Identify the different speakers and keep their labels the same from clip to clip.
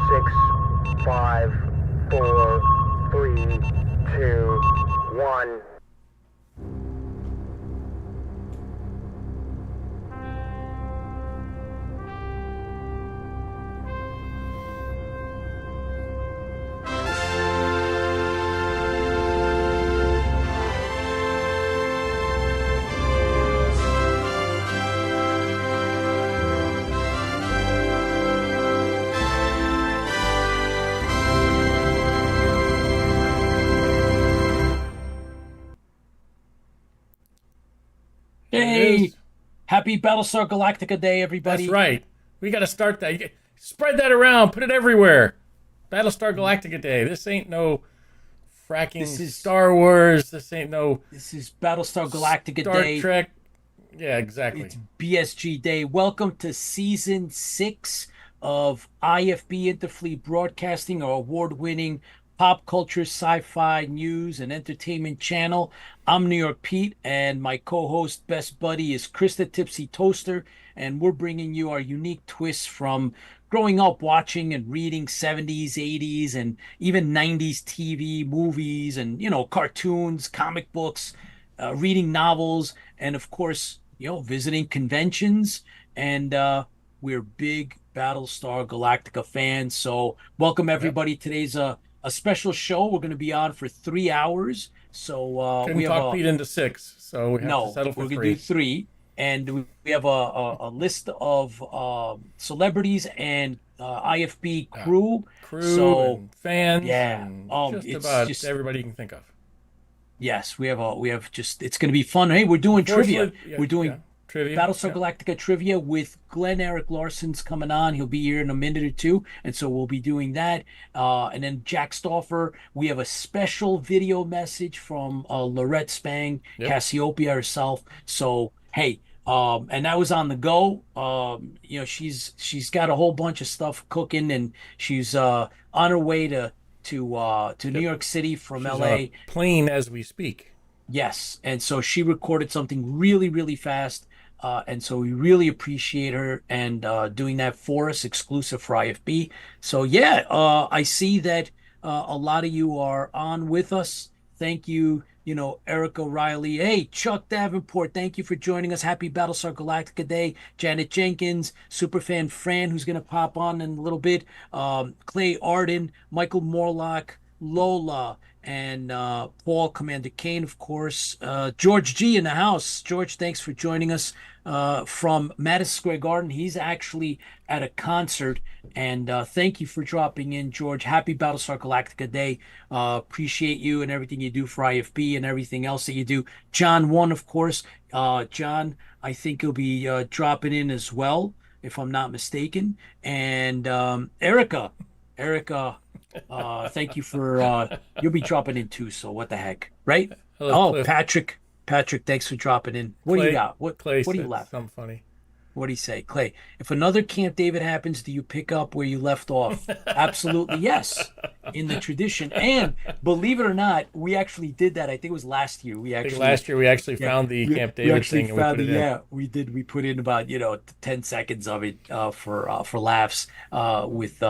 Speaker 1: Six, five, four, three, two, one.
Speaker 2: Hey, happy Battlestar Galactica Day,
Speaker 3: That's
Speaker 2: everybody.
Speaker 3: right. We got to start that. Spread that around. Put it everywhere. Battlestar Galactica Day. This ain't no fracking
Speaker 2: This is
Speaker 3: Star Wars. This ain't no
Speaker 2: this is Battlestar Galactica
Speaker 3: Star
Speaker 2: Day.
Speaker 3: Trek. Yeah, exactly.
Speaker 2: It's BSG Day. Welcome to season 6 of IFB Interfleet Broadcasting, our award-winning pop culture, sci-fi, news, and entertainment channel. I'm New York Pete, and my co-host, best buddy, is Krista Tipsy Toaster, and we're bringing you our unique twists from growing up watching and reading 70s, 80s, and even 90s TV, movies, and cartoons, comic books, reading novels, and of course, visiting conventions. And we're big Battlestar Galactica fans. So welcome
Speaker 3: Yep.
Speaker 2: everybody. Today's a special show. We're going to be on for 3 hours. So
Speaker 3: Couldn't
Speaker 2: we have
Speaker 3: talk
Speaker 2: a
Speaker 3: Pete into 6, so we have to
Speaker 2: no,
Speaker 3: settle
Speaker 2: we're
Speaker 3: for
Speaker 2: going to do
Speaker 3: 3.
Speaker 2: three. And we have a list of celebrities and IFB
Speaker 3: Yeah.
Speaker 2: crew.
Speaker 3: Crew
Speaker 2: So
Speaker 3: and fans
Speaker 2: yeah,
Speaker 3: and just
Speaker 2: it's
Speaker 3: about
Speaker 2: just
Speaker 3: everybody you can think of.
Speaker 2: yes, we have just it's going to be fun. Hey, we're doing trivia.
Speaker 3: Unfortunately, yeah,
Speaker 2: We're
Speaker 3: yeah.
Speaker 2: doing
Speaker 3: Trivia.
Speaker 2: Battlestar
Speaker 3: Yeah.
Speaker 2: Galactica trivia with Glen Eric Larson's coming on. He'll be here in a minute or two, and so we'll be doing that. And then Jack Stauffer, we have a special video message from Lorette Spang,
Speaker 3: Yep.
Speaker 2: Cassiopeia herself. So hey, and that was on the go. She's got a whole bunch of stuff cooking, and she's on her way to New
Speaker 3: Yep.
Speaker 2: York City from
Speaker 3: She's on a
Speaker 2: LA.
Speaker 3: plane as we speak.
Speaker 2: Yes, and so she recorded something really, really fast, and so we really appreciate her and doing that for us, exclusive for IFB. So yeah, I see that a lot of you are on with us. Thank you, Eric O'Reilly. Hey, Chuck Davenport, thank you for joining us. Happy Battlestar Galactica Day. Janet Jenkins, Superfan Fran, who's going to pop on in a little bit. Clay Arden, Michael Morlock, Lola, and Paul, Commander Kane, of course. George G in the house. George, thanks for joining us from Madison Square Garden. He's actually at a concert, and thank you for dropping in, George. Happy Battlestar Galactica Day. Appreciate you and everything you do for IFB and everything else that you do. John One, of course. John, I think he'll be dropping in as well, if I'm not mistaken. And Erica, thank you for you'll be dropping in too, so what the heck, right?
Speaker 3: Hello,
Speaker 2: Oh,
Speaker 3: Cliff.
Speaker 2: Patrick, thanks for dropping in. What do you
Speaker 3: Clay.
Speaker 2: got? What
Speaker 3: Clay
Speaker 2: what do you
Speaker 3: said
Speaker 2: left?
Speaker 3: something funny.
Speaker 2: What do you say, Clay? If another Camp David happens, do you pick up where you left off? Absolutely, yes. In the tradition, and believe it or not, we actually did that. I think it was last year. We
Speaker 3: I think
Speaker 2: actually,
Speaker 3: last year we actually
Speaker 2: yeah,
Speaker 3: found the Camp
Speaker 2: we
Speaker 3: David
Speaker 2: actually
Speaker 3: thing and we
Speaker 2: found
Speaker 3: put
Speaker 2: it.
Speaker 3: it in.
Speaker 2: Yeah, we did. We put in about 10 seconds of it for laughs with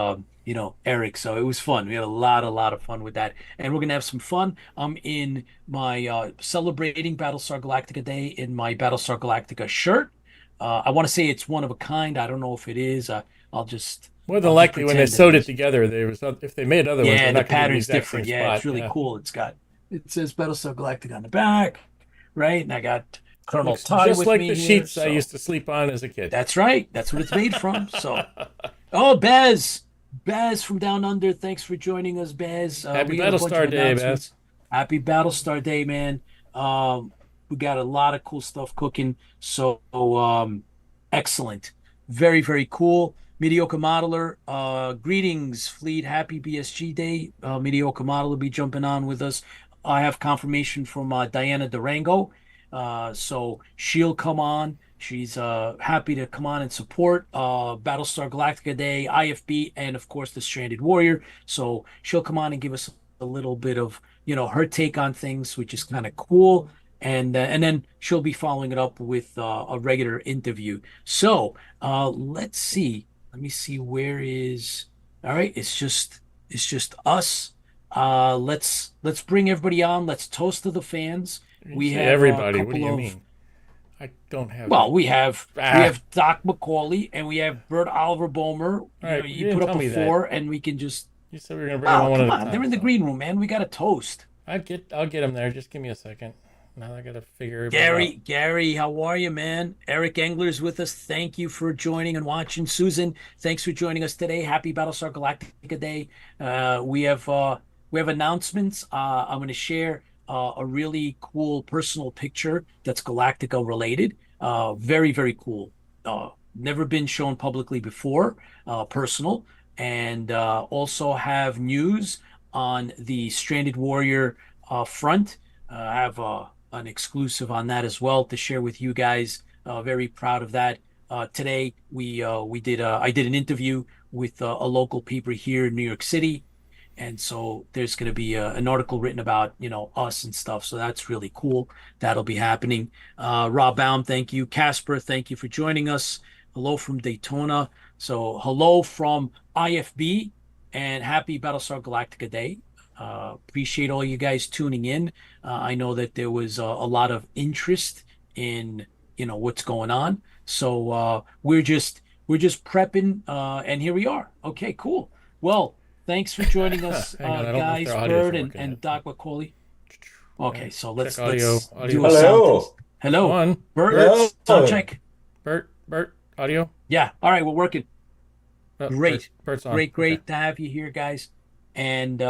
Speaker 2: Eric. So it was fun. We had a lot of fun with that, and we're gonna have some fun. I'm in my celebrating Battlestar Galactica Day in my Battlestar Galactica shirt. I want to say it's one of a kind. I don't know if it is. I'll just
Speaker 3: More than
Speaker 2: I'll just
Speaker 3: likely, when they
Speaker 2: pretend that it
Speaker 3: sewed it
Speaker 2: is.
Speaker 3: together, there was if they made other ones, they're
Speaker 2: Yeah, the
Speaker 3: not going to be the
Speaker 2: pattern's
Speaker 3: exact same
Speaker 2: different. Yeah, it's
Speaker 3: spot.
Speaker 2: really
Speaker 3: Yeah,
Speaker 2: cool. It says Battlestar Galactica on the back, right? And I got Colonel
Speaker 3: looks
Speaker 2: Ty
Speaker 3: just
Speaker 2: with
Speaker 3: like
Speaker 2: me
Speaker 3: the
Speaker 2: here.
Speaker 3: sheets I
Speaker 2: So
Speaker 3: used to sleep on as a kid.
Speaker 2: that's right. That's what it's made from. So, oh, Bez from Down Under. Thanks for joining us, Bez.
Speaker 3: Happy
Speaker 2: We got a bunch of
Speaker 3: Battlestar Day, Beth.
Speaker 2: announcements. Happy Battlestar Day, man. We got a lot of cool stuff cooking. So, excellent. Very, very cool. Mediocre Modeler, greetings, Fleet. Happy BSG Day. Mediocre Modeler will be jumping on with us. I have confirmation from Diana Durango. So she'll come on. She's happy to come on and support Battlestar Galactica Day, IFB, and of course the Stranded Warrior. So she'll come on and give us a little bit of her take on things, which is kind of cool. And then she'll be following it up with a regular interview. So let's see. Let me see, where is All right, it's just us. Let's bring everybody on. Let's toast to the fans.
Speaker 3: You
Speaker 2: We
Speaker 3: say
Speaker 2: have a
Speaker 3: everybody. What do
Speaker 2: couple
Speaker 3: you
Speaker 2: of
Speaker 3: mean? I don't have
Speaker 2: well,
Speaker 3: that.
Speaker 2: we have Doc McCauley and we have Bert Oliver Bomer.
Speaker 3: All
Speaker 2: You know,
Speaker 3: right, you
Speaker 2: you
Speaker 3: didn't
Speaker 2: put up
Speaker 3: tell
Speaker 2: a
Speaker 3: me that.
Speaker 2: four and we can just
Speaker 3: You said we were gonna bring them
Speaker 2: oh,
Speaker 3: on one
Speaker 2: come
Speaker 3: at a
Speaker 2: on. They're
Speaker 3: time.
Speaker 2: in the
Speaker 3: So
Speaker 2: green room, man. We got to toast.
Speaker 3: I'll get them there. Just give me a second. Now I gotta figure everybody out.
Speaker 2: Gary, how are you, man? Eric Engler's with us. Thank you for joining and watching. Susan, thanks for joining us today. Happy Battlestar Galactica Day. We have announcements. I'm going to share a really cool personal picture that's Galactica related. Very, very cool. Never been shown publicly before. Personal, and also have news on the Stranded Warrior front. I have an exclusive on that as well to share with you guys. Very proud of that. Today we did I did an interview with a local paper here in New York City, and so there's going to be an article written about us and stuff. So that's really cool. That'll be happening. Rob Baum, thank you. Casper, thank you for joining us. Hello from Daytona. So hello from IFB, and happy Battlestar Galactica Day. Appreciate all you guys tuning in. I know that there was a lot of interest in what's going on. So we're just prepping, and here we are. Okay, cool. Well, thanks for joining us,
Speaker 3: Hang on, I don't know if
Speaker 2: guys,
Speaker 3: their audios
Speaker 2: Bird
Speaker 3: are
Speaker 2: and,
Speaker 3: working
Speaker 2: and
Speaker 3: yet.
Speaker 2: Doc McCauley. Okay, so
Speaker 3: Check
Speaker 2: let's
Speaker 3: audio.
Speaker 2: let's do a
Speaker 3: Audio.
Speaker 2: sound test.
Speaker 4: Hello.
Speaker 2: Hello,
Speaker 3: One.
Speaker 2: Bert, sound check.
Speaker 3: Bert, audio.
Speaker 2: Yeah, all right, we're working.
Speaker 3: Oh,
Speaker 2: Great,
Speaker 3: Bert's on.
Speaker 2: great,
Speaker 3: Okay.
Speaker 2: great to have you here, guys. And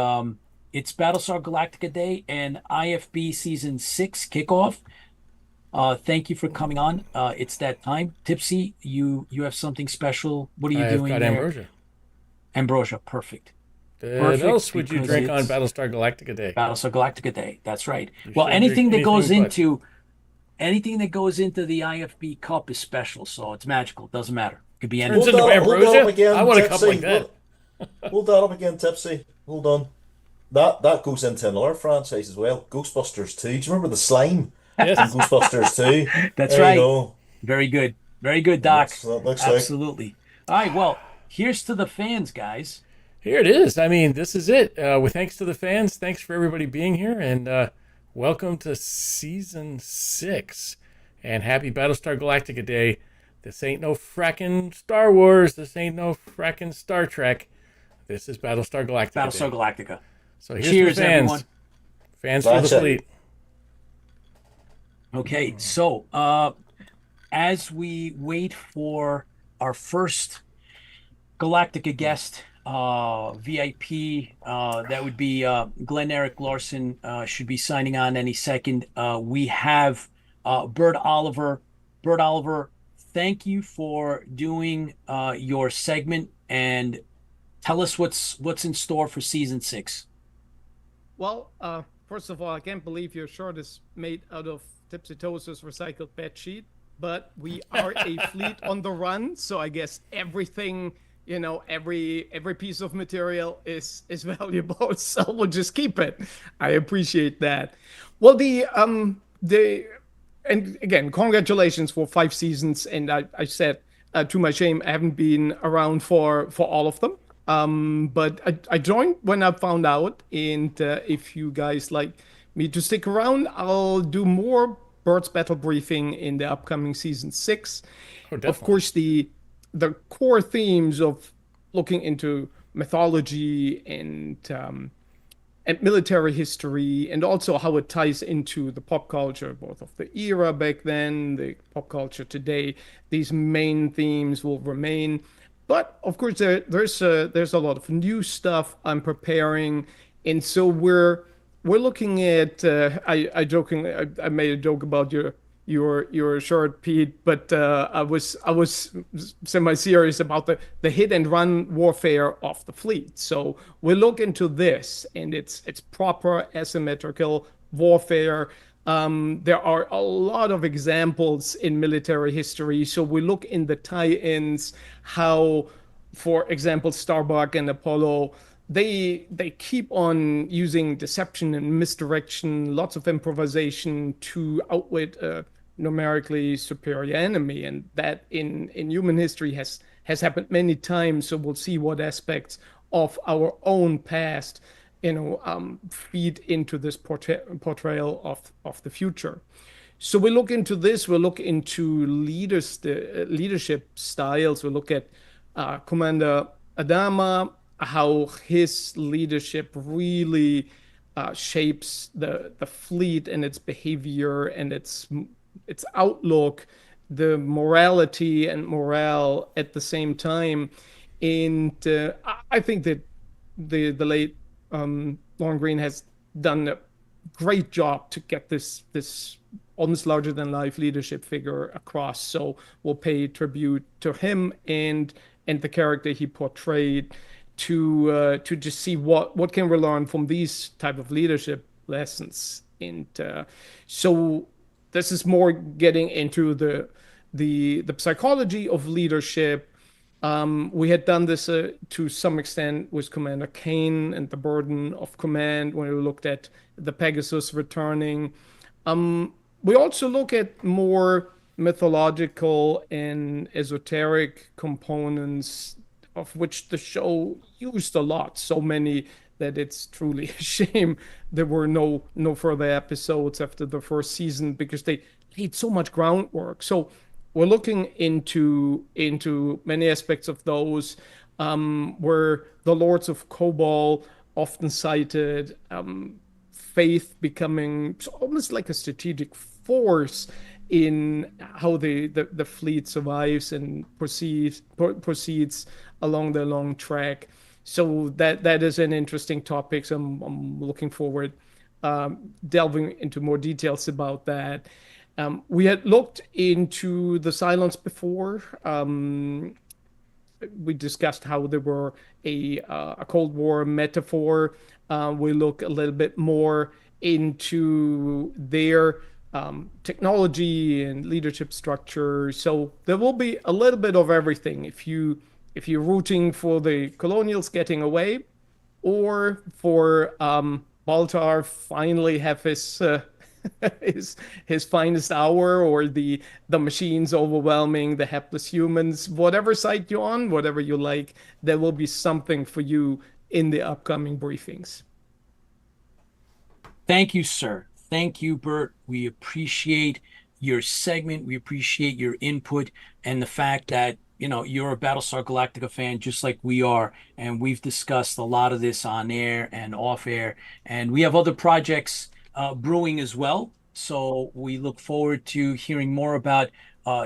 Speaker 2: it's Battlestar Galactica Day and IFB Season 6 kickoff. Thank you for coming on. It's that time. Tipsy, you have something special. What are you
Speaker 3: I've
Speaker 2: doing
Speaker 3: got
Speaker 2: there?
Speaker 3: ambrosia.
Speaker 2: Ambrosia, perfect.
Speaker 3: What else would you
Speaker 2: Because
Speaker 3: drink on
Speaker 2: it's
Speaker 3: Battlestar Galactica Day?
Speaker 2: Battlestar Galactica Day. That's right.
Speaker 3: You
Speaker 2: Well,
Speaker 3: shouldn't drink
Speaker 2: anything that goes into the IFB cup is special, so it's magical. It doesn't matter. It could be
Speaker 3: Turns
Speaker 2: anything.
Speaker 3: into
Speaker 4: Hold that up
Speaker 3: ambrosia.
Speaker 4: again,
Speaker 3: I want a cup
Speaker 4: Tipsy.
Speaker 3: like that.
Speaker 4: Hold that up again, Tipsy. Hold on. That goes into another franchise as well. Ghostbusters 2. Do you remember the slime from
Speaker 3: Yes.
Speaker 4: Ghostbusters 2?
Speaker 2: That's
Speaker 4: There you
Speaker 2: right.
Speaker 4: go.
Speaker 2: Very good. Very good, Doc.
Speaker 4: That looks like.
Speaker 2: Absolutely. All right. Well, here's to the fans, guys.
Speaker 3: Here it is. I mean, this is it. With thanks to the fans, thanks for everybody being here, and welcome to season 6. And happy Battlestar Galactica Day. This ain't no frackin' Star Wars. This ain't no frackin' Star Trek. This is Battlestar Galactica
Speaker 2: Battlestar
Speaker 3: Day.
Speaker 2: Galactica.
Speaker 3: So here's
Speaker 2: Cheers,
Speaker 3: the fans.
Speaker 2: everyone.
Speaker 3: Fans for the
Speaker 4: That's it.
Speaker 3: fleet.
Speaker 2: Okay. So, as we wait for our first Galactica guest, VIP, that would be Glen Eric Larson, should be signing on any second. We have Bert Oliver. Bert Oliver, thank you for doing your segment, and tell us what's in store for season 6.
Speaker 5: Well, first of all, I can't believe your shirt is made out of Tipsy Toast's recycled bed sheet, but we are a fleet on the run, so I guess everything, every piece of material is valuable, so we'll just keep it. I appreciate that. Well, and again, congratulations for 5 seasons, and I said, to my shame, I haven't been around for all of them. But I joined when I found out, and if you guys like me to stick around, I'll do more Bird's Battle Briefing in the upcoming season 6.
Speaker 3: Oh,
Speaker 5: Of
Speaker 3: definitely.
Speaker 5: course, the core themes of looking into mythology and military history, and also how it ties into the pop culture, both of the era back then, the pop culture today. These main themes will remain. But of course, there's a lot of new stuff I'm preparing, and so we're looking at. I made a joke about your shirt, Pete, but I was semi-serious about the hit and run warfare of the fleet. So we look into this, and it's proper asymmetrical warfare. There are a lot of examples in military history. So we look in the tie-ins how, for example, Starbuck and Apollo, they keep on using deception and misdirection, lots of improvisation to outwit a numerically superior enemy, and that in human history has happened many times. So we'll see what aspects of our own past, feed into this portrayal of the future. So we look into this. We look into the leadership styles. We look at Commander Adama, how his leadership really shapes the fleet and its behavior and its outlook, the morality and morale at the same time. And I think that the late Lauren Green has done a great job to get this almost larger than life leadership figure across. So we'll pay tribute to him and the character he portrayed to just see what can we learn from these type of leadership lessons. And so this is more getting into the psychology of leadership. We had done this to some extent with Commander Kane and the burden of command when we looked at the Pegasus returning. We also look at more mythological and esoteric components of which the show used a lot, so many that it's truly a shame there were no further episodes after the first season because they laid so much groundwork. So we're looking into many aspects of those, where the Lords of Kobol often cited faith becoming almost like a strategic force in how the fleet survives and proceeds along the long track. So that is an interesting topic. So I'm looking forward delving into more details about that. We had looked into the Cylons before. We discussed how they were a Cold War metaphor. We look a little bit more into their technology and leadership structure. So there will be a little bit of everything. If you're rooting for the Colonials getting away, or for Baltar finally have his his finest hour, or the machines overwhelming the hapless humans, whatever side you're on, whatever you like, there will be something for you in the upcoming briefings.
Speaker 2: Thank you, sir. Thank you, Bert. We appreciate your segment. We appreciate your input and the fact that, you're a Battlestar Galactica fan just like we are. And we've discussed a lot of this on air and off air. And we have other projects brewing as well. So we look forward to hearing more about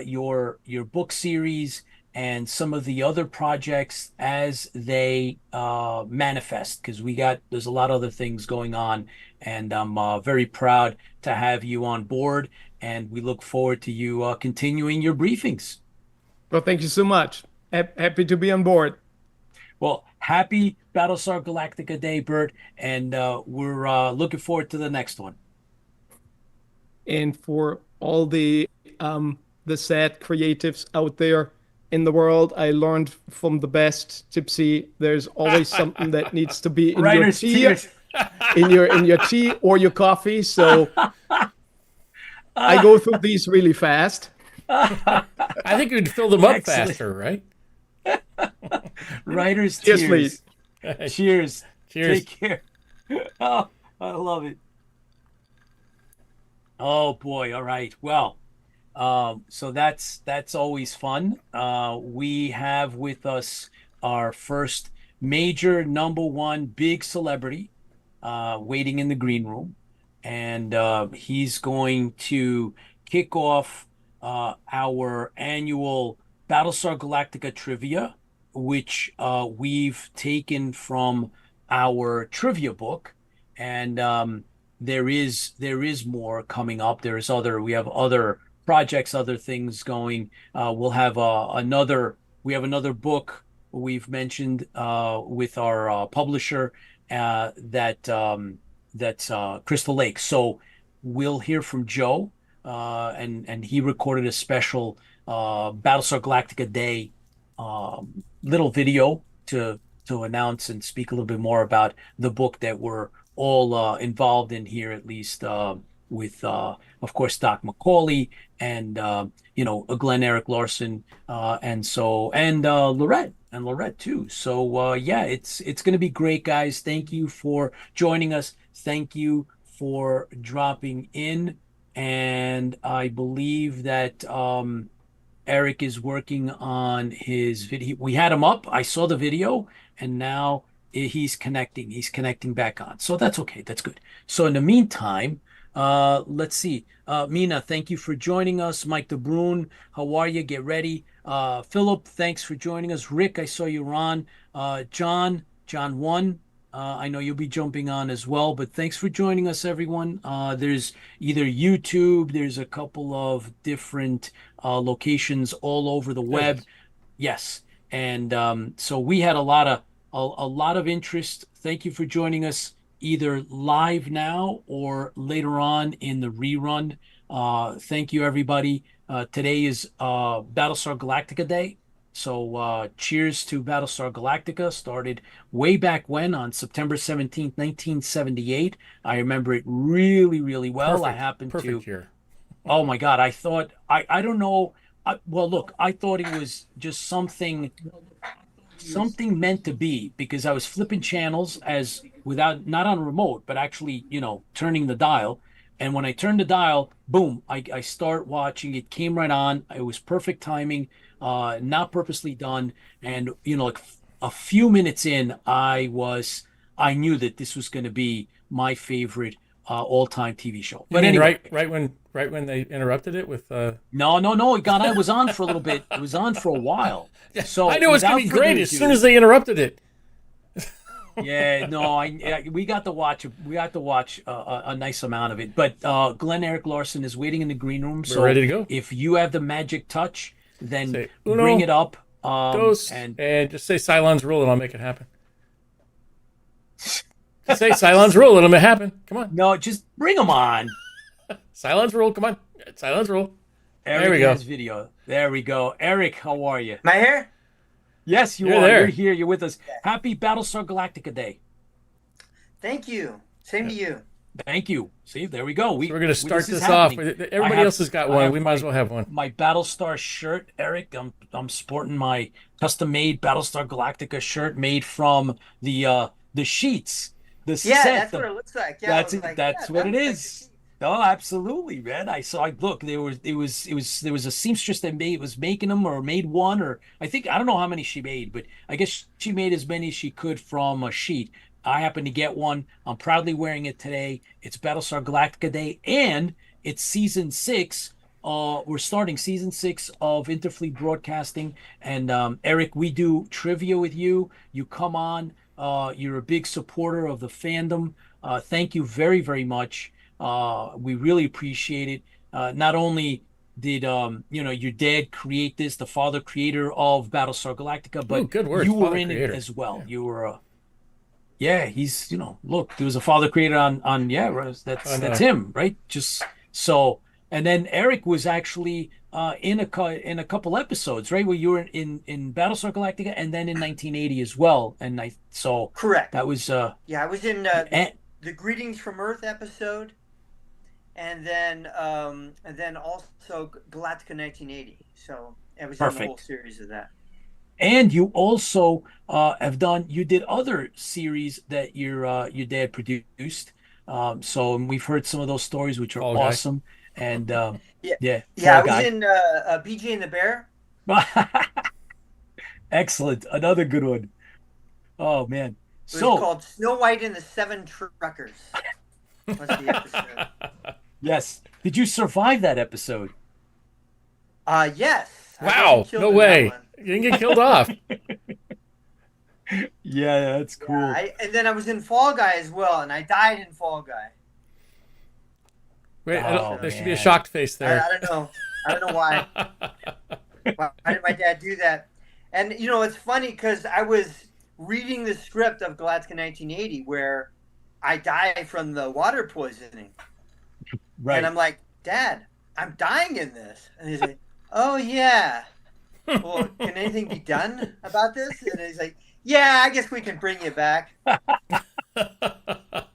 Speaker 2: your book series and some of the other projects as they manifest, because there's a lot of other things going on, and I'm very proud to have you on board, and we look forward to you continuing your briefings.
Speaker 5: Well, thank you so much. Happy to be on board.
Speaker 2: Well, happy Battlestar Galactica Day, Bert, and we're looking forward to the next one.
Speaker 5: And for all the sad creatives out there in the world, I learned from the best, Tipsy. There's always something that needs to be in your tea, in your tea or your coffee. So I go through these really fast.
Speaker 3: I think you'd fill them up faster, right?
Speaker 2: Writer's tears.
Speaker 5: Yes,
Speaker 2: please. Cheers.
Speaker 3: Cheers.
Speaker 2: Take care. Oh, I love it. Oh boy. All right. Well, so that's always fun. We have with us our first major #1 big celebrity waiting in the green room, and he's going to kick off our annual Battlestar Galactica trivia, which we've taken from our trivia book, and there is more coming up. We have other projects, other things going. We'll have another book we've mentioned with our publisher that's Crystal Lake. So we'll hear from Joe, and he recorded a special Battlestar Galactica Day little video to announce and speak a little bit more about the book that we're all involved in here, at least with of course Doc McCauley and Glenn Eric Larson and Lorette too. So yeah, it's going to be great, guys. Thank you for joining us. Thank you for dropping in, and I believe that Eric is working on his video. We had him up. I saw the video, and now he's connecting. He's connecting back on. So that's okay. That's good. So in the meantime, let's see. Mina, thank you for joining us. Mike DeBrun, how are you? Get ready. Philip, thanks for joining us. Rick, I saw you were on. John 1. I know you'll be jumping on as well, but thanks for joining us, everyone. There's either YouTube, there's a couple of different locations all over the web. Yes. And so we had a lot of interest. Thank you for joining us either live now or later on in the rerun. Thank you, everybody. Today is Battlestar Galactica Day. So cheers to Battlestar Galactica. Started way back when on September 17th, 1978. I remember it really, really well.
Speaker 3: Perfect.
Speaker 2: I happened
Speaker 3: Perfect
Speaker 2: to.
Speaker 3: year.
Speaker 2: Oh my God. I thought, I don't know. Well, look, I thought it was just something meant to be, because I was flipping channels not on remote, but actually, turning the dial. And when I turned the dial, boom, I start watching. It came right on. It was perfect timing, not purposely done. And, like a few minutes in, I knew that this was going to be my favorite all-time TV show. But anyway,
Speaker 3: right when they interrupted it with
Speaker 2: No, God, I was on for a little bit. It was on for a while. So
Speaker 3: I knew it was going to be
Speaker 2: without
Speaker 3: great
Speaker 2: further
Speaker 3: as
Speaker 2: ado-
Speaker 3: soon as they interrupted it.
Speaker 2: Yeah, no, we got to watch. We got to watch a nice amount of it. But Glenn Eric Larson is waiting in the green room. So
Speaker 3: We're ready to go.
Speaker 2: if you have the magic touch, then
Speaker 3: Say, Uno,
Speaker 2: bring it up.
Speaker 3: Dos,
Speaker 2: And
Speaker 3: and just say Cylon's rule and I'll make it happen. Just say Cylon's rule and it'll happen. Come on.
Speaker 2: no, just bring them on.
Speaker 3: Cylon's rule. Come on. Cylon's rule.
Speaker 2: Eric
Speaker 3: There we go.
Speaker 2: has video. There we go. Eric, how are you?
Speaker 6: Am I here?
Speaker 2: Yes, you
Speaker 3: You're
Speaker 2: are.
Speaker 3: there.
Speaker 2: You're here. You're with us. Happy Battlestar Galactica Day.
Speaker 6: Thank you. Same to you.
Speaker 2: Thank you. See, there we go.
Speaker 3: So we're going to start
Speaker 2: is
Speaker 3: this off.
Speaker 2: happening.
Speaker 3: Everybody else has got
Speaker 2: I
Speaker 3: one.
Speaker 2: have
Speaker 3: We might as well have one.
Speaker 2: my Battlestar shirt, Eric. I'm sporting my custom-made Battlestar Galactica shirt made from the sheets. The
Speaker 6: Yeah,
Speaker 2: set.
Speaker 6: that's what it looks like. Yeah, I
Speaker 2: That's
Speaker 6: was
Speaker 2: it.
Speaker 6: like,
Speaker 2: That's
Speaker 6: yeah,
Speaker 2: what
Speaker 6: that
Speaker 2: it
Speaker 6: looks like
Speaker 2: is. Oh, absolutely, man. Look, there was a seamstress that was making them, or made one, or I don't know how many she made, but I guess she made as many as she could from a sheet. I happen to get one. I'm proudly wearing it today. It's Battlestar Galactica Day, and it's season 6. We're starting season 6 of Interfleet Broadcasting, and Eric, we do trivia with you. You come on. You're a big supporter of the fandom. Thank you very, very much. We really appreciate it. Not only did your dad create this, the father creator of Battlestar Galactica, but
Speaker 3: Ooh, good word,
Speaker 2: you were
Speaker 3: father
Speaker 2: in
Speaker 3: creator.
Speaker 2: it as well.
Speaker 3: Yeah.
Speaker 2: You were yeah, he's look, there was a father creator on that's him, right? Just so. And then Eric was actually in a couple episodes, right? Where you were in Battlestar Galactica, and then in 1980 as well. And
Speaker 6: Correct.
Speaker 2: that was
Speaker 6: Yeah, I was in
Speaker 2: and,
Speaker 6: the Greetings from Earth episode, and then also Galactica 1980. So I was in the whole
Speaker 2: Perfect.
Speaker 6: series of that.
Speaker 2: And you also you did other series that your dad produced. So and we've heard some of those stories, which are
Speaker 3: Fall Guy.
Speaker 2: awesome. And
Speaker 6: Yeah.
Speaker 2: yeah,
Speaker 6: Yeah, I
Speaker 2: Fall
Speaker 6: was in BJ and the Bear.
Speaker 2: Guy. Excellent. Another good one. Oh man.
Speaker 6: It was
Speaker 2: So
Speaker 6: called Snow White and the Seven Truckers. Was the episode.
Speaker 2: yes, did you survive that episode?
Speaker 6: Yes. I
Speaker 3: Wow.
Speaker 6: wasn't killed
Speaker 3: No
Speaker 6: in that
Speaker 3: way.
Speaker 6: one.
Speaker 3: You didn't get killed off.
Speaker 2: Yeah, that's cool.
Speaker 6: Yeah, and then I was in Fall Guy as well, and I died in Fall Guy.
Speaker 3: Wait,
Speaker 2: Oh,
Speaker 3: there should be a
Speaker 2: man.
Speaker 3: shocked face
Speaker 6: I
Speaker 3: there.
Speaker 6: don't know. I don't know why. Why did my dad do that? And it's funny because I was reading the script of Galactica 1980 where I die from the water poisoning,
Speaker 2: Right.
Speaker 6: and I'm like, Dad, I'm dying in this, and he's like, Oh yeah. Well, can anything be done about this? And he's like, Yeah, I guess we can bring you back.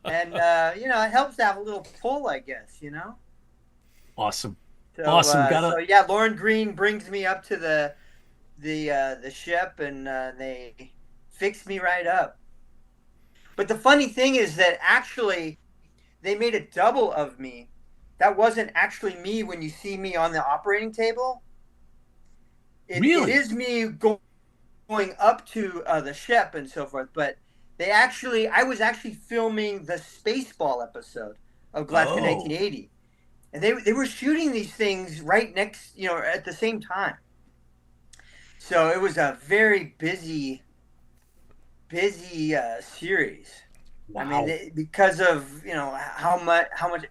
Speaker 6: And it helps to have a little pull, I guess,
Speaker 2: Awesome.
Speaker 6: So,
Speaker 2: Awesome.
Speaker 6: so yeah, Lauren Green brings me up to the ship, and they fixed me right up. But the funny thing is that actually they made a double of me. That wasn't actually me when you see me on the operating table.
Speaker 2: Really?
Speaker 6: It is me going up to the ship and so forth, but I was actually filming the Spaceball episode of Galactica 1980. And they were shooting these things right next, at the same time. So it was a very busy series.
Speaker 2: Wow.
Speaker 6: I mean, because of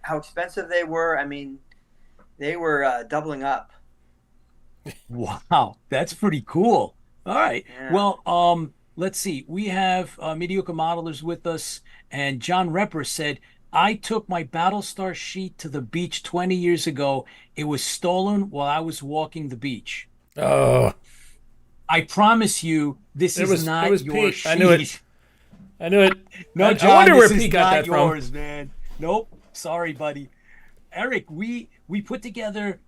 Speaker 6: how expensive they were. I mean, they were doubling up.
Speaker 2: Wow, that's pretty cool. All right.
Speaker 6: Yeah.
Speaker 2: Well, let's see. We have Mediocre Modelers with us, and John Repper said, I took my Battlestar sheet to the beach 20 years ago. It was stolen while I was walking the beach.
Speaker 3: Oh,
Speaker 2: I promise you, this is not your
Speaker 3: Pete.
Speaker 2: sheet.
Speaker 3: I knew it.
Speaker 2: No, John,
Speaker 3: I wonder where
Speaker 2: this
Speaker 3: Pete
Speaker 2: is
Speaker 3: got
Speaker 2: not
Speaker 3: that
Speaker 2: yours,
Speaker 3: from.
Speaker 2: man. Nope. Sorry, buddy. Eric, we put together,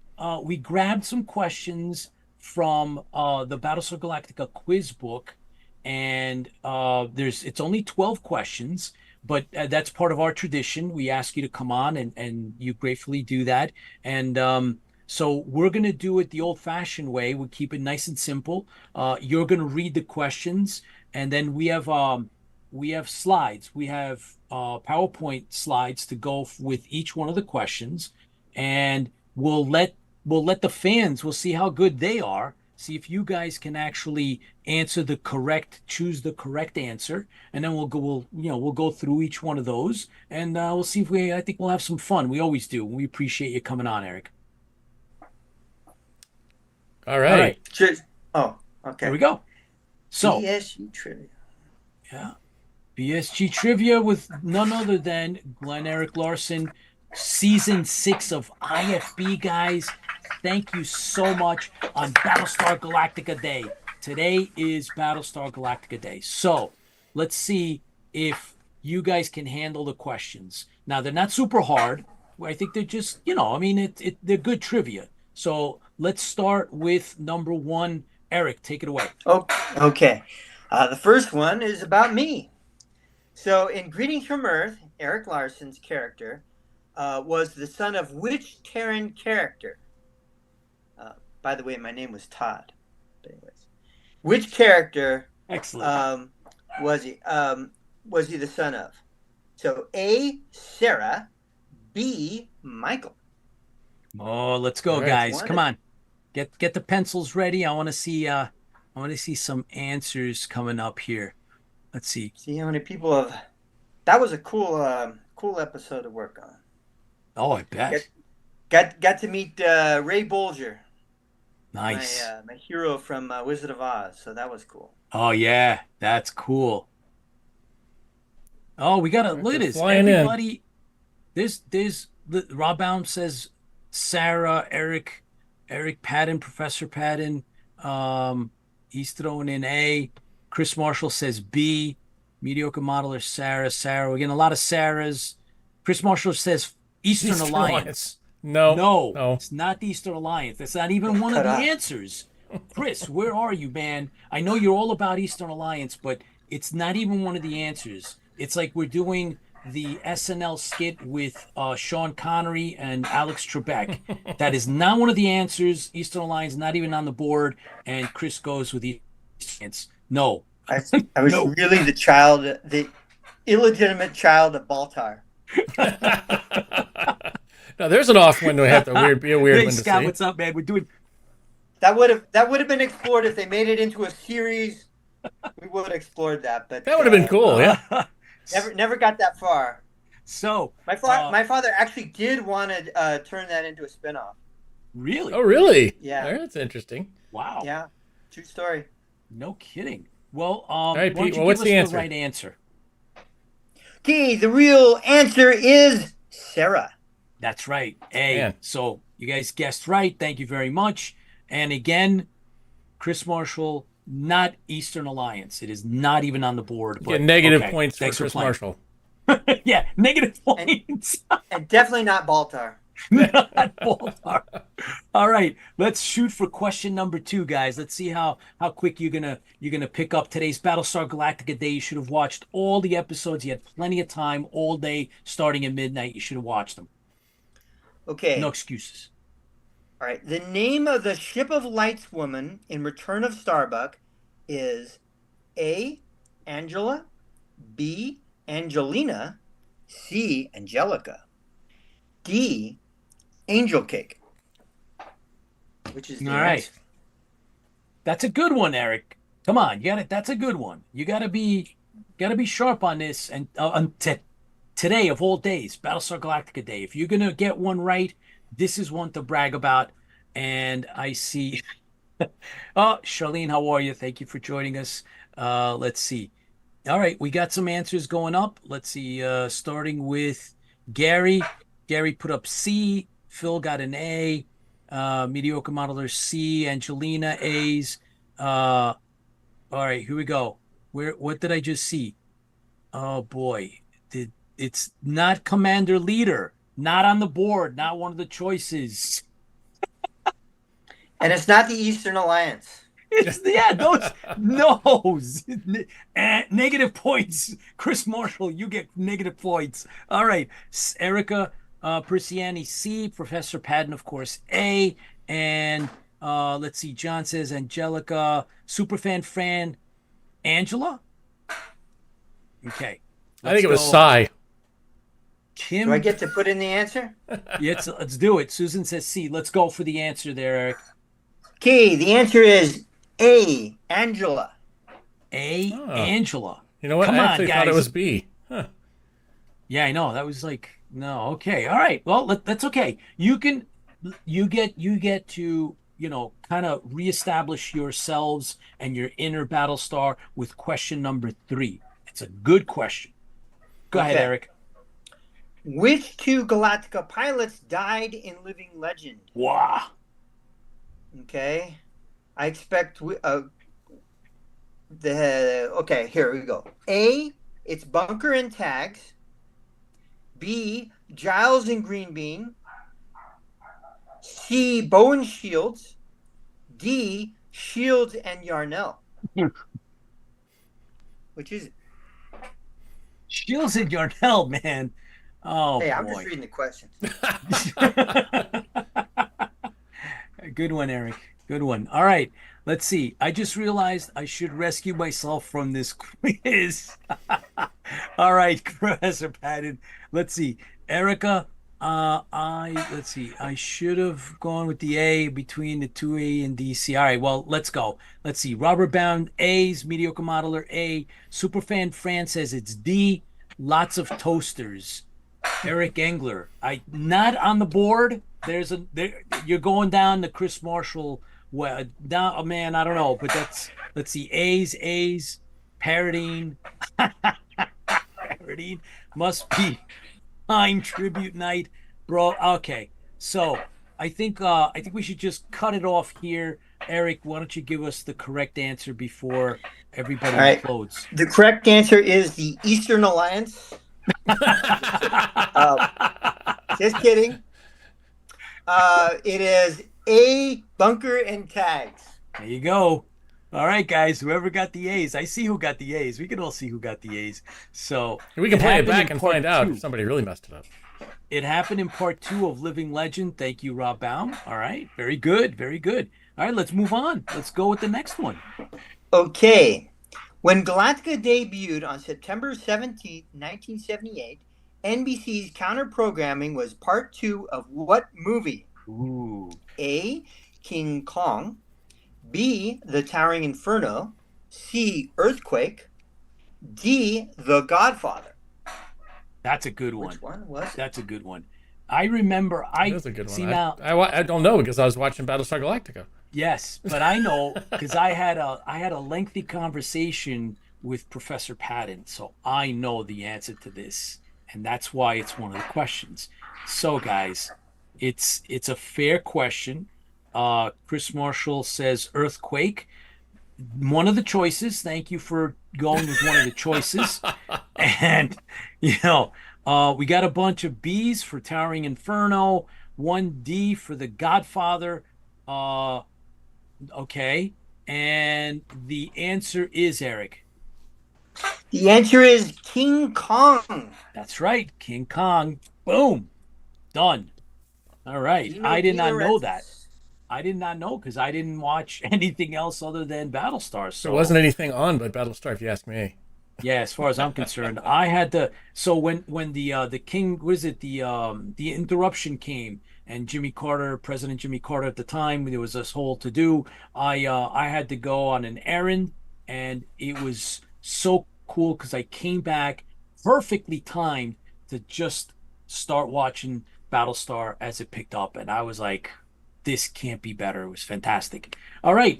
Speaker 2: we grabbed some questions from the Battlestar Galactica quiz book, and it's only 12 questions, but that's part of our tradition. We ask you to come on, and you gratefully do that. And so we're going to do it the old-fashioned way. We keep it nice and simple. You're going to read the questions, and then we have slides. We have PowerPoint slides to go with each one of the questions, and we'll let the fans. We'll see how good they are. See if you guys can actually choose the correct answer, and then we'll go through each one of those, and we'll see if I think we'll have some fun. We always do. We appreciate you coming on, Eric.
Speaker 3: All right.
Speaker 6: Oh, okay.
Speaker 2: There we go. So
Speaker 6: BSG trivia.
Speaker 2: Yeah. BSG trivia with none other than Glen Eric Larson, season 6 of IFB, guys. Thank you so much on Battlestar Galactica Day. Today is Battlestar Galactica Day. So let's see if you guys can handle the questions. Now, they're not super hard. I think they're just, they're good trivia. So let's start with number 1. Eric, take it away.
Speaker 6: Oh, okay. The first one is about me. So in Greetings from Earth, Eric Larson's character was the son of which Terran character? By the way, my name was Todd. But anyways, which character
Speaker 2: Excellent.
Speaker 6: was he the son of? So A, Sarah, B, Michael.
Speaker 2: Oh, let's go, guys. Come on. Get the pencils ready. I want to see some answers coming up here. Let's see.
Speaker 6: See how many people have. That was a cool episode to work on.
Speaker 2: Oh, I bet.
Speaker 6: Got to meet Ray Bolger.
Speaker 2: Nice.
Speaker 6: My hero from Wizard of Oz. So that was cool.
Speaker 2: Oh yeah, that's cool. Oh, we gotta look at this.
Speaker 3: Everybody.
Speaker 2: There's Rob Baum says Sarah, Eric Patton, Professor Patton. He's throwing in A. Chris Marshall says B. Mediocre Modeler Sarah. We're getting a lot of Sarahs. Chris Marshall says Eastern Alliance. No, it's not the Eastern Alliance. That's not even one of the answers. Chris, where are you, man? I know you're all about Eastern Alliance, but it's not even one of the answers. It's like we're doing the SNL skit with Sean Connery and Alex Trebek. That is not one of the answers. Eastern Alliance not even on the board, and Chris goes with the Alliance. No.
Speaker 6: I was really the illegitimate child of Baltar.
Speaker 3: Now there's an off one to have to be a weird
Speaker 2: hey,
Speaker 3: one to
Speaker 2: Scott,
Speaker 3: see.
Speaker 2: what's up, man? We're doing.
Speaker 6: That would have been explored if they made it into a series. We would have explored that, but
Speaker 3: that would have been cool. Yeah.
Speaker 6: Never got that far.
Speaker 2: So
Speaker 6: my father actually did want to turn that into a spinoff.
Speaker 2: Really?
Speaker 3: Oh, really?
Speaker 6: Yeah.
Speaker 3: That's interesting.
Speaker 2: Wow.
Speaker 6: Yeah. True story.
Speaker 2: No kidding. Well,
Speaker 3: all right,
Speaker 2: why don't
Speaker 3: Pete,
Speaker 2: you
Speaker 3: what's
Speaker 2: give us
Speaker 3: the
Speaker 2: right answer?
Speaker 6: Okay, the real answer is Sarah.
Speaker 2: That's right. A.
Speaker 3: Man.
Speaker 2: So you guys guessed right. Thank you very much. And again, Chris Marshall, not Eastern Alliance. It is not even on the board.
Speaker 3: Get negative
Speaker 2: okay.
Speaker 3: points for
Speaker 2: Thanks
Speaker 3: Chris
Speaker 2: playing.
Speaker 3: Marshall.
Speaker 2: Yeah, negative points.
Speaker 6: And definitely not Baltar.
Speaker 2: Not Baltar. All right, let's shoot for question number 2, guys. Let's see how quick you're gonna pick up today's Battlestar Galactica day. You should have watched all the episodes. You had plenty of time all day, starting at midnight. You should have watched them.
Speaker 6: Okay.
Speaker 2: No excuses.
Speaker 6: All right. The name of the Ship of Lights woman in Return of Starbuck is A. Angela, B. Angelina, C. Angelica, D. Angel Cake. Which is the
Speaker 2: All right.
Speaker 6: answer.
Speaker 2: That's a good one, Eric. Come on, you got it. That's a good one. You gotta be sharp on this. And today of all days, Battlestar Galactica Day. If you're gonna get one right, this is one to brag about. And I see. Oh, Charlene, how are you? Thank you for joining us. Let's see. All right, we got some answers going up. Let's see. Starting with Gary. Gary put up C. Phil got an A. Mediocre modeler C. Angelina A's. All right, here we go. What did I just see? Oh boy. It's not Commander Leader. Not on the board. Not one of the choices.
Speaker 6: And it's not the Eastern Alliance.
Speaker 2: Those negative points. Chris Marshall, you get negative points. All right, Erica Persiani C, Professor Patton, of course, A, and let's see. John says Angelica, Superfan Fran, Angela. Okay,
Speaker 3: I think it was Psy.
Speaker 2: Kim.
Speaker 6: Do I get to put in the answer?
Speaker 2: Yes, let's do it. Susan says C. Let's go for the answer there, Eric.
Speaker 6: Okay, the answer is A. Angela.
Speaker 2: A. Angela.
Speaker 3: You know what?
Speaker 2: Come
Speaker 3: I
Speaker 2: on,
Speaker 3: actually
Speaker 2: guys.
Speaker 3: thought it was B. Huh.
Speaker 2: Yeah, I know. That was like, no, okay. All right. Well, that's okay. You get to, kind of reestablish yourselves and your inner Battlestar with question number 3. It's a good question. Go ahead,
Speaker 6: Okay.
Speaker 2: Eric.
Speaker 6: Which 2 Galactica pilots died in Living Legend?
Speaker 2: Wow.
Speaker 6: Okay. I expect okay, here we go. A, it's Bunker and Tags. B, Giles and Green Bean. C, Bowen Shields. D, Shields and Yarnell. Which is it?
Speaker 2: Shields and Yarnell, man. Oh,
Speaker 6: Hey, I'm
Speaker 2: boy.
Speaker 6: just reading the questions.
Speaker 2: Good one, Eric. Good one. All right. Let's see. I just realized I should rescue myself from this quiz. All right, Professor Patton. Let's see. Erica, let's see. I should have gone with the A between the 2A and DC. All right, well, let's go. Let's see. Robert Bound, A's. Mediocre Modeler, A. Superfan Fran says it's D. Lots of toasters. Eric Engler. Not on the board. You're going down the Chris Marshall. Well, down. Oh man, I don't know, but let's see. A's. Paradine. Paradine must be Time Tribute Night, bro. Okay, so I think we should just cut it off here. Eric, why don't you give us the correct answer before everybody implodes?
Speaker 6: The correct answer is the Eastern Alliance. Just kidding. It is A, Bunker and Tags.
Speaker 2: There you go. All right, guys. Whoever got the A's, I see who got the A's. We can all see who got the A's. So
Speaker 3: We can play it
Speaker 2: happened
Speaker 3: back
Speaker 2: in
Speaker 3: and
Speaker 2: part
Speaker 3: find out
Speaker 2: 2.
Speaker 3: if somebody really messed it up.
Speaker 2: It happened in part 2 of Living Legend. Thank you, Rob Baum. All right. Very good. Very good. All right, let's move on. Let's go with the next one.
Speaker 6: Okay. When Galactica debuted on September 17th, 1978, NBC's counter-programming was part 2 of what movie?
Speaker 2: Ooh.
Speaker 6: A, King Kong. B, The Towering Inferno. C, Earthquake. D, The Godfather.
Speaker 2: That's a good one.
Speaker 6: Which one was it?
Speaker 2: That's a good one. I remember.
Speaker 3: That's a good one.
Speaker 2: See now.
Speaker 3: I don't know because I was watching Battlestar Galactica.
Speaker 2: Yes, but I know because I had a lengthy conversation with Professor Patton, so I know the answer to this, and that's why it's one of the questions. So, guys, it's a fair question. Chris Marshall says Earthquake. One of the choices. Thank you for going with one of the choices. And We got a bunch of B's for Towering Inferno, one D for The Godfather. Uh, okay. And the answer is, Eric.
Speaker 6: The answer is King Kong.
Speaker 2: That's right. King Kong. Boom. Done. All right. I did not know that. I did not know because I didn't watch anything else other than Battlestar. So
Speaker 3: There wasn't anything on but Battlestar, if you ask me.
Speaker 2: yeah, as far as I'm concerned, I had to. So when the king was it the interruption came and Jimmy Carter, President Jimmy Carter at the time, there was this whole to do. I had to go on an errand, and it was so cool because I came back perfectly timed to just start watching Battlestar as it picked up, and I was like, this can't be better. It was fantastic. All right,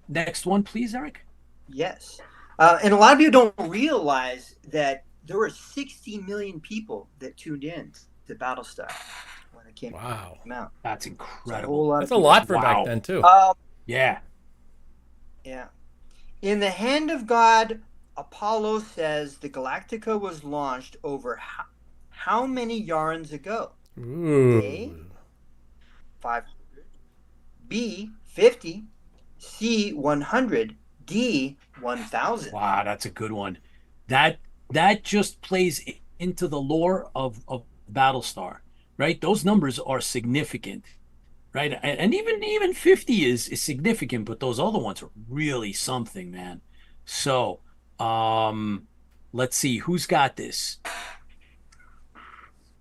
Speaker 2: next one, please, Eric.
Speaker 6: Yes. And a lot of people don't realize that there were 60 million people that tuned in to Battlestar when it came out.
Speaker 2: That's
Speaker 6: It's a
Speaker 2: incredible.
Speaker 6: whole lot
Speaker 3: That's
Speaker 6: of
Speaker 3: a lot for
Speaker 2: Wow.
Speaker 3: back then, too.
Speaker 2: Yeah.
Speaker 6: Yeah. In the Hand of God, Apollo says the Galactica was launched over how many yarns ago?
Speaker 3: Ooh.
Speaker 6: A, 500. B, 50. C, 100. D, 1,000.
Speaker 2: Wow, that's a good one. That just plays into the lore of Battlestar, right? Those numbers are significant, right? And even 50 is significant, but those other ones are really something, man. So, let's see who's got this.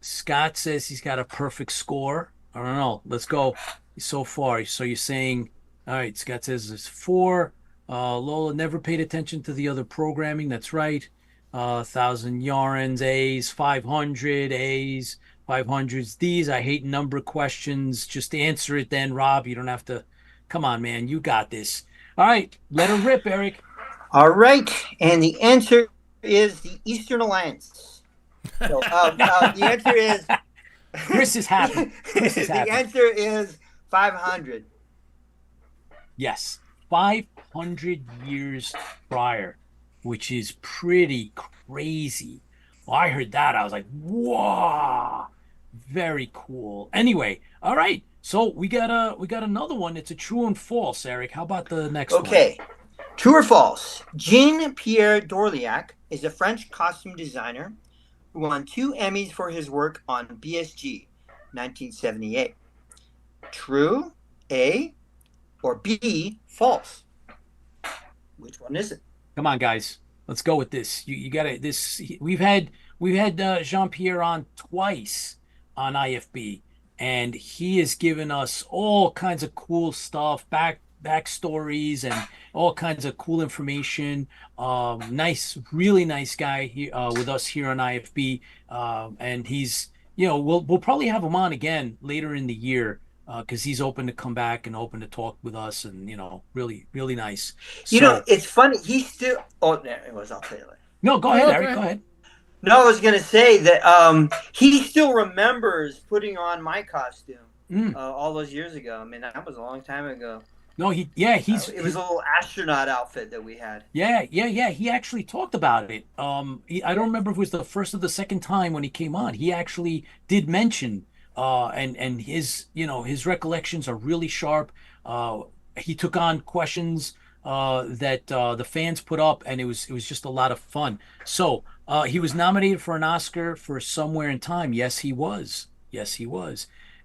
Speaker 2: Scott says he's got a perfect score. I don't know. Let's go so far. So you're saying, all right, Scott says it's 4. Lola never paid attention to the other programming. That's right. 1,000 yarns, A's, 500 A's, 500s, D's. I hate number questions. Just answer it then, Rob. You don't have to. Come on, man. You got this. All right. Let her rip, Eric.
Speaker 6: All right. And the answer is the Eastern Alliance. So, the answer is.
Speaker 2: Chris is happy. Chris is happy.
Speaker 6: The answer is 500.
Speaker 2: Yes. 500 years prior, which is pretty crazy. Well, I heard that. I was like, whoa, very cool. Anyway, all right. So we got another one. It's a true and false, Eric. How about the next one?
Speaker 6: Okay. True or false? Jean-Pierre Dorliac is a French costume designer who won 2 Emmys for his work on BSG, 1978. True, A, or B, false? Which one is it?
Speaker 2: Come on, guys. Let's go with this. You got to this. We've had Jean-Pierre on twice on IFB, and he has given us all kinds of cool stuff, backstories, and all kinds of cool information. Nice, really nice guy here with us here on IFB, and he's we'll probably have him on again later in the year. Because he's open to come back and open to talk with us, and really, really nice.
Speaker 6: It's funny. He's still. Oh, there it was. I'll tell you later.
Speaker 2: No, go ahead, Eric. Go ahead.
Speaker 6: No, I was gonna say that he still remembers putting on my costume all those years ago. I mean, that was a long time ago.
Speaker 2: No, it was
Speaker 6: a little astronaut outfit that we had.
Speaker 2: Yeah. He actually talked about it. I don't remember if it was the first or the second time when he came on. He actually did mention. And his recollections are really sharp. He took on questions that the fans put up, and it was just a lot of fun. So he was nominated for an Oscar for Somewhere in Time. Yes, he was.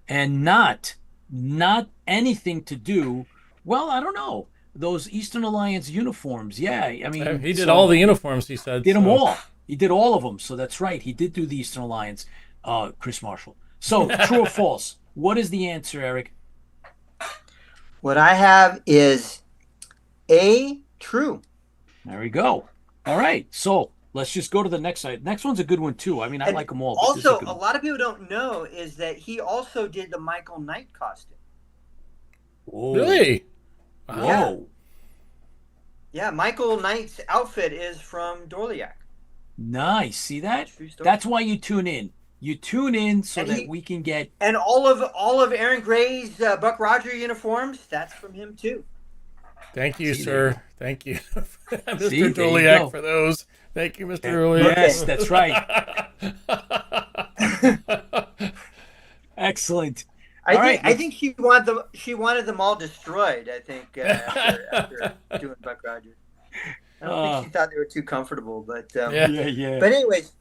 Speaker 2: And not anything to do. Well, I don't know. Those Eastern Alliance uniforms. Yeah, I mean,
Speaker 3: he did all the uniforms. He said
Speaker 2: did them all. He did all of them. So that's right. He did do the Eastern Alliance. Chris Marshall. So, true or false? What is the answer, Eric?
Speaker 6: What I have is A, true.
Speaker 2: There we go. All right. So, let's just go to the next side. Next one's a good one, too. I mean, I like them all.
Speaker 6: Also, a lot of people don't know is that he also did the Michael Knight costume.
Speaker 2: Whoa.
Speaker 3: Really?
Speaker 2: Whoa.
Speaker 6: Yeah, Michael Knight's outfit is from Dorliac.
Speaker 2: Nice. See that? That's why you tune in. You tune in so that we can get
Speaker 6: and all of Aaron Gray's Buck Roger uniforms. That's from him too.
Speaker 3: Thank you, sir. Thank you, Mr. Dorliac, for those. Thank you, Mr. Julian.
Speaker 2: Yes, that's right. Excellent. All right,
Speaker 6: I think she wanted them all destroyed. I think after doing Buck Rogers. I don't think she thought they were too comfortable, but
Speaker 2: yeah.
Speaker 6: But anyways,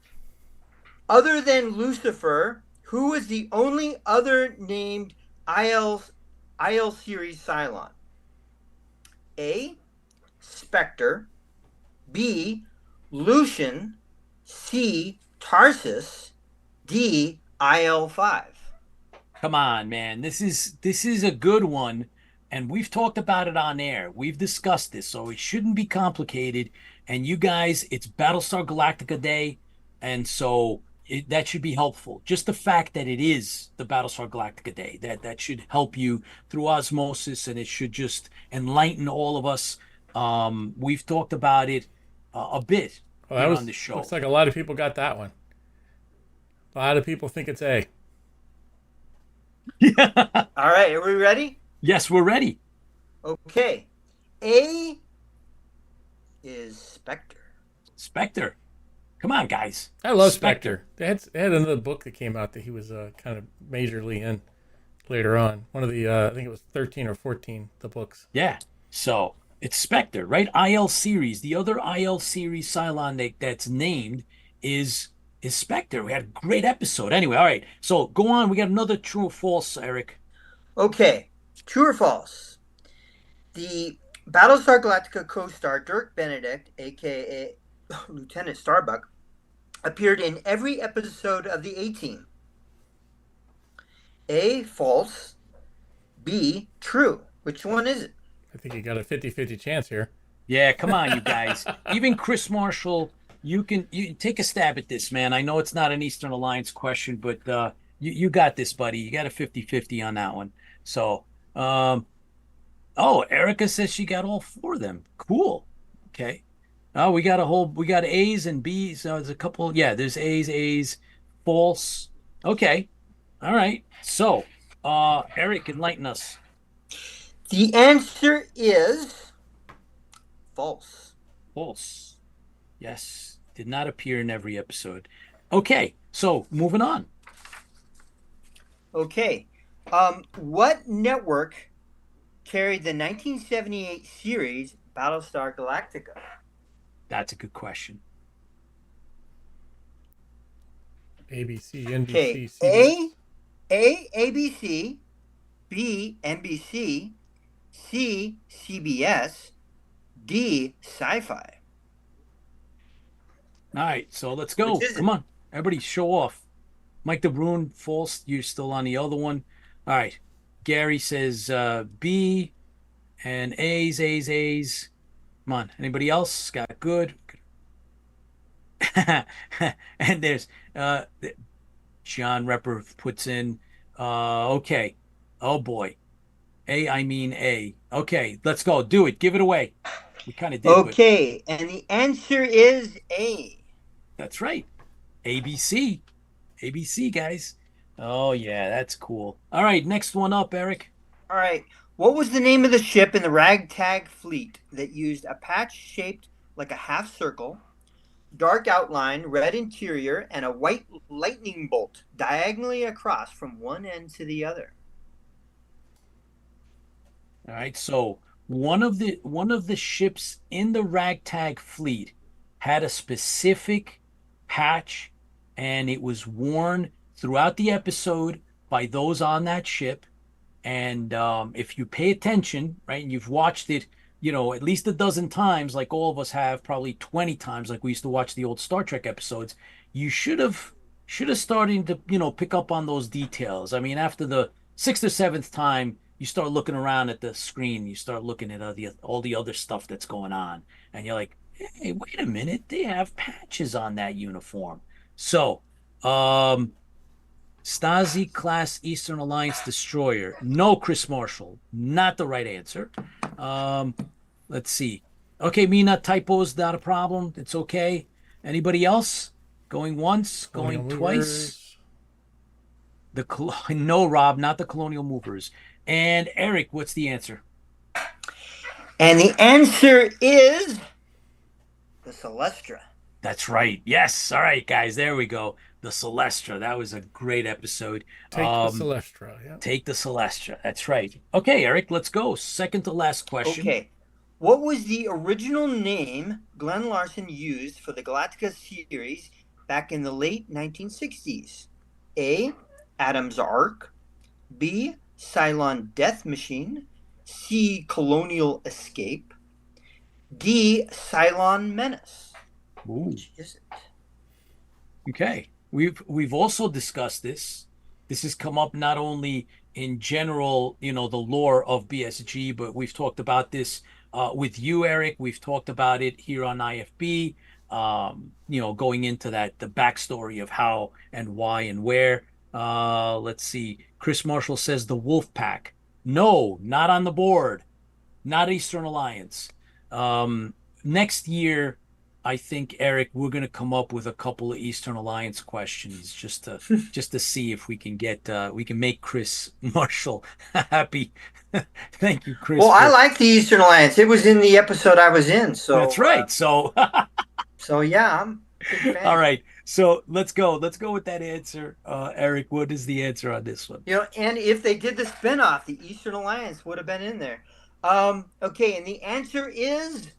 Speaker 6: other than Lucifer, who was the only other named IL series Cylon? A. Spectre. B. Lucian. C. Tarsus. D. IL-5.
Speaker 2: Come on, man. This is a good one, and we've talked about it on air. We've discussed this, so it shouldn't be complicated. And you guys, it's Battlestar Galactica Day, and so that should be helpful. Just the fact that it is the Battlestar Galactica Day, that should help you through osmosis, and it should just enlighten all of us. We've talked about it a bit on the show.
Speaker 3: Looks like a lot of people got that one. A lot of people think it's A.
Speaker 2: Yeah.
Speaker 6: All right, are we ready?
Speaker 2: Yes, we're ready.
Speaker 6: Okay. A is Spectre.
Speaker 2: Spectre. Come on, guys.
Speaker 3: I love Spectre. They had another book that came out that he was kind of majorly in later on. One of the, I think it was 13 or 14, the books.
Speaker 2: Yeah. So it's Spectre, right? IL series. The other IL series Cylon that's named is Spectre. We had a great episode. Anyway, all right. So go on. We got another true or false, Eric.
Speaker 6: Okay. True or false? The Battlestar Galactica co-star Dirk Benedict, a.k.a. Lieutenant Starbuck, appeared in every episode of the A-Team. A, false. B, true. Which one is it?
Speaker 3: I think you got a 50-50 chance here.
Speaker 2: Yeah, come on, you guys. Even Chris Marshall, you take a stab at this, man. I know it's not an Eastern Alliance question, but you got this, buddy. You got a 50-50 on that one. So, Erica says she got all four of them. Cool. Okay. Oh, we got A's and B's. So there's a couple. Yeah, there's A's, false. Okay. All right. So, Eric, enlighten us.
Speaker 6: The answer is false.
Speaker 2: False. Yes. Did not appear in every episode. Okay. So, moving on.
Speaker 6: Okay. What network carried the 1978 series Battlestar Galactica?
Speaker 2: That's a good question.
Speaker 3: ABC, NBC,
Speaker 6: Okay.
Speaker 3: CBS.
Speaker 6: A, ABC. B, NBC. C, CBS. D, Sci-Fi.
Speaker 2: All right. So, let's go.
Speaker 6: Which is it?
Speaker 2: Come on. Everybody show off. Mike DeBrune, false. You're still on the other one. All right. Gary says B and A's. Come on. Anybody else? Got good. And there's John Repper puts in okay. Oh boy. A. Okay, let's go. Do it. Give it away. We kind of did.
Speaker 6: Okay, and the answer is A.
Speaker 2: That's right. ABC. ABC, guys. Oh, yeah, that's cool. All right, next one up, Eric.
Speaker 6: All right. What was the name of the ship in the ragtag fleet that used a patch shaped like a half circle, dark outline, red interior, and a white lightning bolt diagonally across from one end to the other?
Speaker 2: All right, so one of the ships in the ragtag fleet had a specific patch, and it was worn throughout the episode by those on that ship. And if you pay attention, right, and you've watched it, at least a dozen times, like all of us have, probably 20 times, like we used to watch the old Star Trek episodes, you should have started to, pick up on those details. I mean, after the sixth or seventh time, you start looking around at the screen, you start looking at all the other stuff that's going on, and you're like, hey, wait a minute, they have patches on that uniform. So, Stasi class Eastern Alliance destroyer. No, Chris Marshall. Not the right answer. Let's see. Okay, Mina, typos, not a problem. It's okay. Anybody else? Going once, going twice. No, Rob, not the Colonial Movers. And Eric, what's the answer?
Speaker 6: And the answer is the Celestra.
Speaker 2: That's right. Yes. All right, guys. There we go. The Celestra. That was a great episode.
Speaker 3: Take the Celestra. Yeah.
Speaker 2: Take the Celestra. That's right. Okay, Eric, let's go. Second to last question.
Speaker 6: Okay. What was the original name Glenn Larson used for the Galactica series back in the late 1960s? A. Adam's Ark. B. Cylon Death Machine. C. Colonial Escape. D. Cylon Menace.
Speaker 2: Ooh.
Speaker 6: Which is it?
Speaker 2: Okay. We've also discussed this. This has come up not only in general, the lore of BSG, but we've talked about this with you, Eric. We've talked about it here on IFB. Going into the backstory of how and why and where. Let's see. Chris Marshall says the Wolf Pack. No, not on the board. Not Eastern Alliance. Next year, I think, Eric, we're going to come up with a couple of Eastern Alliance questions just to see if we can make Chris Marshall happy. Thank you, Chris.
Speaker 6: Well, I like the Eastern Alliance. It was in the episode I was in, so
Speaker 2: that's right. So
Speaker 6: yeah, I'm a big fan.
Speaker 2: All right. So let's go with that answer. Eric, what is the answer on this one?
Speaker 6: And if they did the spinoff, the Eastern Alliance would have been in there. Okay, and the answer is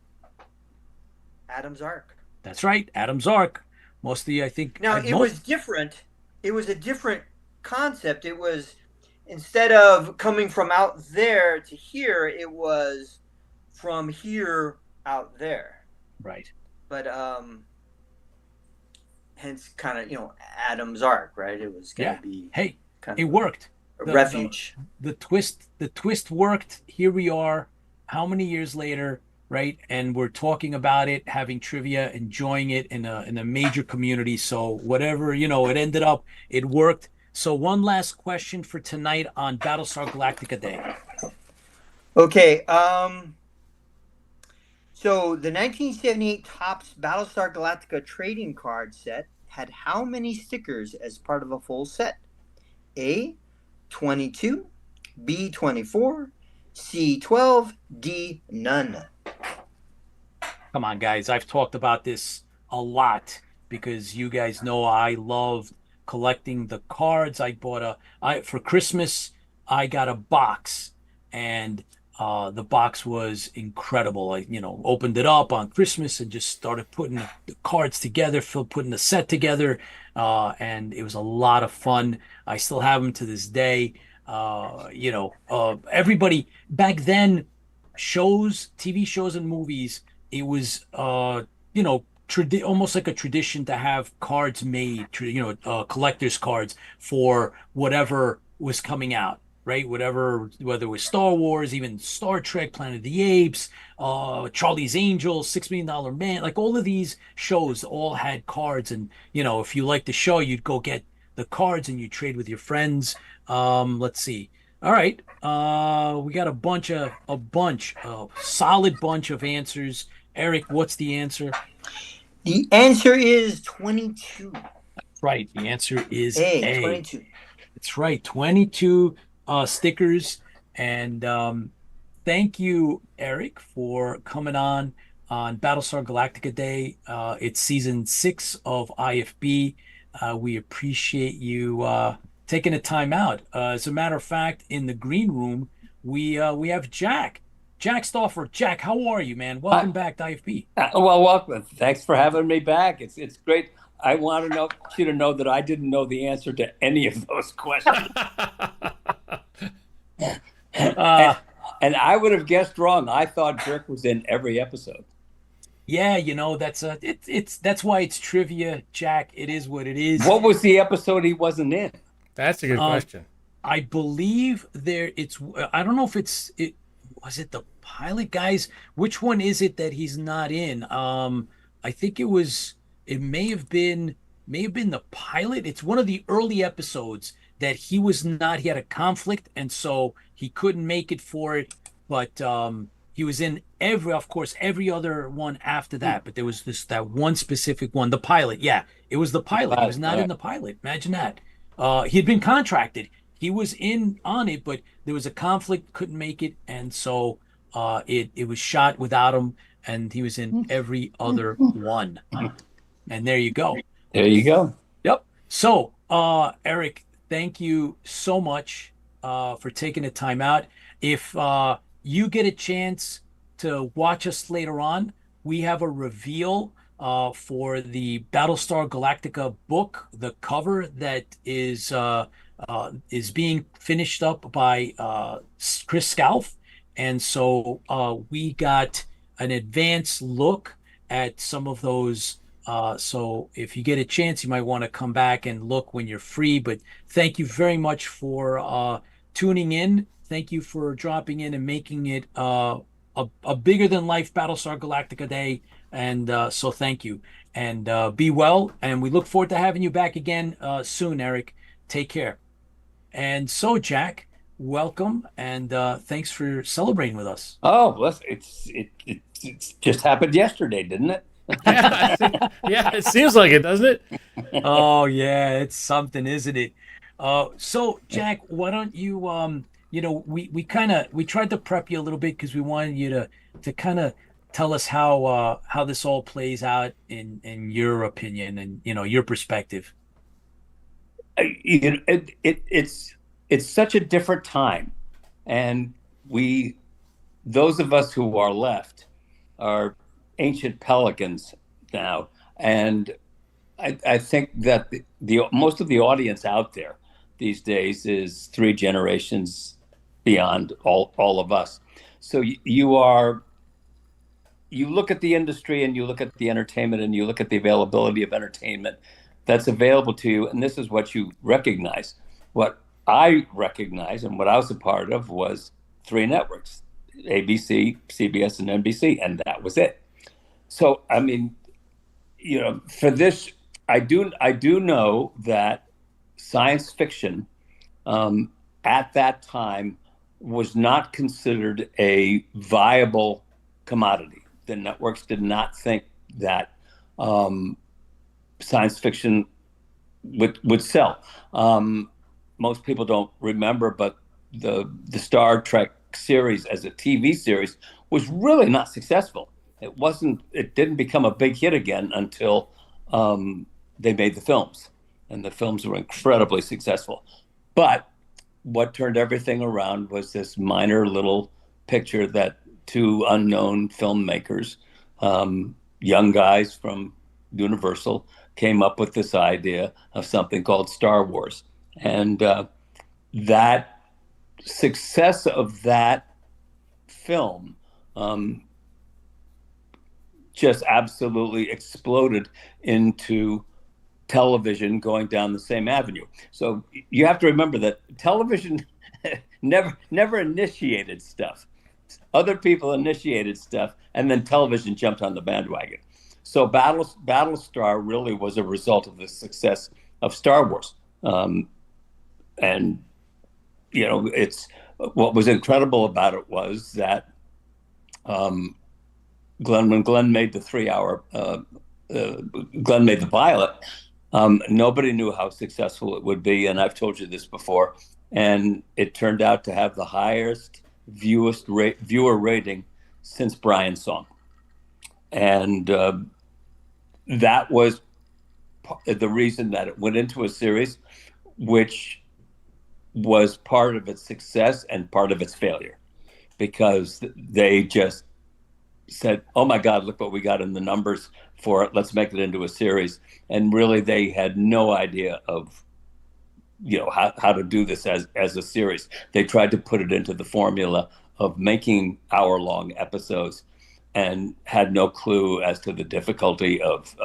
Speaker 6: Adam's Ark.
Speaker 2: That's right, Adam's Ark. Mostly, I think.
Speaker 6: Now, it was different. It was a different concept. It was, instead of coming from out there to here, it was from here out there.
Speaker 2: Right.
Speaker 6: But, hence kind of, Adam's Ark, right? It was going to be.
Speaker 2: Hey, it worked.
Speaker 6: A refuge.
Speaker 2: The twist worked. Here we are. How many years later? Right, and we're talking about it, having trivia, enjoying it in a major community. So whatever, it ended up, it worked. So one last question for tonight on Battlestar Galactica Day.
Speaker 6: Okay, so the 1978 Topps Battlestar Galactica trading card set had how many stickers as part of a full set? A, 22, B, 24, C, 12, D, none.
Speaker 2: Come on, guys. I've talked about this a lot because you guys know I love collecting the cards. For Christmas, I got a box, and the box was incredible. I, opened it up on Christmas and just started putting the cards together, putting the set together, and it was a lot of fun. I still have them to this day. Everybody back then, TV shows and movies, it was, almost like a tradition to have cards made, collector's cards for whatever was coming out, right? Whether it was Star Wars, even Star Trek, Planet of the Apes, Charlie's Angels, $6 Million Man, like all of these shows all had cards. And, if you liked the show, you'd go get the cards and you trade with your friends. Let's see. All right. We got a solid bunch of answers. Eric, what's the answer?
Speaker 6: The answer is 22.
Speaker 2: Right. The answer is
Speaker 6: A. 22.
Speaker 2: That's right. 22 stickers. And thank you, Eric, for coming on Battlestar Galactica Day. It's season 6 of IFB. We appreciate you taking a time out. As a matter of fact, in the green room, we have Jack Stauffer. Jack, how are you, man? Welcome back to IFB.
Speaker 7: Well, welcome. Thanks for having me back. It's great. I want you to know that I didn't know the answer to any of those questions. And I would have guessed wrong. I thought Dirk was in every episode.
Speaker 2: Yeah, that's why it's trivia, Jack. It is what it is.
Speaker 7: What was the episode he wasn't in?
Speaker 3: That's a good question.
Speaker 2: I believe I don't know if was it the pilot, guys? Which one is it that he's not in? I think it may have been the pilot. It's one of the early episodes that he was not. He had a conflict, and so he couldn't make it for it. But he was in every other one after that. But there was that one specific one, the pilot. Yeah, it was the pilot. He was not in the pilot. Imagine that. He had been contracted. He was on it, but there was a conflict, couldn't make it, and so it was shot without him, and he was in every other one. And there you go.
Speaker 7: There you go.
Speaker 2: Yep. So, Eric, thank you so much for taking the time out. If you get a chance to watch us later on, we have a reveal for the Battlestar Galactica book, the cover that is being finished up by Chris Scalf. And so we got an advanced look at some of those. So if you get a chance, you might want to come back and look when you're free. But thank you very much for tuning in. Thank you for dropping in and making it a bigger than life Battlestar Galactica day. And so thank you. And be well. And we look forward to having you back again soon, Eric. Take care. And so, Jack, welcome. And thanks for celebrating with us.
Speaker 7: Oh, well, it just happened yesterday, didn't it?
Speaker 3: Yeah, it seems like it, doesn't it?
Speaker 2: Oh yeah, it's something, isn't it? So Jack, why don't you we tried to prep you a little bit because we wanted you to kind of tell us how this all plays out in your opinion and your perspective.
Speaker 7: It's such a different time, and those of us who are left are ancient pelicans now, and I think that the most of the audience out there these days is 3 generations beyond all of us. So you look at the industry and you look at the entertainment and you look at the availability of entertainment that's available to you, and this is what you recognize. What I recognize and what I was a part of was 3 networks: ABC, CBS, and NBC, and that was it. So, I mean, for this, I do know that science fiction at that time was not considered a viable commodity. The networks did not think that science fiction would sell. Most people don't remember, but the Star Trek series as a TV series was really not successful. It didn't become a big hit again until they made the films, and the films were incredibly successful. But what turned everything around was this minor little picture that 2 unknown filmmakers, young guys from Universal, came up with this idea of something called Star Wars. And that success of that film just absolutely exploded into television going down the same avenue. So you have to remember that television never initiated stuff. Other people initiated stuff, and then television jumped on the bandwagon. So Battlestar really was a result of the success of Star Wars. And it's what was incredible about it was that when Glenn made the 3-hour, Glenn made the pilot, nobody knew how successful it would be. And I've told you this before, and it turned out to have the highest viewer rating since Brian's Song. And that was the reason that it went into a series, which was part of its success and part of its failure, because they just said, oh my God, look what we got in the numbers for it. Let's make it into a series. And really, they had no idea of, how to do this as a series. They tried to put it into the formula of making hour-long episodes and had no clue as to the difficulty of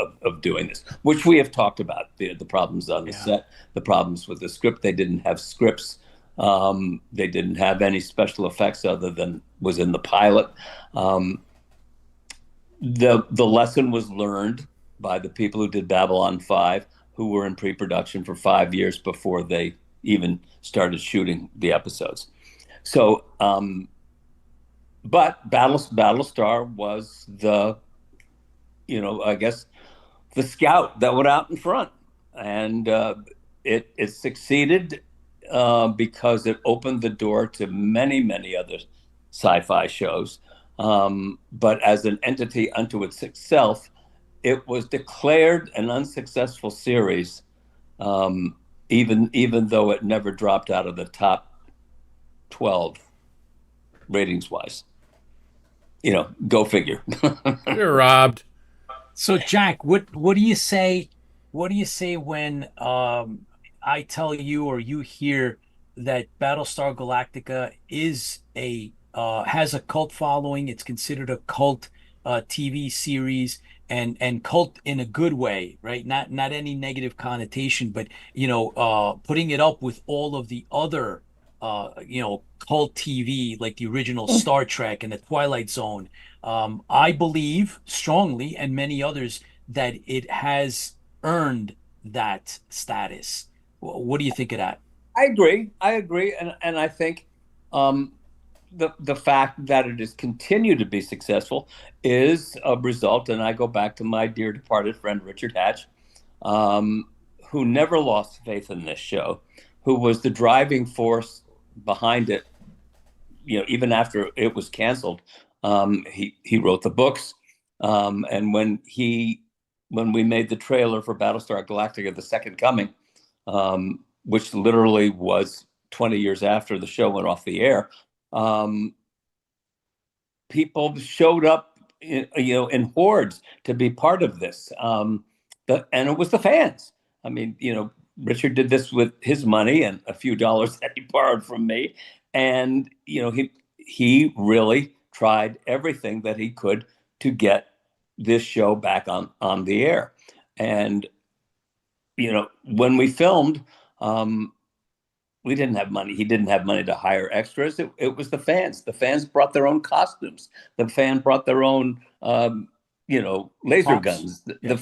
Speaker 7: doing this, which we have talked about, the problems on the set, the problems with the script. They didn't have scripts. They didn't have any special effects other than was in the pilot. The lesson was learned by the people who did Babylon 5, who were in pre-production for 5 years before they even started shooting the episodes. So, but Battlestar was the, I guess, the scout that went out in front, and it succeeded because it opened the door to many, many other sci-fi shows. But as an entity unto itself, it was declared an unsuccessful series, even though it never dropped out of the top 12 ratings wise. Go figure.
Speaker 3: You're robbed.
Speaker 2: So Jack, what do you say? What do you say when I tell you or you hear that Battlestar Galactica is a has a cult following? It's considered a cult TV series, and cult in a good way, right? Not any negative connotation, but putting it up with all of the other cult TV like the original Star Trek and the Twilight Zone. I believe strongly, and many others, that it has earned that status. What do you think of that?
Speaker 7: I agree. And I think the fact that it has continued to be successful is a result. And I go back to my dear departed friend Richard Hatch, who never lost faith in this show, who was the driving force behind it. Even after it was canceled, he wrote the books, and when we made the trailer for Battlestar Galactica: The Second Coming, which literally was 20 years after the show went off the air, people showed up, in hordes to be part of this, and it was the fans. I mean, Richard did this with his money and a few dollars that he borrowed from me, and he really tried everything that he could to get this show back on the air. And when we filmed, we didn't have money. He didn't have money to hire extras. It was the fans. The fans brought their own costumes. The fan brought their own laser
Speaker 2: Props.
Speaker 7: guns.
Speaker 2: Yeah.
Speaker 7: The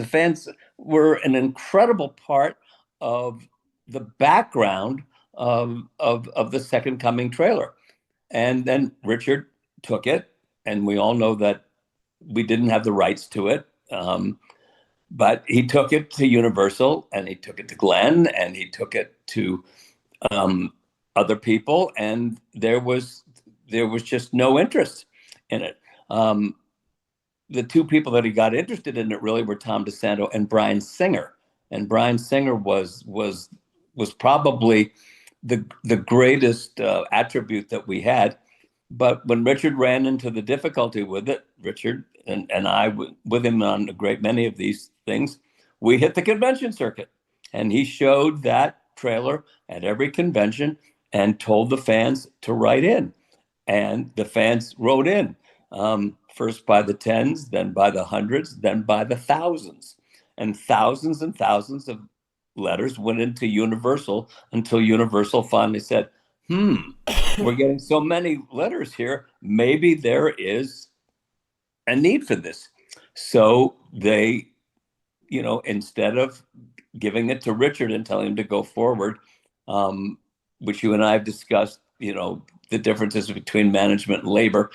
Speaker 7: fans were an incredible part of the background of the Second Coming trailer. And then Richard took it, and we all know that we didn't have the rights to it. But he took it to Universal, and he took it to Glenn, and he took it to other people, and there was just no interest in it. The two people that he got interested in it really were Tom DeSanto and Bryan Singer. And Bryan Singer was probably the greatest attribute that we had. But when Richard ran into the difficulty with it, Richard and I, with him on a great many of these things, we hit the convention circuit. And he showed that trailer at every convention and told the fans to write in. And the fans wrote in, first by the tens, then by the hundreds, then by the thousands. And thousands of letters went into Universal until Universal finally said, we're getting so many letters here, maybe there is a need for this. So they, instead of giving it to Richard and telling him to go forward, which you and I have discussed, the differences between management and labor,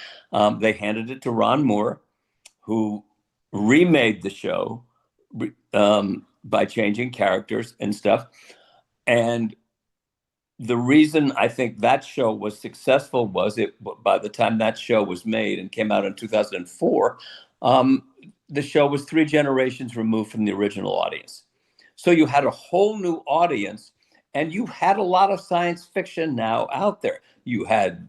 Speaker 7: they handed it to Ron Moore, who remade the show by changing characters and stuff. And the reason I think that show was successful was by the time that show was made and came out in 2004, the show was 3 generations removed from the original audience. So you had a whole new audience, and you had a lot of science fiction now out there. You had,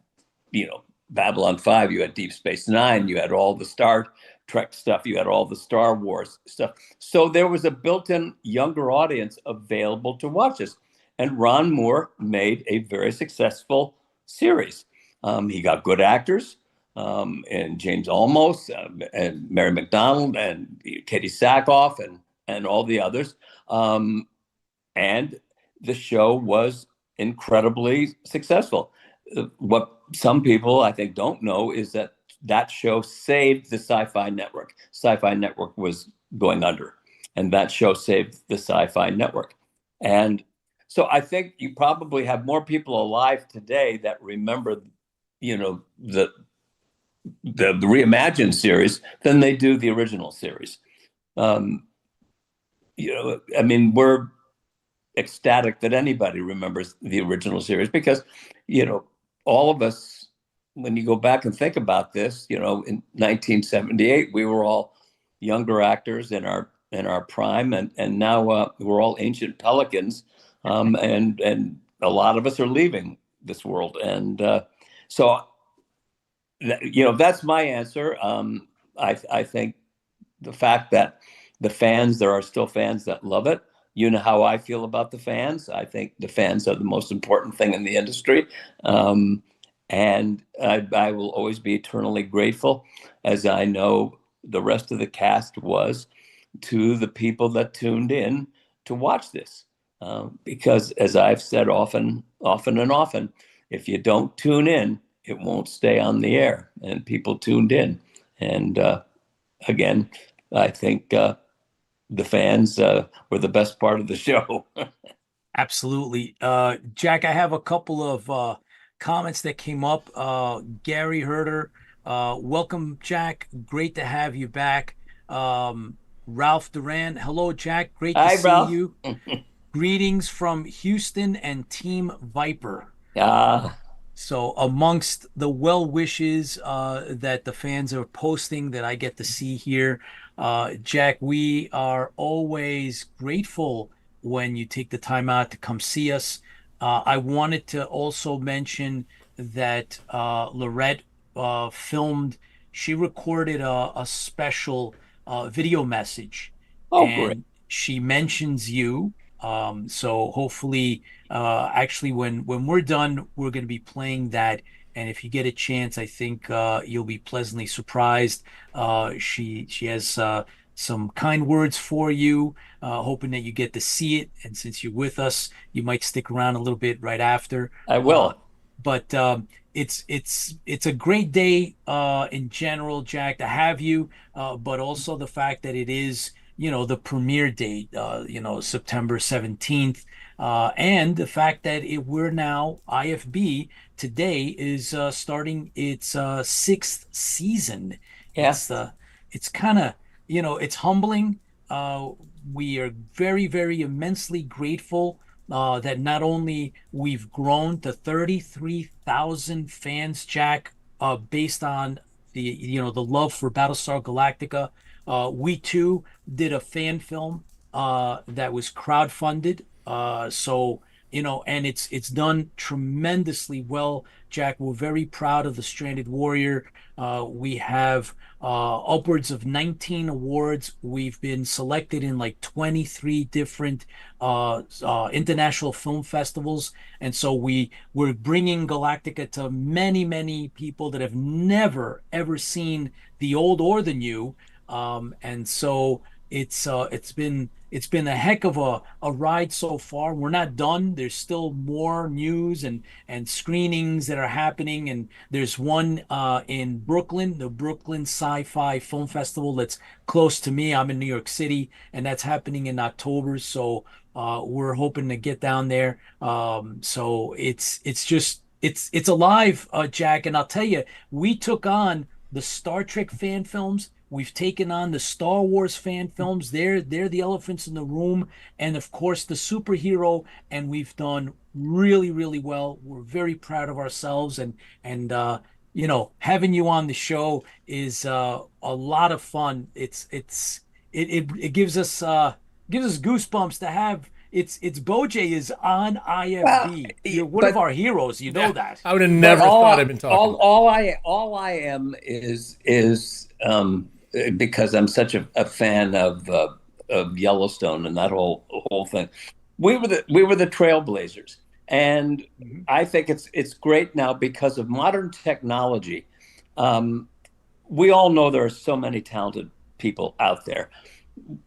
Speaker 7: Babylon 5, you had Deep Space Nine, you had all the Star Trek stuff, you had all the Star Wars stuff. So there was a built-in younger audience available to watch this. And Ron Moore made a very successful series. He got good actors, and James Olmos, and Mary McDonald, and Katie Sackhoff, and all the others. And the show was incredibly successful. What some people, I think, don't know is that show saved the Sci-Fi Network. Sci-Fi Network was going under, and that show saved the Sci-Fi Network. And so I think you probably have more people alive today that remember, the reimagined series than they do the original series. We're ecstatic that anybody remembers the original series because, all of us, when you go back and think about this, in 1978, we were all younger actors in our prime, and now we're all ancient pelicans, and a lot of us are leaving this world, and so that's my answer. I think the fact that there are still fans that love it. You know how I feel about the fans. I think the fans are the most important thing in the industry. And I will always be eternally grateful, as I know the rest of the cast was, to the people that tuned in to watch this. Because as I've said often, if you don't tune in, it won't stay on the air. And people tuned in. And again, I think the fans were the best part of the show.
Speaker 2: Absolutely. Jack, I have a couple of comments that came up. Gary Herder, welcome, Jack. Great to have you back. Ralph Duran, hello, Jack. Great to
Speaker 7: Hi,
Speaker 2: see
Speaker 7: Ralph.
Speaker 2: you. Greetings from Houston and Team Viper. So amongst the well wishes that the fans are posting that I get to see here, Jack, we are always grateful when you take the time out to come see us. I wanted to also mention that Lorette she recorded a special video message,
Speaker 7: Oh,
Speaker 2: and
Speaker 7: great.
Speaker 2: she mentions you. So hopefully, actually, when we're done, we're going to be playing that. And if you get a chance, I think you'll be pleasantly surprised. She has some kind words for you, hoping that you get to see it. And since you're with us, you might stick around a little bit right after.
Speaker 7: I will.
Speaker 2: But it's a great day in general, Jack, to have you. But also the fact that it is, the premiere date, September 17th, and the fact that we're now IFB today is starting its sixth season.
Speaker 7: Yeah.
Speaker 2: It's kind of, it's humbling. We are very, very immensely grateful that not only we've grown to 33,000 fans, Jack, based on the love for Battlestar Galactica. We too did a fan film that was crowdfunded. And it's done tremendously well, Jack. We're very proud of the Stranded Warrior. We have upwards of 19 awards. We've been selected in like 23 different international film festivals, and so we're bringing Galactica to many, many people that have never ever seen the old or the new. And so it's been a heck of a ride so far. We're not done. There's still more news and screenings that are happening. And there's one in Brooklyn, the Brooklyn Sci-Fi Film Festival that's close to me. I'm in New York City, and that's happening in October. So we're hoping to get down there. So it's alive, Jack. And I'll tell you, we took on the Star Trek fan films. We've taken on the Star Wars fan films. They're the elephants in the room, and of course the superhero. And we've done really, really well. We're very proud of ourselves, and having you on the show is a lot of fun. It gives us goosebumps to have. It's Bojay is on IFB.
Speaker 7: Well,
Speaker 2: You're one of our heroes. You know that.
Speaker 3: I would have never thought I'd been talking.
Speaker 7: All I am is because I'm such a fan of Yellowstone and that whole thing. We were the trailblazers, and I think it's great now because of modern technology. We all know there are so many talented people out there.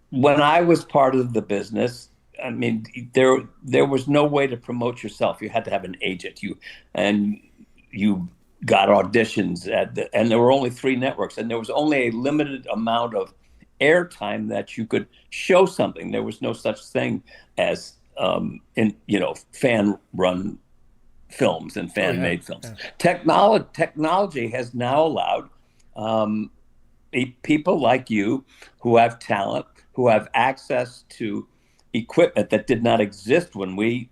Speaker 7: When I was part of the business, I mean, there was no way to promote yourself. You had to have an agent. You got auditions and there were only 3 networks, and there was only a limited amount of airtime that you could show something. There was no such thing as fan run films and fan made films. Yeah. Technology has now allowed people like you who have talent, who have access to equipment that did not exist when we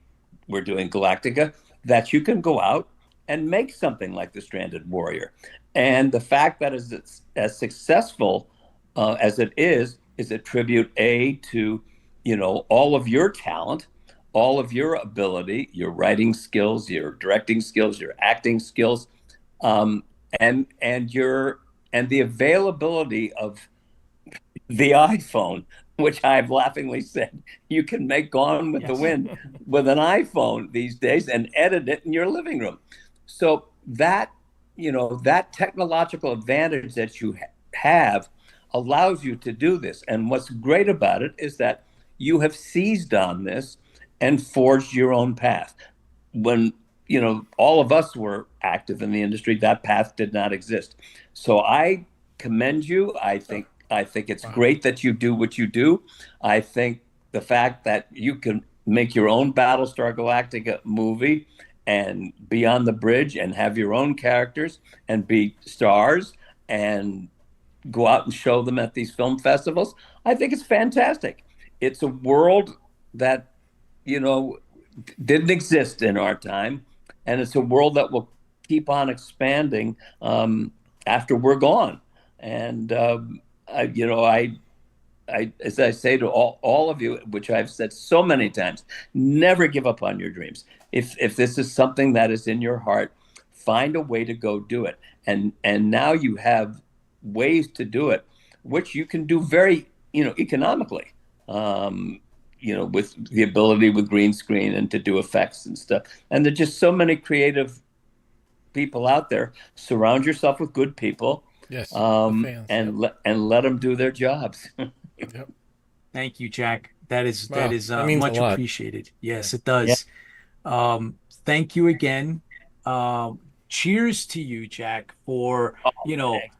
Speaker 7: were doing Galactica, that you can go out and make something like the Stranded Warrior. And the fact that it's as successful as it is a tribute to, all of your talent, all of your ability, your writing skills, your directing skills, your acting skills, and the availability of the iPhone, which I've laughingly said you can make Gone with the Wind with an iPhone these days and edit it in your living room. So that, that technological advantage that you have allows you to do this. And what's great about it is that you have seized on this and forged your own path. When, all of us were active in the industry, that path did not exist. So I commend you. I think it's great that you do what you do. I think the fact that you can make your own Battlestar Galactica movie and be on the bridge and have your own characters and be stars and go out and show them at these film festivals, I think it's fantastic. It's a world that, didn't exist in our time, and it's a world that will keep on expanding after we're gone. And I, as I say to all of you, which I've said so many times, never give up on your dreams. If this is something that is in your heart, find a way to go do it. And now you have ways to do it, which you can do very, economically, with the ability with green screen and to do effects and stuff. And there's just so many creative people out there. Surround yourself with good people.
Speaker 3: Yes,
Speaker 7: fans, and let them do their jobs.
Speaker 3: Yep.
Speaker 2: Thank you, Jack. That is
Speaker 3: that means
Speaker 2: much
Speaker 3: a lot.
Speaker 2: appreciated. Yes, it does. Thank you again. Cheers to you, Jack, for
Speaker 7: Thanks.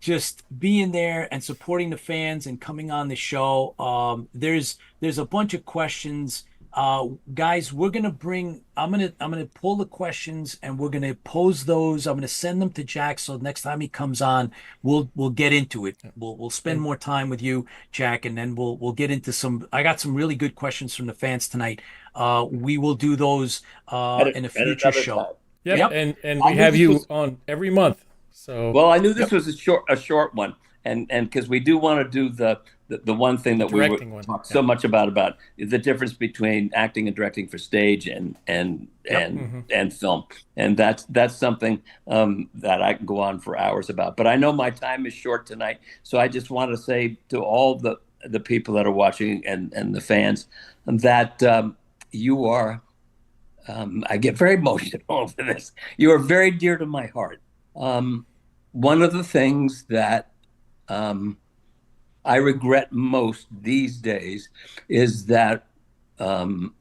Speaker 2: just being there and supporting the fans and coming on the show. There's a bunch of questions. Guys, I'm gonna pull the questions and we're gonna pose those. I'm gonna send them to Jack, so next time he comes on, we'll get into it. We'll spend more time with you, Jack, and then we'll get into some. I got some really good questions from the fans tonight. We will do those in a future show.
Speaker 3: Yep. And we have you on every month. So
Speaker 7: well, I knew this was a short one, and because we do want to do the one thing that we were talked so much about the difference between acting and directing for stage and film, and that's something that I can go on for hours about. But I know my time is short tonight, so I just want to say to all the people that are watching and the fans that you are. I get very emotional over this. You are very dear to my heart. One of the things that I regret most these days is that the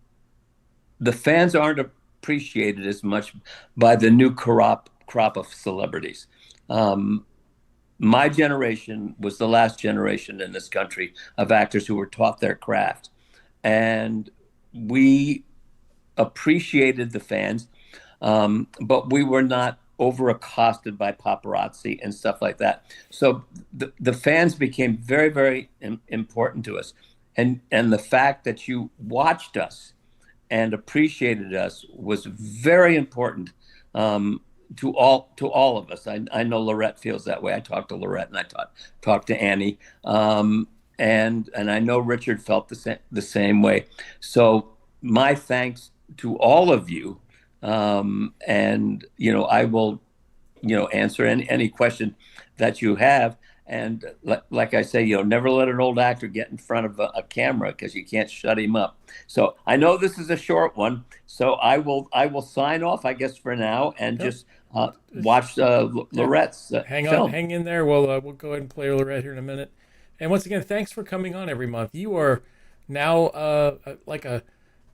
Speaker 7: fans aren't appreciated as much by the new crop of celebrities. My generation was the last generation in this country of actors who were taught their craft, and we appreciated the fans, but we were not over accosted by paparazzi and stuff like that. So the fans became very, very important to us. And the fact that you watched us and appreciated us was very important to all of us. I know Lorette feels that way. I talked to Lorette and I talked to Annie. And I know Richard felt the same way. So my thanks to all of you. And I will, answer any question that you have. And like I say, never let an old actor get in front of a camera because you can't shut him up. So I know this is a short one, so I will sign off, I guess, for now, and just watch Lorette's film.
Speaker 3: Hang in there. We'll go ahead and play Lorette here in a minute. And once again, thanks for coming on every month. You are now like a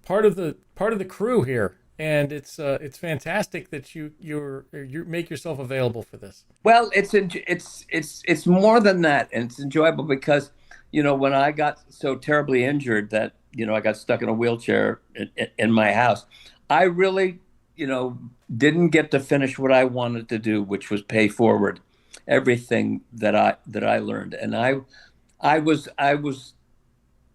Speaker 3: part of the crew here. And it's fantastic that you make yourself available for this.
Speaker 7: Well, it's more than that, and it's enjoyable because when I got so terribly injured that I got stuck in a wheelchair in my house, I really didn't get to finish what I wanted to do, which was pay forward everything that I learned, and I was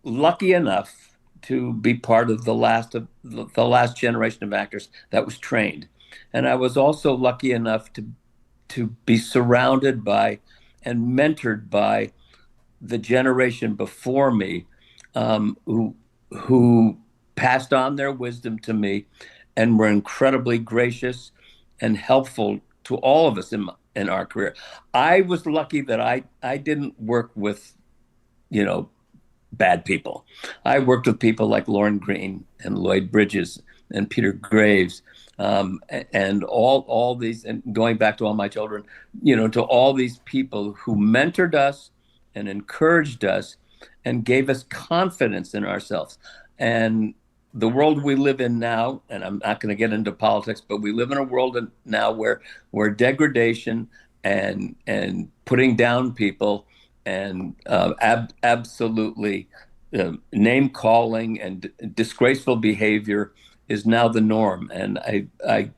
Speaker 7: lucky enough to be part of the last generation of actors that was trained. And I was also lucky enough to be surrounded by and mentored by the generation before me, who passed on their wisdom to me and were incredibly gracious and helpful to all of us in our career. I was lucky that I didn't work with, bad people. I worked with people like Lorne Greene and Lloyd Bridges and Peter Graves, and all these, and going back to all my children, to all these people who mentored us and encouraged us and gave us confidence in ourselves. And the world we live in now, and I'm not going to get into politics, but we live in a world now where degradation and putting down people and absolutely name calling and disgraceful behavior is now the norm. And I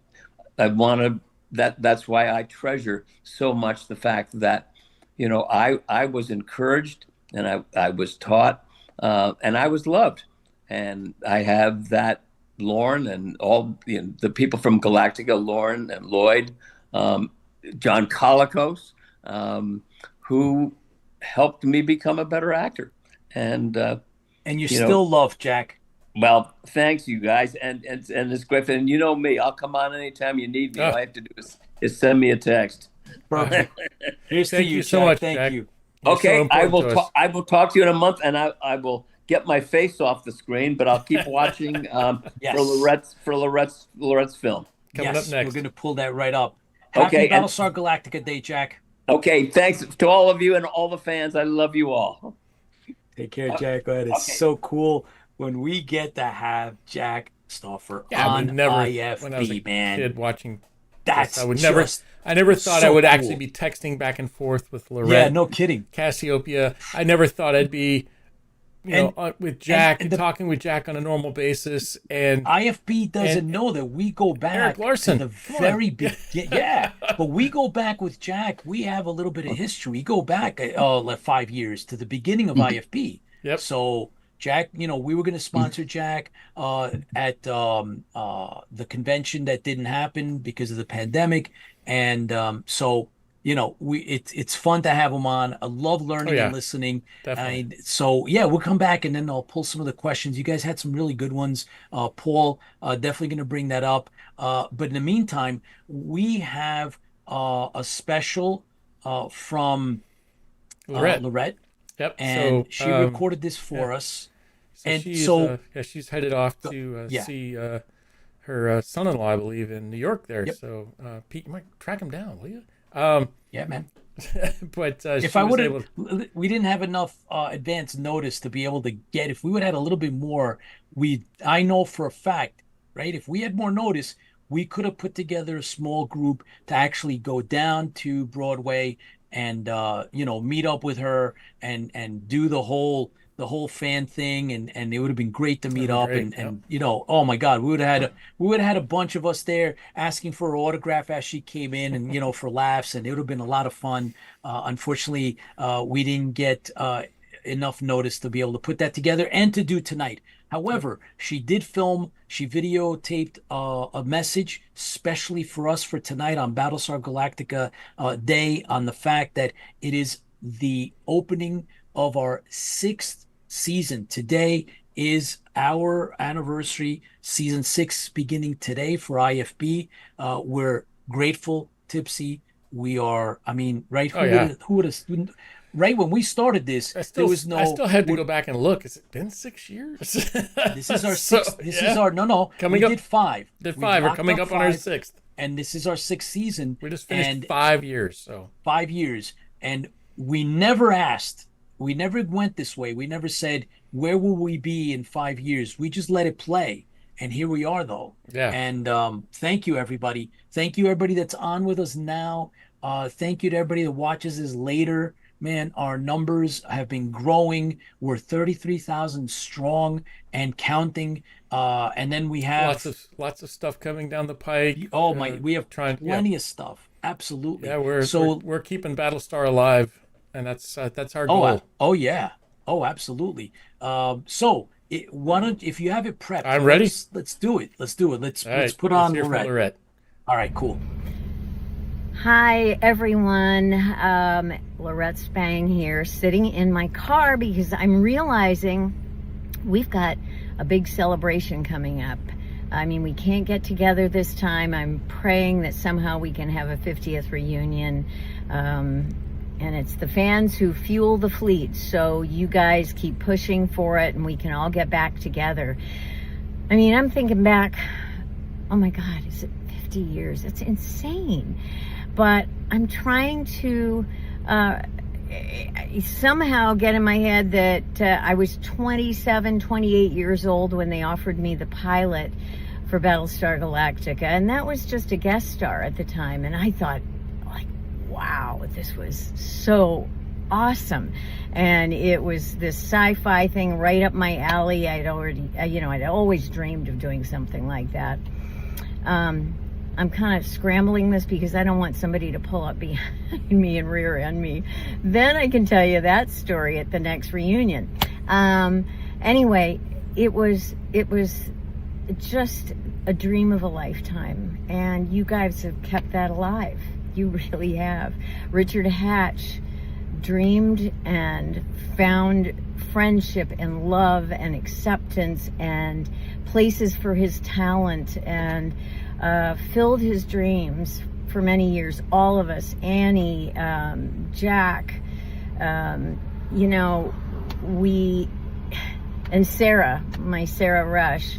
Speaker 7: want to, that's why I treasure so much the fact that, I was encouraged and I was taught and I was loved. And I have that Lorne and all the people from Galactica, Lorne and Lloyd, John Colicos, who helped me become a better actor. And
Speaker 2: you're still loved, Jack.
Speaker 7: Well, thanks, you guys, and it's great. And you know me, I'll come on anytime you need me. All I have to do is send me a text.
Speaker 2: Perfect. Here's
Speaker 3: Thank
Speaker 2: to you,
Speaker 3: you so
Speaker 2: Jack.
Speaker 3: much,
Speaker 2: Thank
Speaker 3: Jack.
Speaker 2: you.
Speaker 7: Okay, I will talk to you in a month, and I will get my face off the screen, but I'll keep watching
Speaker 2: Yes.
Speaker 7: for Lorette's film.
Speaker 3: Coming up next.
Speaker 2: We're going to pull that right up. Happy
Speaker 7: Okay, and-
Speaker 2: Battlestar Galactica Day, Jack.
Speaker 7: Okay, thanks to all of you and all the fans. I love you all.
Speaker 2: Take care, Jack. It's so cool when we get to have Jack Stauffer on
Speaker 3: when I was
Speaker 2: IFB,
Speaker 3: a
Speaker 2: man.
Speaker 3: kid watching
Speaker 2: That's
Speaker 3: I never thought
Speaker 2: so
Speaker 3: I would
Speaker 2: cool.
Speaker 3: actually be texting back and forth with Lorette.
Speaker 2: Yeah, no kidding.
Speaker 3: Cassiopeia. I never thought I'd be, with Jack and talking with Jack on a normal basis. And
Speaker 2: IFB doesn't know that we go back
Speaker 3: Eric Larson,
Speaker 2: to the very beginning. Yeah, but we go back with Jack. We have a little bit of history. We go back like 5 years to the beginning of IFB.
Speaker 3: Yep.
Speaker 2: So Jack, we were going to sponsor Jack at the convention that didn't happen because of the pandemic, and it's fun to have him on. I love learning and listening.
Speaker 3: Definitely.
Speaker 2: We'll come back and then I'll pull some of the questions. You guys had some really good ones. Paul, definitely going to bring that up. But in the meantime, we have a special from Lorette.
Speaker 3: Yep.
Speaker 2: And she recorded this for us. And
Speaker 3: she's headed off to see her son-in-law, I believe, in New York there. Yep. So, Pete, you might track him down, will you?
Speaker 2: Yeah, man.
Speaker 3: But
Speaker 2: if I would have, we didn't have enough advance notice to be able to get. If we would have had a little bit more, I know for a fact, right? If we had more notice, we could have put together a small group to actually go down to Broadway and meet up with her and do the whole fan thing, and it would have been great to meet up. And oh my God, we would have had a bunch of us there asking for her autograph as she came in, and for laughs, and it would have been a lot of fun. Unfortunately, we didn't get enough notice to be able to put that together and to do tonight. However, she videotaped a message specially for us for tonight on Battlestar Galactica Day, on the fact that it is the opening of our 6th season. Today is our anniversary, season 6 beginning today for IFB. We're grateful, Tipsy. We are, right? Who would have right when we started this, there was no.
Speaker 3: I still had to go back and look. Has it been 6 years?
Speaker 2: This is our 6th. This is our we did 5.
Speaker 3: Did 5. We're coming up on our 6th,
Speaker 2: and this is our 6th season.
Speaker 3: We just finished 5 years. So
Speaker 2: 5 years, and we never asked. We never went this way. We never said, where will we be in 5 years? We just let it play. And here we are, though.
Speaker 3: Yeah.
Speaker 2: And thank you, everybody. Thank you, everybody that's on with us now. Thank you to everybody that watches this later. Man, our numbers have been growing. We're 33,000 strong and counting. And then we have
Speaker 3: lots of stuff coming down the pike.
Speaker 2: Oh my, we have plenty of stuff. Absolutely.
Speaker 3: Yeah, we're keeping Battlestar alive, and that's our goal.
Speaker 2: Oh yeah. Oh, absolutely. If you have it prepped,
Speaker 3: I'm ready.
Speaker 2: Let's do it. Let's put on Lorette.
Speaker 3: Lorette.
Speaker 2: All right, cool.
Speaker 8: Hi, everyone. Lorette Spang here, sitting in my car because I'm realizing we've got a big celebration coming up. I mean, we can't get together this time. I'm praying that somehow we can have a 50th reunion. And it's the fans who fuel the fleet. So you guys keep pushing for it and we can all get back together. I mean, I'm thinking back, oh my God, is it 50 years? That's insane. But I'm trying to somehow get in my head that I was 27, 28 years old when they offered me the pilot for Battlestar Galactica. And that was just a guest star at the time. And I thought, like, wow, this was so awesome. And it was this sci-fi thing right up my alley. I'd always dreamed of doing something like that. I'm kind of scrambling this because I don't want somebody to pull up behind me and rear end me. Then I can tell you that story at the next reunion. Anyway, it was just a dream of a lifetime, and you guys have kept that alive. You really have. Richard Hatch dreamed and found friendship and love and acceptance and places for his talent, and filled his dreams for many years. All of us, Annie, Jack, and Sarah, my Sarah Rush.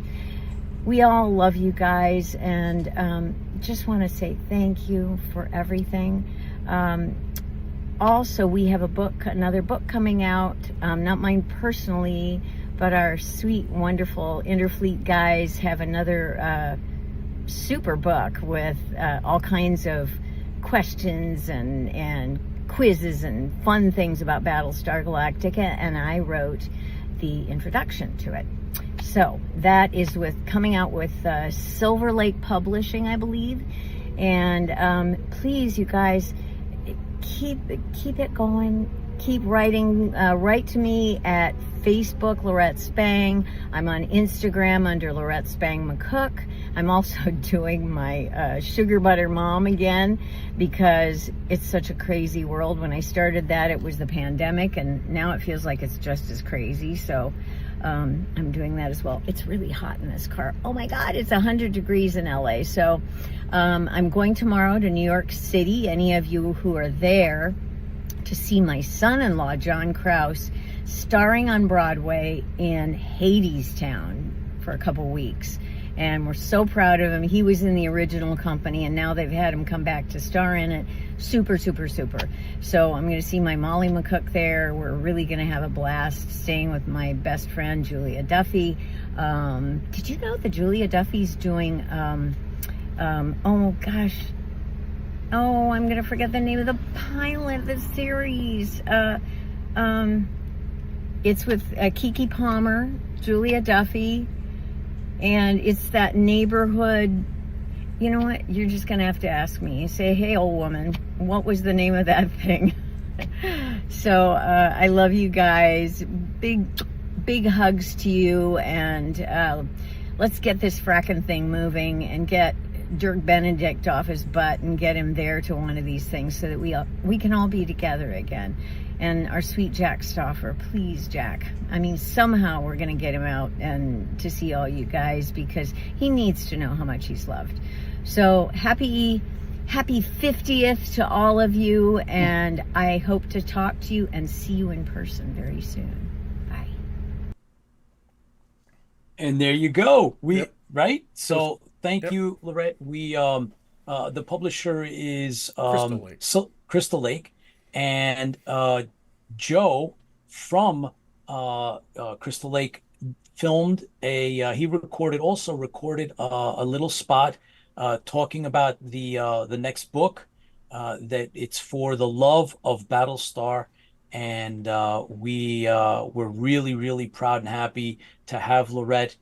Speaker 8: We all love you guys, and just want to say thank you for everything. Also, we have another book coming out, not mine personally, but our sweet, wonderful Interfleet guys have another super book with all kinds of questions and quizzes and fun things about Battlestar Galactica, and I wrote the introduction to it. So that is coming out with Silver Lake Publishing, I believe. And please, you guys, keep it going. Keep writing. Write to me at Facebook, Lorette Spang. I'm on Instagram under Lorette Spang McCook. I'm also doing my Sugar Butter Mom again because it's such a crazy world. When I started that, it was the pandemic, and now it feels like it's just as crazy. So I'm doing that as well. It's really hot in this car. Oh my God, it's 100 degrees in LA. So I'm going tomorrow to New York City. Any of you who are there, to see my son-in-law, John Krause, starring on Broadway in Hadestown for a couple weeks. And we're so proud of him. He was in the original company, and now they've had him come back to star in it. Super, super, super. So I'm going to see my Molly McCook there. We're really going to have a blast staying with my best friend, Julia Duffy. Did you know that Julia Duffy's doing, oh gosh, I'm going to forget the name of the pilot of the series. It's with Kiki Palmer, Julia Duffy, and it's that neighborhood. You know what? You're just going to have to ask me. Say, hey, old woman, what was the name of that thing? So I love you guys. Big hugs to you, and let's get this fracking thing moving and get Dirk Benedict off his butt and get him there to one of these things so that we can all be together again. And our sweet Jack Stauffer, please, Jack. I mean, somehow we're going to get him out and to see all you guys because he needs to know how much he's loved. So happy 50th to all of you, and I hope to talk to you and see you in person very soon. Bye.
Speaker 2: And there you go.
Speaker 3: Yep.
Speaker 2: Right? So thank
Speaker 3: Yep.
Speaker 2: you, Lorette. We the publisher is
Speaker 3: Crystal Lake.
Speaker 2: Crystal Lake, and Joe from Crystal Lake filmed he also recorded a little spot talking about the next book, that it's for the love of Battlestar, and we're really, really proud and happy to have Lorette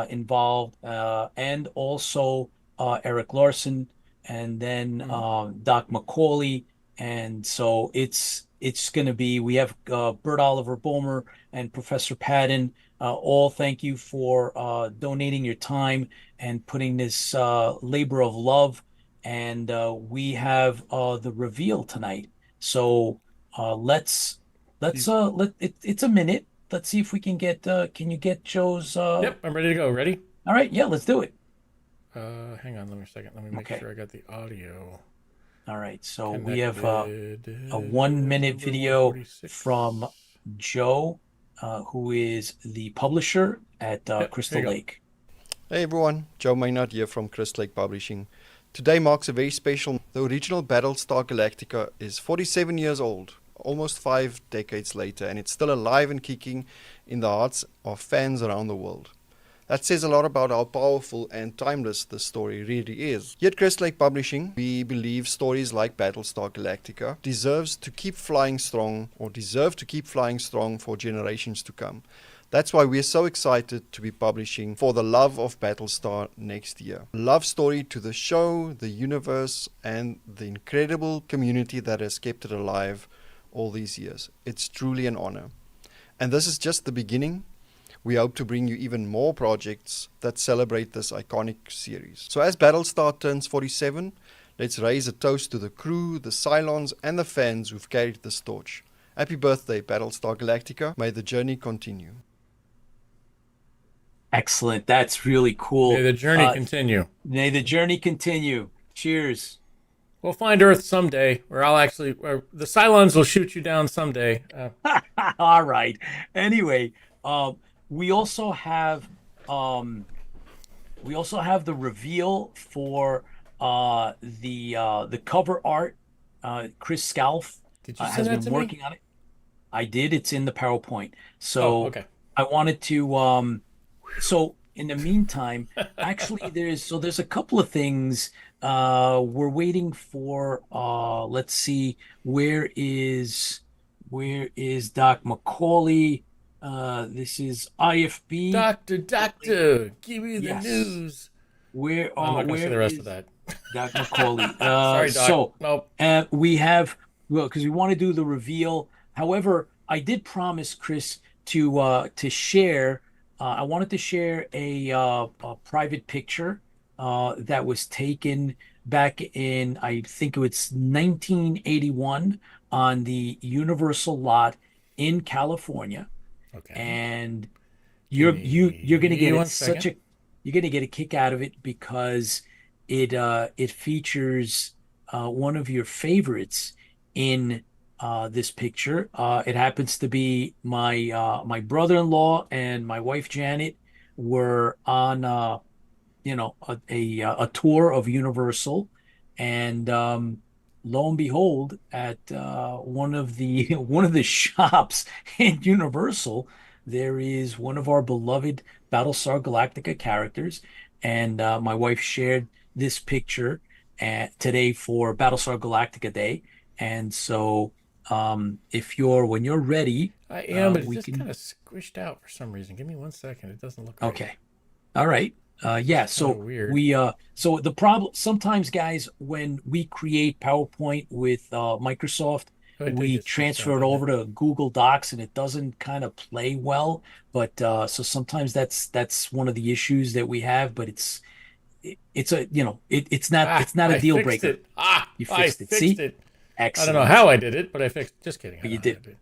Speaker 2: involved, and also Eric Larson, and then Doc McCauley. And so it's going to be, we have Bert Oliver Bulmer and Professor Patton. All thank you for donating your time and putting this labor of love and we have the reveal tonight. So it's a minute. Let's see if we can get can you get Joe's
Speaker 3: Yep, I'm ready to go. Ready?
Speaker 2: All right, yeah, let's do it.
Speaker 3: Hang on, let me a second. Let me make
Speaker 2: Okay.
Speaker 3: sure I got the audio.
Speaker 2: All right, so we have a
Speaker 3: Connected.
Speaker 2: 1 minute video
Speaker 3: 146.
Speaker 2: from Joe, who is the publisher at
Speaker 3: Yep,
Speaker 2: Crystal
Speaker 3: here you go.
Speaker 2: Lake.
Speaker 9: Hey everyone, Joe Maynard here from Crystal Lake Publishing. Today marks a very special. The original Battlestar Galactica is 47 years old, almost 5 decades later, and it's still alive and kicking in the hearts of fans around the world. That says a lot about how powerful and timeless this story really is. Here at Crystal Lake Publishing, we believe stories like Battlestar Galactica deserve to keep flying strong for generations to come. That's why we're so excited to be publishing For the Love of Battlestar next year. A love story to the show, the universe, and the incredible community that has kept it alive all these years. It's truly an honor. And this is just the beginning. We hope to bring you even more projects that celebrate this iconic series. So as Battlestar turns 47, let's raise a toast to the crew, the Cylons, and the fans who've carried this torch. Happy birthday, Battlestar Galactica. May the journey continue.
Speaker 2: Excellent. That's really cool.
Speaker 3: May the journey continue.
Speaker 2: May the journey continue. Cheers.
Speaker 3: We'll find Earth someday, or the Cylons will shoot you down someday.
Speaker 2: All right. Anyway, we also have the reveal for the cover art. Chris Scalf
Speaker 3: Did you send
Speaker 2: has
Speaker 3: that
Speaker 2: been
Speaker 3: to
Speaker 2: working
Speaker 3: me?
Speaker 2: on it. I did. It's in the PowerPoint. So
Speaker 3: okay.
Speaker 2: I wanted to so in the meantime, actually there's a couple of things we're waiting for. Let's see, where is Doc Macaulay? This is IFB.
Speaker 3: Doctor, give me the
Speaker 2: Yes.
Speaker 3: news.
Speaker 2: Where
Speaker 3: I'm not going to
Speaker 2: where
Speaker 3: say the rest
Speaker 2: is
Speaker 3: of that.
Speaker 2: Doc Macaulay?
Speaker 3: Sorry, Doc.
Speaker 2: So
Speaker 3: Nope.
Speaker 2: we have, well, because we want to do the reveal. However, I did promise Chris to share. I wanted to share a private picture that was taken back in, I think it was 1981, on the Universal lot in California.
Speaker 3: Okay.
Speaker 2: And you're gonna get you're gonna get a kick out of it because it features one of your favorites in this picture. It happens to be my brother-in-law and my wife Janet were on a tour of Universal, and lo and behold, at one of the shops in Universal, there is one of our beloved Battlestar Galactica characters, and my wife shared this picture today for Battlestar Galactica Day, and so when you're ready,
Speaker 3: I am, but it's
Speaker 2: we
Speaker 3: just
Speaker 2: can.
Speaker 3: kind of squished out for some reason. Give me 1 second. It doesn't look right.
Speaker 2: Okay. All right. Yeah, so
Speaker 3: weird.
Speaker 2: so the problem sometimes, guys, when we create PowerPoint with Microsoft, we transfer it over to Google Docs and it doesn't kind of play well. But so sometimes that's one of the issues that we have, but it's not a deal breaker. You fixed it. See?
Speaker 3: It.
Speaker 2: Excellent.
Speaker 3: I don't know how I did it, but I fixed. Just kidding.
Speaker 2: But you did.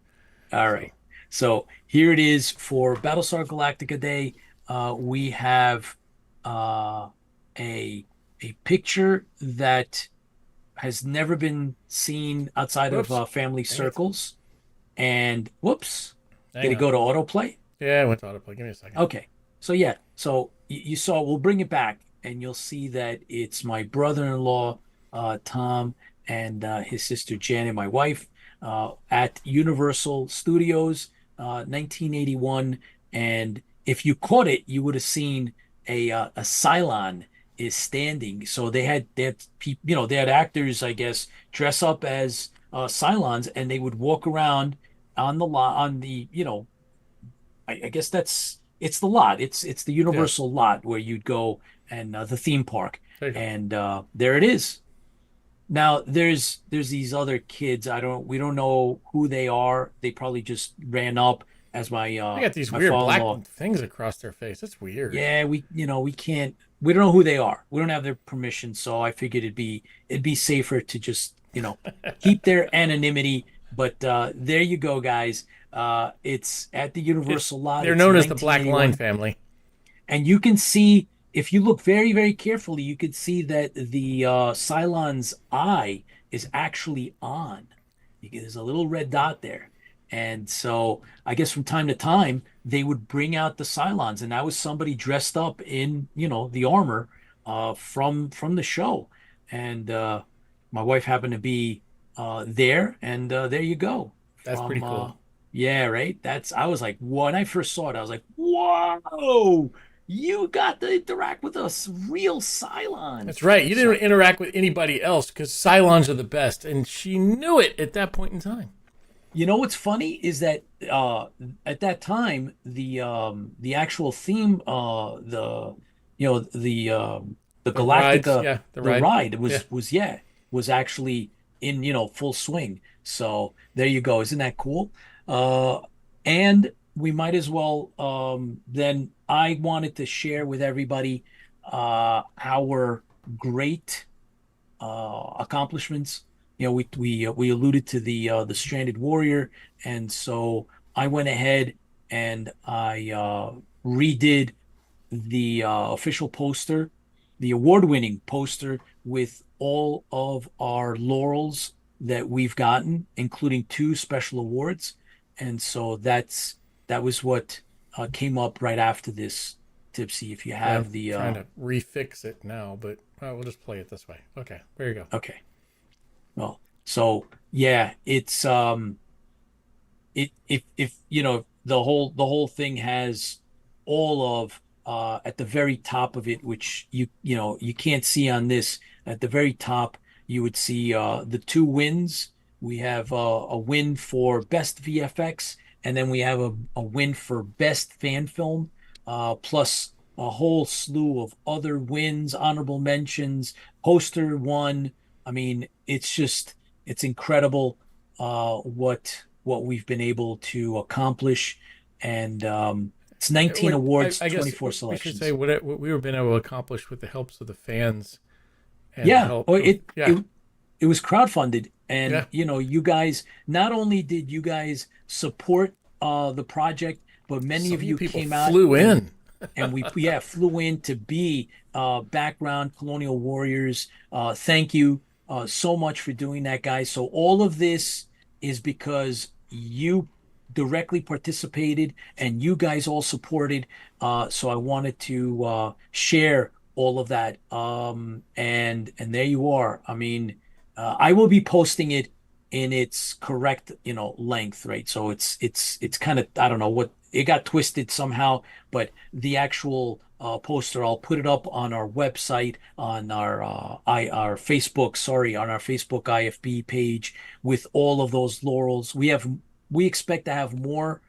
Speaker 2: All right. So here it is for Battlestar Galactica Day. We have a picture that has never been seen outside of family circles. And whoops, did it go to autoplay?
Speaker 3: Yeah, it went to autoplay. Give me a second.
Speaker 2: Okay. So yeah, so you saw, we'll bring it back and you'll see that it's my brother-in-law, Tom, and his sister Janet, my wife, at Universal Studios, 1981. And if you caught it, you would have seen a Cylon is standing. So they had actors, I guess, dress up as Cylons, and they would walk around on the lot I guess it's the lot. It's the Universal lot where you'd go, and the theme park. And there it is. Now there's these other kids. We don't know who they are. They probably just ran up as my
Speaker 3: They got these
Speaker 2: my
Speaker 3: weird black
Speaker 2: father-in-law.
Speaker 3: things across their face. That's weird.
Speaker 2: Yeah, we can't. We don't know who they are. We don't have their permission, so I figured it'd be safer to just keep their anonymity. But there you go, guys. It's at the Universal lot.
Speaker 3: They're
Speaker 2: It's
Speaker 3: known as the Black Line
Speaker 2: 1981.
Speaker 3: family.
Speaker 2: And you can see, if you look very, very carefully, you can see that the Cylon's eye is actually on. There's a little red dot there. And so I guess from time to time, they would bring out the Cylons. And that was somebody dressed up in, the armor from the show. And my wife happened to be there. And there you go.
Speaker 3: That's pretty cool.
Speaker 2: Yeah, right. I was like, when I first saw it, I was like, whoa, you got to interact with a real Cylon.
Speaker 3: That's right. You didn't interact with anybody else because Cylons are the best. And she knew it at that point in time.
Speaker 2: You know what's funny is that at that time the actual theme the Galactica
Speaker 3: rides,
Speaker 2: the
Speaker 3: ride.
Speaker 2: ride was actually in full swing. So there you go. Isn't that cool? And we might as well then I wanted to share with everybody our great accomplishments. We alluded to the Stranded Warrior, and so I went ahead and I redid the official poster, the award-winning poster with all of our laurels that we've gotten, including 2 special awards. And so that was what came up right after this, Tipsy. If you have
Speaker 3: I'm trying to refix it now, but we'll just play it this way. Okay, there you go.
Speaker 2: Okay. Well, so yeah, it's if the whole thing has all of at the very top of it, which you can't see on this. At the very top, you would see the 2 wins. We have a win for best VFX, and then we have a win for best fan film, plus a whole slew of other wins, honorable mentions, poster won. I mean, it's incredible what we've been able to accomplish, and it's 19 awards,
Speaker 3: I guess
Speaker 2: 24
Speaker 3: we
Speaker 2: selections.
Speaker 3: should say what we've been able to accomplish with the helps of the fans. And
Speaker 2: It was crowdfunded, and you guys, not only did you guys support the project, but many of you came out,
Speaker 3: flew in.
Speaker 2: And we flew in to be background colonial warriors. Thank you so much for doing that, guys. So all of this is because you directly participated and you guys all supported. So I wanted to share all of that. And there you are. I mean, I will be posting it in its correct, length, right? So it's kind of, I don't know what, it got twisted somehow, but the actual poster, I'll put it up on our website, on our Facebook, on our Facebook IFB page with all of those laurels. We expect to have more,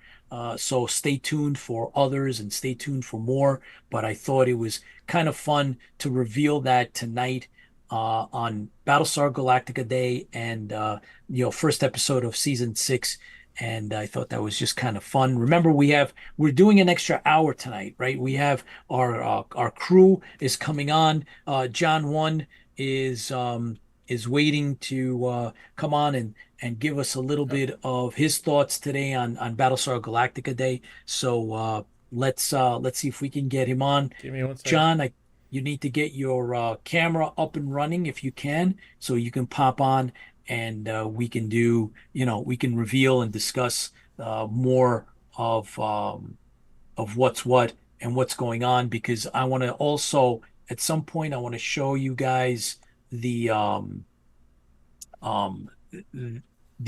Speaker 2: so stay tuned for others and stay tuned for more. But I thought it was kind of fun to reveal that tonight on Battlestar Galactica Day and first episode of season 6. And I thought that was just kind of fun. Remember, we're doing an extra hour tonight, right? We have our crew is coming on. John 1 is waiting to come on and give us a little bit of his thoughts today on Battlestar Galactica Day. So let's see if we can get him on.
Speaker 3: Give me one second.
Speaker 2: John, you need to get your camera up and running if you can, so you can pop on. And we can we can reveal and discuss more of what's what and what's going on, because I want to also, at some point, I want to show you guys the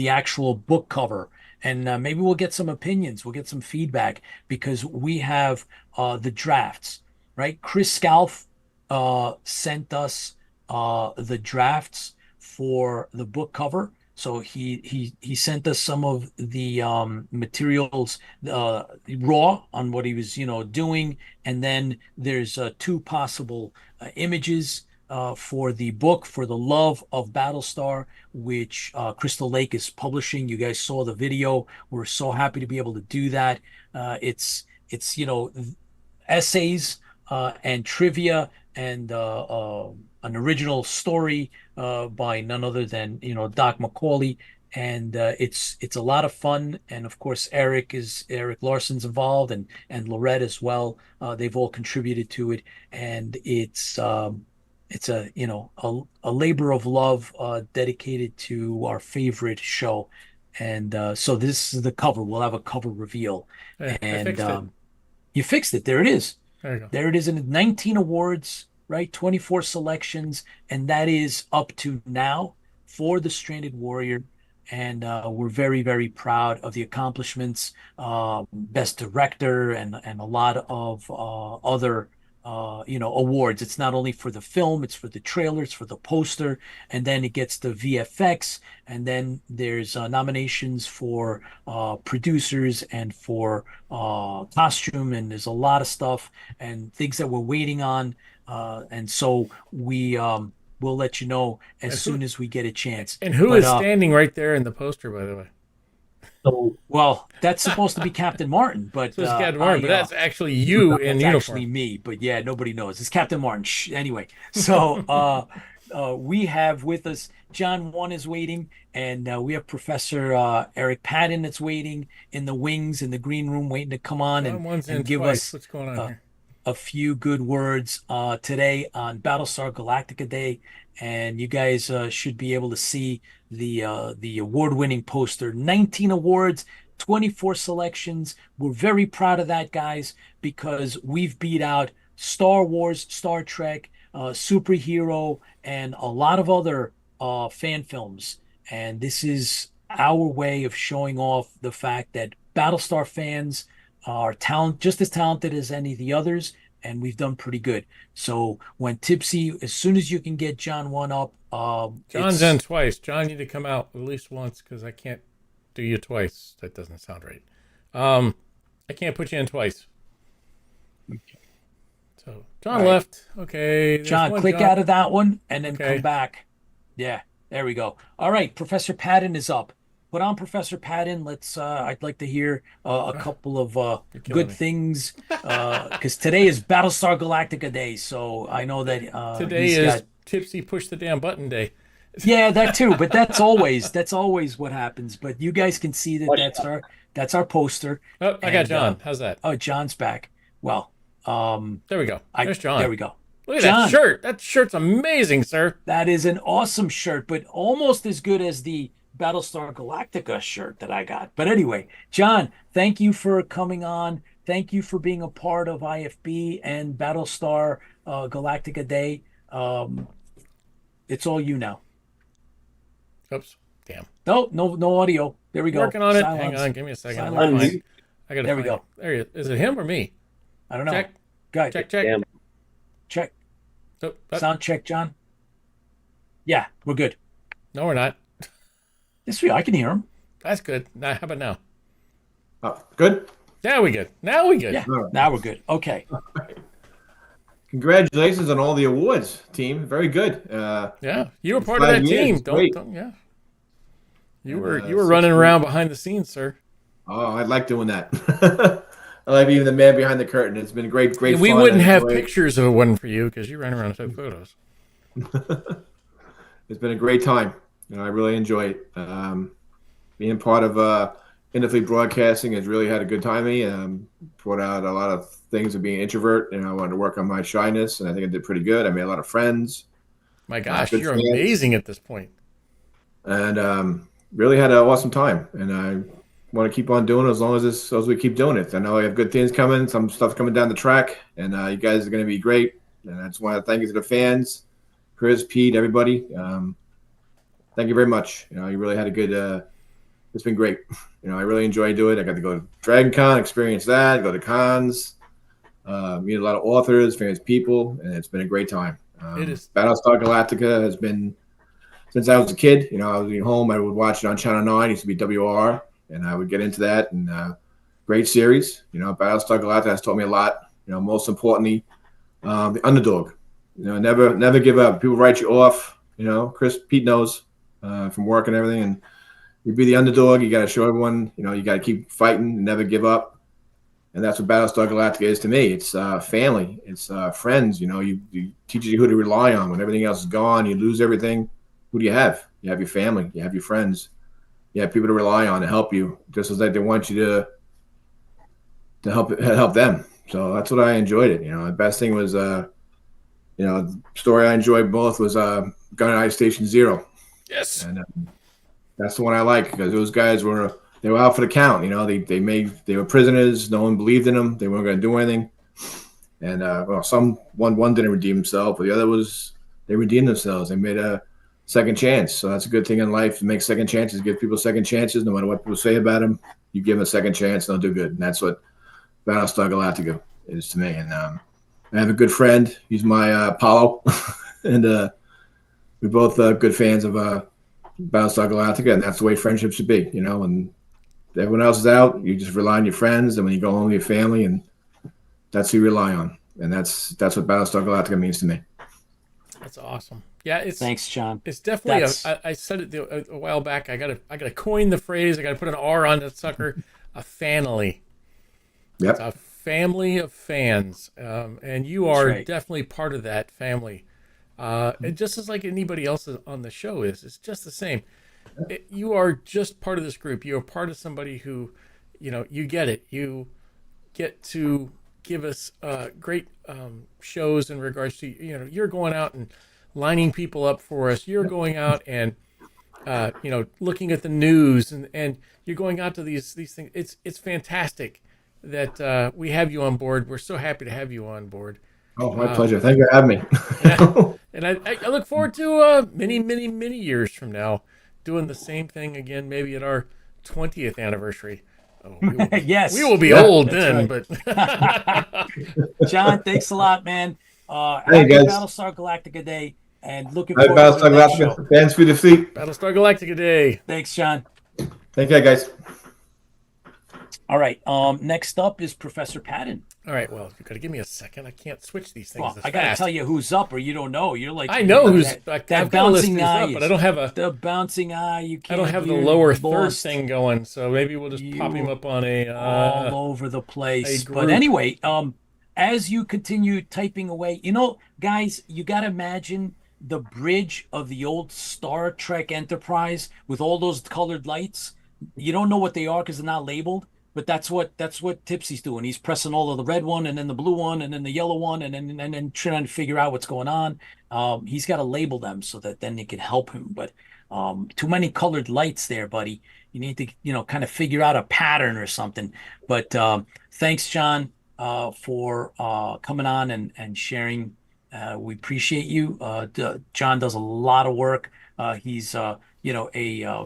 Speaker 2: actual book cover, and maybe we'll get some opinions, we'll get some feedback, because we have the drafts, right? Chris Scalf sent us the drafts for the book cover. So he sent us some of the materials raw on what he was doing, and then there's 2 possible images for the book, for the love of Battlestar, which Crystal Lake is publishing. You guys saw the video. We're so happy to be able to do that. It's essays and trivia and an original story by none other than Doc McCauley. And it's a lot of fun. And of course, Eric Larson's involved, and Lorette as well. They've all contributed to it, and it's a a labor of love dedicated to our favorite show. And so this is the cover. We'll have a cover reveal.
Speaker 3: Hey,
Speaker 2: And
Speaker 3: I fixed it.
Speaker 2: you fixed it. There it is.
Speaker 3: There you go.
Speaker 2: There it is in 19 awards, right? 24 selections, and that is up to now for the Stranded Warrior. And we're very, very proud of the accomplishments, best director, and a lot of other awards. It's not only for the film, it's for the trailer, it's for the poster, and then it gets the VFX, and then there's nominations for producers and for costume, and there's a lot of stuff and things that we're waiting on. And so we'll let you know as soon as we get a chance.
Speaker 3: And who
Speaker 2: But,
Speaker 3: is standing right there in the poster, by the way?
Speaker 2: well, that's supposed to be Captain Martin, but
Speaker 3: So it's Captain Martin, but that's actually you in
Speaker 2: it's
Speaker 3: uniform.
Speaker 2: actually me. But yeah, nobody knows. It's Captain Martin. Shh. Anyway, so we have with us John 1 is waiting, and we have Professor Eric Patton that's waiting in the wings in the green room, waiting to come on
Speaker 3: John one's in
Speaker 2: and give
Speaker 3: twice.
Speaker 2: us
Speaker 3: What's going on here?
Speaker 2: a few good words today on Battlestar Galactica Day. And you guys should be able to see the award-winning poster. 19 awards, 24 selections. We're very proud of that, guys, because we've beat out Star Wars, Star Trek, superhero, and a lot of other fan films. And this is our way of showing off the fact that Battlestar fans are just as talented as any of the others, and we've done pretty good. So when Tipsy, as soon as you can get John 1 up,
Speaker 3: John's in twice. John, you need to come out at least once because I can't do you twice. That doesn't sound right. I can't put you in twice.
Speaker 2: Okay.
Speaker 3: So John left. Okay.
Speaker 2: John, click out of that one and then come back. Yeah, there we go. All right, Professor Patton is up. Put on Professor Patton. I'd like to hear a couple of good things because today is Battlestar Galactica Day. So I know that
Speaker 3: today is Tipsy Push the Damn Button Day.
Speaker 2: Yeah, that too. But that's always what happens. But you guys can see that that's our poster.
Speaker 3: Oh, I got John. How's that?
Speaker 2: Oh, John's back. Well,
Speaker 3: there we go. There's John.
Speaker 2: There we go.
Speaker 3: Look at
Speaker 2: John,
Speaker 3: that shirt. That shirt's amazing, sir.
Speaker 2: That is an awesome shirt, but almost as good as the Battlestar Galactica shirt that I got. But anyway, John, thank you for coming on. Thank you for being a part of IFB and Battlestar Galactica Day. It's all you now.
Speaker 3: Oops. Damn.
Speaker 2: No audio. There we go.
Speaker 3: Working on
Speaker 2: Silence.
Speaker 3: it. Hang on. Give me a second.
Speaker 2: Silence.
Speaker 3: I gotta
Speaker 2: there we go.
Speaker 3: There he is. Is it him or me?
Speaker 2: I don't know.
Speaker 3: Check.
Speaker 2: Good.
Speaker 3: Check.
Speaker 1: Damn.
Speaker 2: Check.
Speaker 3: So,
Speaker 2: Sound check, John. Yeah, we're good.
Speaker 3: No, we're not.
Speaker 2: Yes, I can hear him.
Speaker 3: That's good. Now, how about now?
Speaker 10: Good.
Speaker 3: Now we good. Now we good.
Speaker 2: Yeah, now we're good. Okay.
Speaker 10: Congratulations on all the awards, team. Very good.
Speaker 3: Yeah, you were part of that
Speaker 10: 5 years.
Speaker 3: team. Don't yeah. You were running around behind the scenes, sir.
Speaker 10: Oh, I like doing that. I like being the man behind the curtain. It's been great
Speaker 3: And
Speaker 10: fun.
Speaker 3: we wouldn't have
Speaker 10: Great.
Speaker 3: pictures if it wasn't for you because you ran around and took photos.
Speaker 10: It's been a great time. I really enjoy it. Being part of Interfleet Broadcasting has really had a good time. Brought out a lot of things of being an introvert, and I wanted to work on my shyness, and I think I did pretty good. I made a lot of friends.
Speaker 3: My gosh,
Speaker 10: good
Speaker 3: you're
Speaker 10: fans.
Speaker 3: amazing at this point.
Speaker 10: And really had an awesome time. And I want to keep on doing it as long as we keep doing it. I know I have good things coming, some stuff coming down the track, and you guys are going to be great. And I just want to thank you to the fans, Chris, Pete, everybody. Thank you very much. You really had a good. It's been great. I really enjoyed doing it. I got to go to Dragon Con, experience that, go to cons, meet a lot of authors, famous people, and it's been a great time.
Speaker 3: It is.
Speaker 10: Battlestar Galactica has been since I was a kid. I was at home. I would watch it on Channel 9. It used to be WR, and I would get into that. And great series. Battlestar Galactica has taught me a lot. Most importantly, the underdog. never give up. People write you off. Pete knows from work and everything, and you be the underdog. You got to show everyone. You got to keep fighting and never give up. And that's what Battlestar Galactica is to me. It's family. It's friends. You teaches you who to rely on when everything else is gone. You lose everything. Who do you have? You have your family. You have your friends. You have people to rely on to help you, just as like they want you to help them. So that's what I enjoyed it. The best thing was, the story I enjoyed most was Gunnery Station Zero.
Speaker 3: Yes.
Speaker 10: And that's the one I like because those guys were out for the count. They were prisoners. No one believed in them. They weren't going to do anything. And one didn't redeem himself, but the other they redeemed themselves. They made a second chance. So that's a good thing in life. To make second chances, give people second chances. No matter what people say about them, you give them a second chance, they'll do good. And that's what Battlestar Galactica is to me. And I have a good friend. He's my Apollo, and we're both good fans of Battlestar Galactica, and that's the way friendship should be. And everyone else is out, you just rely on your friends, and when you go home with your family, and that's who you rely on. And that's what Battlestar Galactica means to me.
Speaker 3: That's awesome. Yeah,
Speaker 2: thanks, John.
Speaker 3: It's definitely I said it a while back. I gotta coin the phrase. I gotta put an R on that sucker. A family.
Speaker 10: Yep.
Speaker 3: It's a family of fans, and you are definitely part of that family. And just as like anybody else on the show it's just the same. You are just part of this group. You are part of somebody who, you get it. You get to give us great shows in regards to, you're going out and lining people up for us. You're going out and, looking at the news and you're going out to these things. It's fantastic that we have you on board. We're so happy to have you on board.
Speaker 10: Oh, my pleasure. Thank you for having me.
Speaker 3: And I look forward to many, many, many years from now doing the same thing again, maybe at our 20th anniversary. Oh,
Speaker 2: yes.
Speaker 3: We will be old then, but
Speaker 2: John, thanks a lot, man.
Speaker 10: Hey,
Speaker 2: Happy
Speaker 10: guys.
Speaker 2: Battlestar Galactica Day, and looking
Speaker 10: Happy
Speaker 2: forward to the
Speaker 10: Battlestar
Speaker 2: next show.
Speaker 10: Galactica. Fans for the fleet.
Speaker 3: Battlestar Galactica Day.
Speaker 2: Thanks, John.
Speaker 10: Thank you, guys.
Speaker 2: All right. Next up is Professor Patton.
Speaker 3: All right. Well, you got to give me a second. I can't switch these things.
Speaker 2: Well, I got to tell you who's up, or you don't know. You're like,
Speaker 3: I know who's
Speaker 2: that bouncing eye,
Speaker 3: but I don't have
Speaker 2: the bouncing eye. You can't.
Speaker 3: I don't have the lower third thing going, so maybe we'll just pop him up on
Speaker 2: all over the place. But anyway, as you continue typing away, guys, you got to imagine the bridge of the old Star Trek Enterprise with all those colored lights. You don't know what they are because they're not labeled. But that's what Tipsy's doing. He's pressing all of the red one and then the blue one and then the yellow one and then trying to figure out what's going on. He's got to label them so that then they can help him. But too many colored lights there, buddy. You need to kind of figure out a pattern or something. But thanks, John, for coming on and sharing. We appreciate you. John does a lot of work. He's a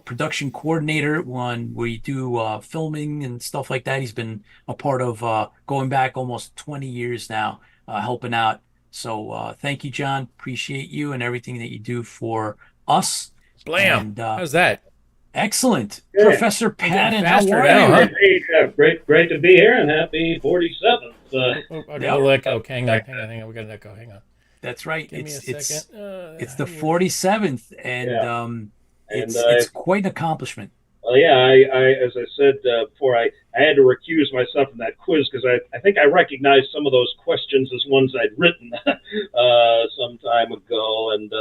Speaker 2: production coordinator when we do filming and stuff like that. He's been a part of going back almost 20 years now, helping out. So thank you, John. Appreciate you and everything that you do for us.
Speaker 3: Blam.
Speaker 2: And,
Speaker 3: how's that?
Speaker 2: Excellent.
Speaker 11: Yeah.
Speaker 2: Professor Patton, how are you?
Speaker 11: Great to be here, and happy 47th.
Speaker 3: I got an echo. Hang on. We got an echo. Hang on.
Speaker 2: That's right.
Speaker 3: Give me a second.
Speaker 2: It's the 47th, and it's quite an accomplishment.
Speaker 11: Well, yeah, I as I said before, I had to recuse myself from that quiz because I think I recognized some of those questions as ones I'd written some time ago, and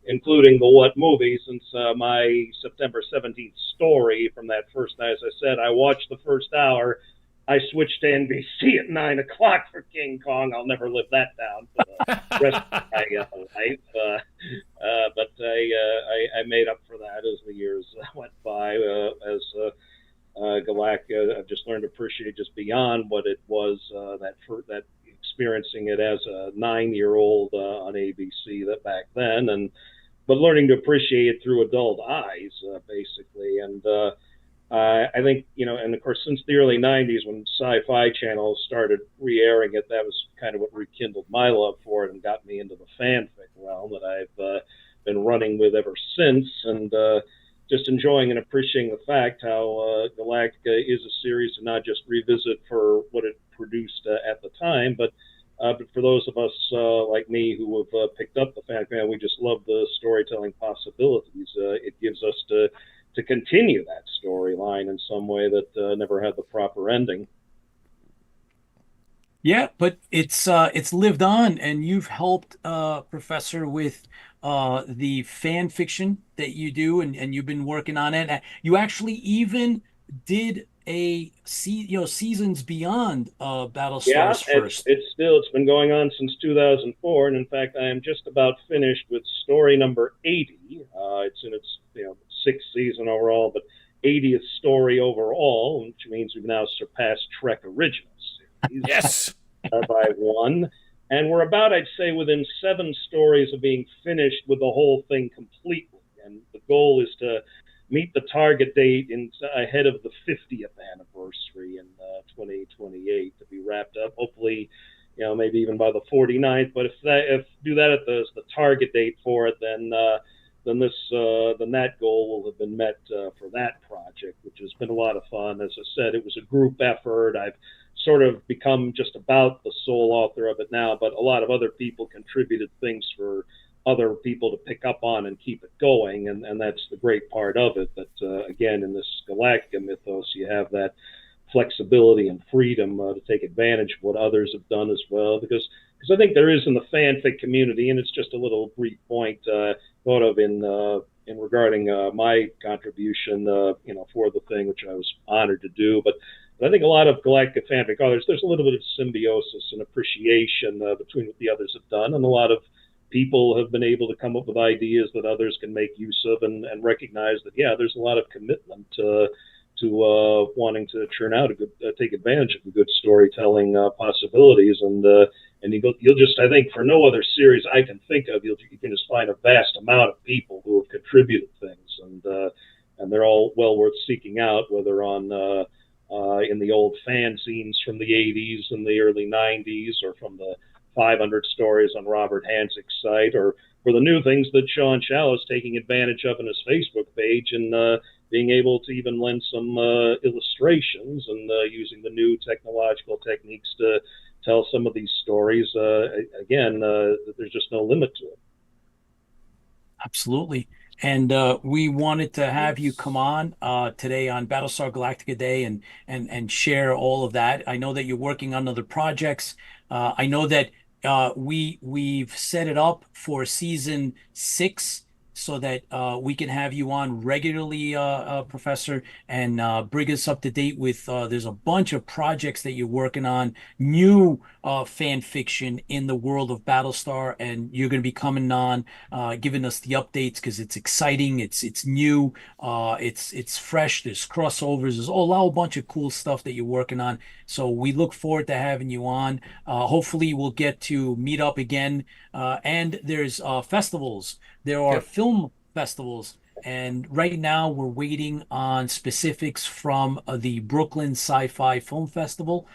Speaker 11: including the what movie, since my September 17th story from that first night, as I said, I watched the first hour. I switched to NBC at 9 o'clock for King Kong. I'll never live that down for the rest of my life. But I made up for that as the years went by. As Galactica, I've just learned to appreciate just beyond what it was, that experiencing it as a 9-year-old on ABC that back then, but learning to appreciate it through adult eyes, basically. And I think, and of course, since the early 90s when Sci-Fi Channel started re-airing it, that was kind of what rekindled my love for it and got me into the fanfic realm that I've been running with ever since, and just enjoying and appreciating the fact how Galactica is a series to not just revisit for what it produced at the time, but But for those of us like me who have picked up the fan fan, we just love the storytelling possibilities. It gives us to continue that storyline in some way that never had the proper ending.
Speaker 2: Yeah, but it's lived on, and you've helped Professor with the fan fiction that you do, and you've been working on it. You actually even did seasons beyond
Speaker 11: Yeah,
Speaker 2: Battlestar's first.
Speaker 11: it's been going on since 2004, and in fact, I am just about finished with story number 80. It's in its sixth season overall, but 80th story overall, which means we've now surpassed Trek Originals.
Speaker 3: Yes.
Speaker 11: By one. And we're about, I'd say, within 7 stories of being finished with the whole thing completely. And the goal is to meet the target date ahead of the 50th anniversary in 2028 to be wrapped up. Hopefully, maybe even by the 49th. But if do that at the target date for it, then that goal will have been met for that project, which has been a lot of fun. As I said, it was a group effort. I've sort of become just about the sole author of it now, but a lot of other people contributed things for other people to pick up on and keep it going, and that's the great part of it. That again, in this Galactica mythos, you have that flexibility and freedom to take advantage of what others have done as well, because I think there is in the fanfic community, and it's just a little brief point thought of in regarding my contribution, for the thing, which I was honored to do, but I think a lot of Galactica fanfic authors, there's a little bit of symbiosis and appreciation between what the others have done, and a lot of people have been able to come up with ideas that others can make use of, and recognize that, yeah, there's a lot of commitment to wanting to churn out take advantage of the good storytelling possibilities, and you'll just, I think, for no other series I can think of, you can just find a vast amount of people who have contributed things, and they're all well worth seeking out, whether on in the old fanzines from the 80s and the early 90s, or from the 500 stories on Robert Hansick's site, or for the new things that Sean Shallow is taking advantage of in his Facebook page, and being able to even lend some illustrations, and using the new technological techniques to tell some of these stories. Again, there's just no limit to it.
Speaker 2: Absolutely. And we wanted to have you come on today on Battlestar Galactica Day and share all of that. I know that you're working on other projects. I know that we've set it up for season 6 so that we can have you on regularly, Professor, and bring us up to date with, there's a bunch of projects that you're working on, new fan fiction in the world of Battlestar, and you're going to be coming on, giving us the updates, because it's exciting, it's new, it's fresh, there's crossovers, there's a whole bunch of cool stuff that you're working on. So we look forward to having you on. Hopefully we'll get to meet up again, and there's festivals. There are film festivals, and right now we're waiting on specifics from the Brooklyn Sci-Fi Film Festival.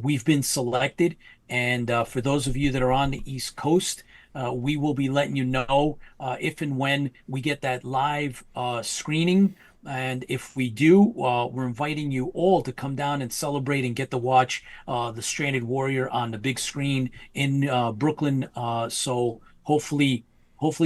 Speaker 2: We've been selected, and for those of you that are on the East Coast, we will be letting you know if and when we get that live screening. And if we do, we're inviting you all to come down and celebrate and get to watch The Stranded Warrior on the big screen in Brooklyn. So hopefully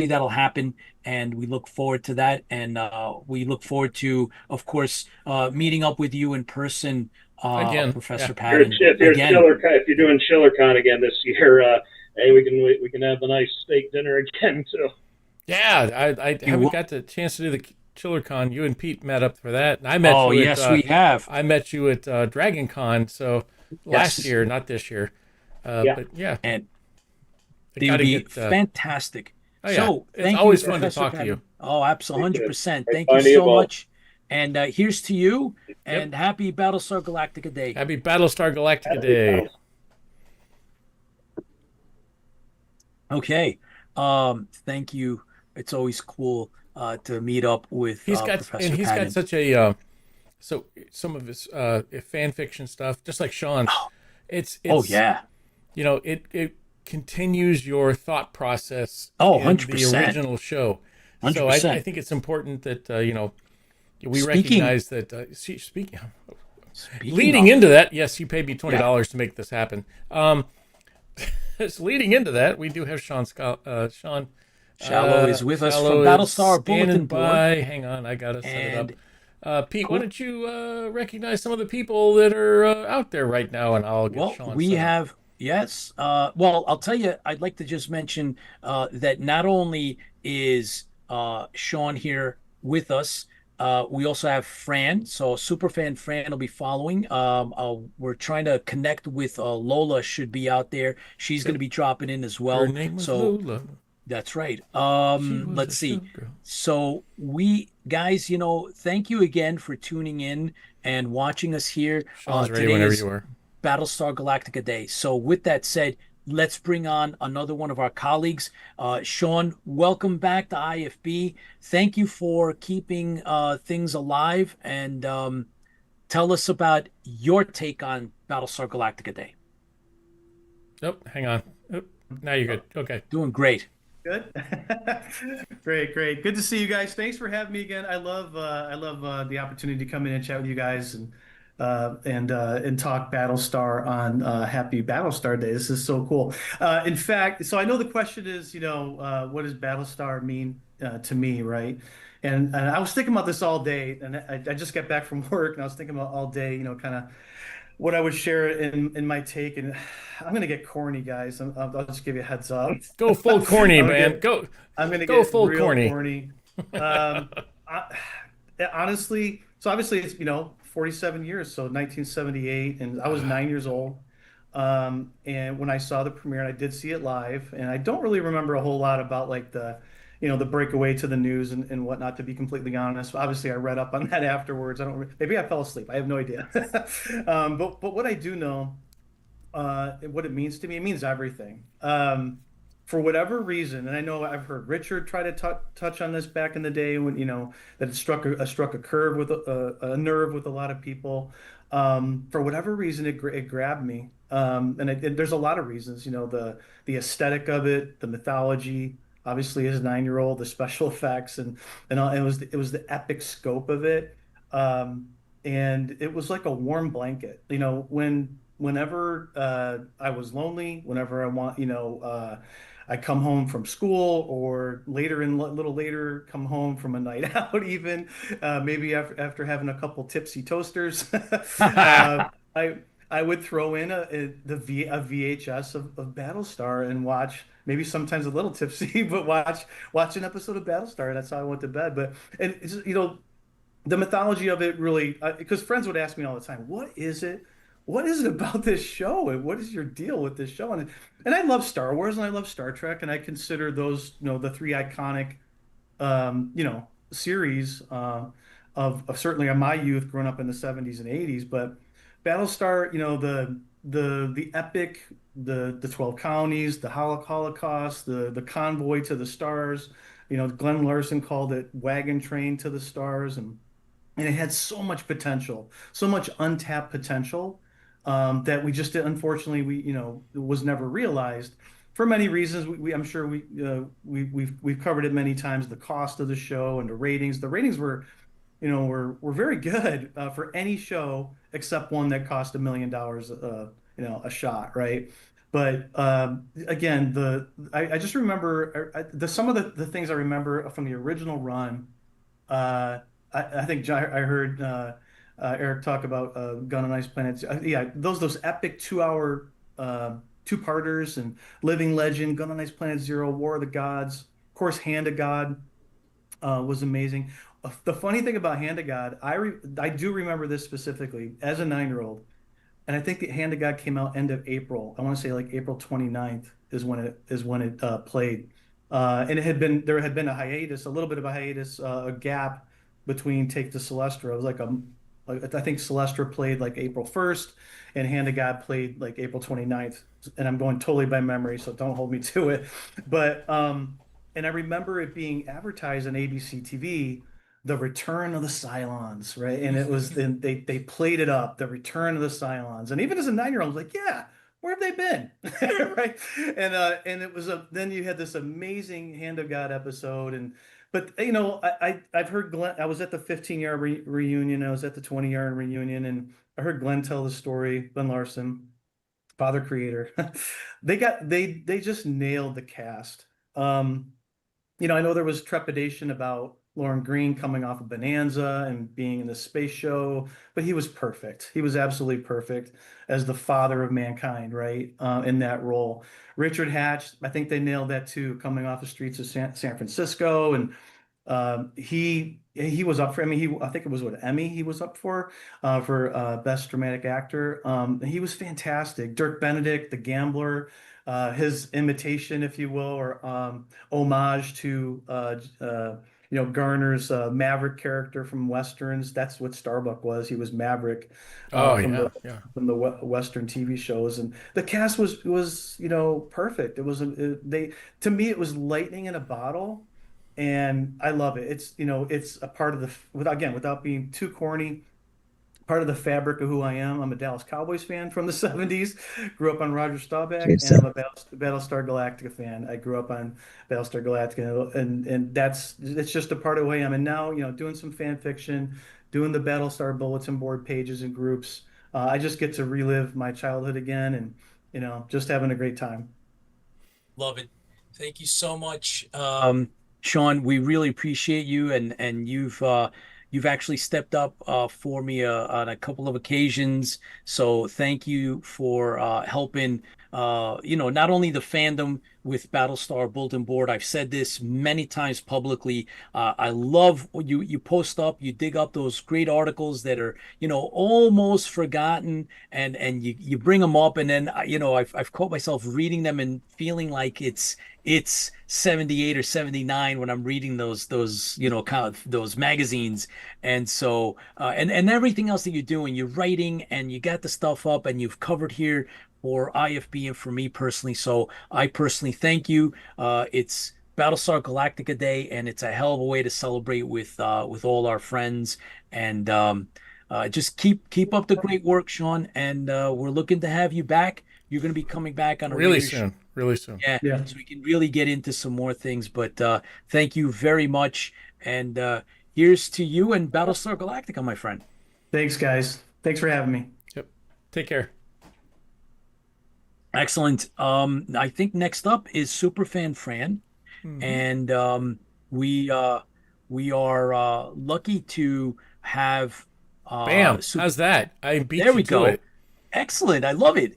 Speaker 2: that'll happen, and we look forward to that. And we look forward to, of course, meeting up with you in person,
Speaker 3: again,
Speaker 2: Professor Patton.
Speaker 11: If you're doing SchillerCon again this year, hey, we can have a nice steak dinner again too.
Speaker 3: Yeah, I haven't got the chance to do the SchillerCon. You and Pete met up for that. I met you.
Speaker 2: Yes, we have.
Speaker 3: I met you at DragonCon, so last year, not this year. But yeah,
Speaker 2: and they would be fantastic.
Speaker 3: Oh, yeah.
Speaker 2: So
Speaker 3: it's always fun
Speaker 2: Professor
Speaker 3: to talk
Speaker 2: Patton.
Speaker 3: to you.
Speaker 2: Oh, absolutely, 100%. Thank you so much. And here's to you, and happy Battlestar Galactica Day.
Speaker 3: Happy Battlestar Galactica Day.
Speaker 2: Okay. Thank you. It's always cool to meet up with Professor Patton.
Speaker 3: He's got such a so some of his fan fiction stuff, just like Sean. It's it continues your thought process in
Speaker 2: 100%.
Speaker 3: the original show.
Speaker 2: 100%.
Speaker 3: So I think it's important that we recognize that. Speaking leading into that, yes, you paid me $20 to make this happen. So leading into that, we do have Sean
Speaker 2: Shallow is with us from
Speaker 3: Shallow is
Speaker 2: Battlestar
Speaker 3: standing
Speaker 2: Bulletin
Speaker 3: by.
Speaker 2: Board.
Speaker 3: Hang on, I gotta set it
Speaker 2: And
Speaker 3: up. Pete, why
Speaker 2: cool.
Speaker 3: don't you recognize some of the people that are out there right now, and I'll get
Speaker 2: Well,
Speaker 3: Sean
Speaker 2: we
Speaker 3: set up.
Speaker 2: have, yes. Well, I'll tell you, I'd like to just mention that not only is Sean here with us, we also have Fran. So Superfan Fran will be following. We're trying to connect with Lola, should be out there. She's going to be dropping in as well.
Speaker 3: Her name was
Speaker 2: So
Speaker 3: Lola.
Speaker 2: that's right.
Speaker 3: She was
Speaker 2: Let's
Speaker 3: a
Speaker 2: see.
Speaker 3: showgirl.
Speaker 2: So we guys, thank you again for tuning in and watching us here.
Speaker 3: Sean's ready
Speaker 2: Today
Speaker 3: whenever
Speaker 2: is
Speaker 3: you are.
Speaker 2: Battlestar Galactica Day. So with that said, let's bring on another one of our colleagues. Sean, welcome back to IFB. Thank you for keeping things alive, and tell us about your take on Battlestar Galactica Day.
Speaker 3: Nope, hang on. Oop, now you're good. Okay.
Speaker 2: Doing great.
Speaker 12: Good. Great. Good to see you guys. Thanks for having me again. I love the opportunity to come in and chat with you guys and talk Battlestar on Happy Battlestar Day. This is so cool. In fact, so I know the question is, what does Battlestar mean to me, right? And I was thinking about this all day, and I just got back from work, and I was thinking about all day, kind of what I would share in my take, and I'm gonna get corny, guys. I'll just give you a heads up.
Speaker 3: Go full corny, man.
Speaker 12: I'm gonna
Speaker 3: go
Speaker 12: get
Speaker 3: full
Speaker 12: real
Speaker 3: corny.
Speaker 12: Honestly, so obviously it's 47 years, so 1978, and I was 9 years old. And when I saw the premiere, and I did see it live, and I don't really remember a whole lot about like the breakaway to the news and whatnot, to be completely honest. Obviously, I read up on that afterwards. Maybe I fell asleep. I have no idea. But what I do know, what it means to me, it means everything. For whatever reason, and I know I've heard Richard try to touch on this back in the day when that it struck a curve with a nerve with a lot of people. For whatever reason, it grabbed me, and there's a lot of reasons. The aesthetic of it, the mythology. Obviously, as a 9-year-old, the special effects and it was the epic scope of it, and it was like a warm blanket. Whenever I was lonely, whenever I want, I come home from school, or a little later, come home from a night out, even maybe after having a couple tipsy toasters, I would throw in a VHS of Battlestar and watch. Maybe sometimes a little tipsy, but watch an episode of Battlestar. That's how I went to bed. But the mythology of it really, because friends would ask me all the time, "What is it? What is it about this show? And what is your deal with this show?" And I love Star Wars and I love Star Trek, and I consider those the three iconic series of certainly of my youth, growing up in the 70s and 80s. But Battlestar, the epic, the 12 colonies, the Holocaust, the convoy to the stars. Glenn Larson called it wagon train to the stars, and it had so much potential, so much untapped potential, that we just unfortunately was never realized for many reasons. I'm sure we've covered it many times. The cost of the show and the ratings. The ratings were very good for any show except one that cost $1 million a shot, right? But again, I just remember some of the things I remember from the original run. I think I heard Eric talk about Gun on Ice Planet. Yeah, those epic 2-hour two-parters, and Living Legend, Gun on Ice Planet Zero, War of the Gods, of course, Hand of God was amazing. The funny thing about Hand of God, I do remember this specifically as a 9-year-old, and I think the Hand of God came out end of April. I want to say like April 29th is when it played, and there had been a little bit of a hiatus, a gap between Take to Celestra. It was I think Celestra played like April 1st, and Hand of God played like April 29th, and I'm going totally by memory, so don't hold me to it. But and I remember it being advertised on ABC TV, the Return of the Cylons, right? And it was they played it up, the Return of the Cylons, and even as a 9-year-old, I was like, yeah, where have they been, right? And it was then you had this amazing Hand of God episode, but I've heard Glenn. I was at the 15-year reunion, I was at the 20-year reunion, and I heard Glenn tell the story, Glenn Larson, Father Creator. They just nailed the cast. I know there was trepidation about Lauren Green coming off of Bonanza and being in the space show, but he was perfect. He was absolutely perfect as the father of mankind, right? In that role. Richard Hatch, I think they nailed that too, coming off the streets of San Francisco, and he was up for. I mean, I think it was what Emmy he was up for best dramatic actor. He was fantastic. Dirk Benedict, the gambler, his imitation, if you will, or homage to Garner's Maverick character from Westerns. That's what Starbuck was. He was Maverick from the Western TV shows, and the cast was perfect. It was to me it was lightning in a bottle, and I love it. It's a part of without being too corny, part of the fabric of who I am. I'm a Dallas Cowboys fan from the 70s. Grew up on Roger Staubach, and I'm a Battlestar Galactica fan. I grew up on Battlestar Galactica, and it's just a part of who I am. And now, doing some fan fiction, doing the Battlestar bulletin board pages and groups. I just get to relive my childhood again, and just having a great time.
Speaker 2: Love it. Thank you so much, Sean. We really appreciate you, and you've actually stepped up for me on a couple of occasions. So thank you for helping, not only the fandom with Battlestar Bulletin Board. I've said this many times publicly. I love you post up, you dig up those great articles that are, almost forgotten, and you bring them up, and then, I've caught myself reading them and feeling like it's 78 or 79 when I'm reading those kind of those magazines. And so and everything else that you're doing, you're writing, and you got the stuff up, and you've covered here for IFB and for me personally. So I personally thank you. It's Battlestar Galactica Day, and it's a hell of a way to celebrate with all our friends. And just keep up the great work, Sean, and we're looking to have you back. You're going to be coming back on a
Speaker 3: really soon.
Speaker 2: Yeah, so we can really get into some more things. But thank you very much, and here's to you and Battlestar Galactica, my friend.
Speaker 12: Thanks, guys. Thanks for having me.
Speaker 3: Yep. Take care.
Speaker 2: Excellent. I think next up is Superfan Fran, and we are lucky to have.
Speaker 3: Bam! How's that? I beat
Speaker 2: there
Speaker 3: you
Speaker 2: we
Speaker 3: to
Speaker 2: go.
Speaker 3: it.
Speaker 2: Excellent. I love it.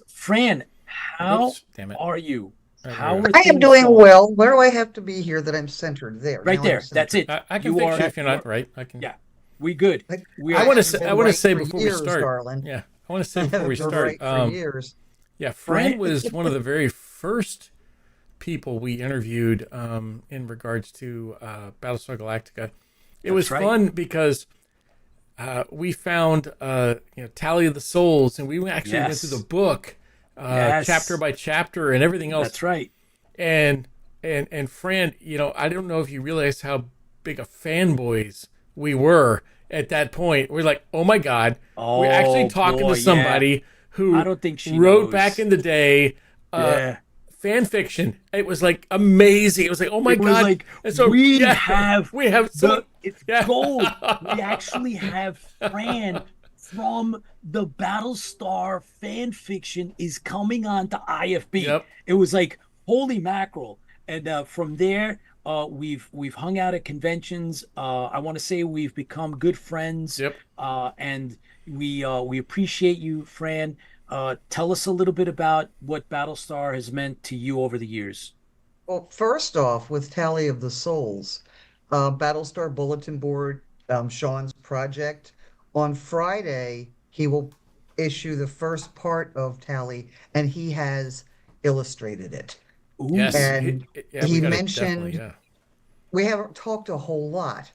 Speaker 2: Fran, how are you? How are
Speaker 13: I am
Speaker 2: things
Speaker 13: doing
Speaker 2: going?
Speaker 13: well. Where do I have to be here that I'm centered? There.
Speaker 2: Right
Speaker 13: Now
Speaker 2: there.
Speaker 13: I'm centered.
Speaker 2: That's it.
Speaker 3: I can fix you if you're not right. I can.
Speaker 2: Yeah, we good.
Speaker 3: I want to say
Speaker 13: for
Speaker 3: before
Speaker 13: years,
Speaker 3: we start.
Speaker 13: darling.
Speaker 3: Yeah, I want to say before we
Speaker 13: Been
Speaker 3: start.
Speaker 13: right for years.
Speaker 3: Yeah, Fran was one of the very first people we interviewed in regards to Battlestar Galactica. It was fun because we found Tally of the Souls, and we actually went through the book chapter by chapter and everything else.
Speaker 2: That's right.
Speaker 3: And Fran, I don't know if you realize how big a fanboys we were at that point. We're like, oh my God, we're actually talking to somebody who
Speaker 2: I don't think she
Speaker 3: wrote
Speaker 2: knows.
Speaker 3: back in the day fan fiction. It was like amazing. It was like, oh my God.
Speaker 2: Like,
Speaker 3: and so
Speaker 2: we have
Speaker 3: it's
Speaker 2: gold. We actually have Fran from the Battlestar fan fiction is coming on to IFB.
Speaker 3: Yep.
Speaker 2: It was like, holy mackerel. And from there, we've hung out at conventions. I want to say we've become good friends.
Speaker 3: Yep.
Speaker 2: And we appreciate you, Fran. Tell us a little bit about what Battlestar has meant to you over the years.
Speaker 13: Well, first off, with Tally of the Souls, Battlestar Bulletin Board, Sean's project. On Friday, he will issue the first part of Tally, and he has illustrated it.
Speaker 2: Ooh.
Speaker 3: Yes.
Speaker 13: And he mentioned
Speaker 3: definitely.
Speaker 13: we haven't talked a whole lot,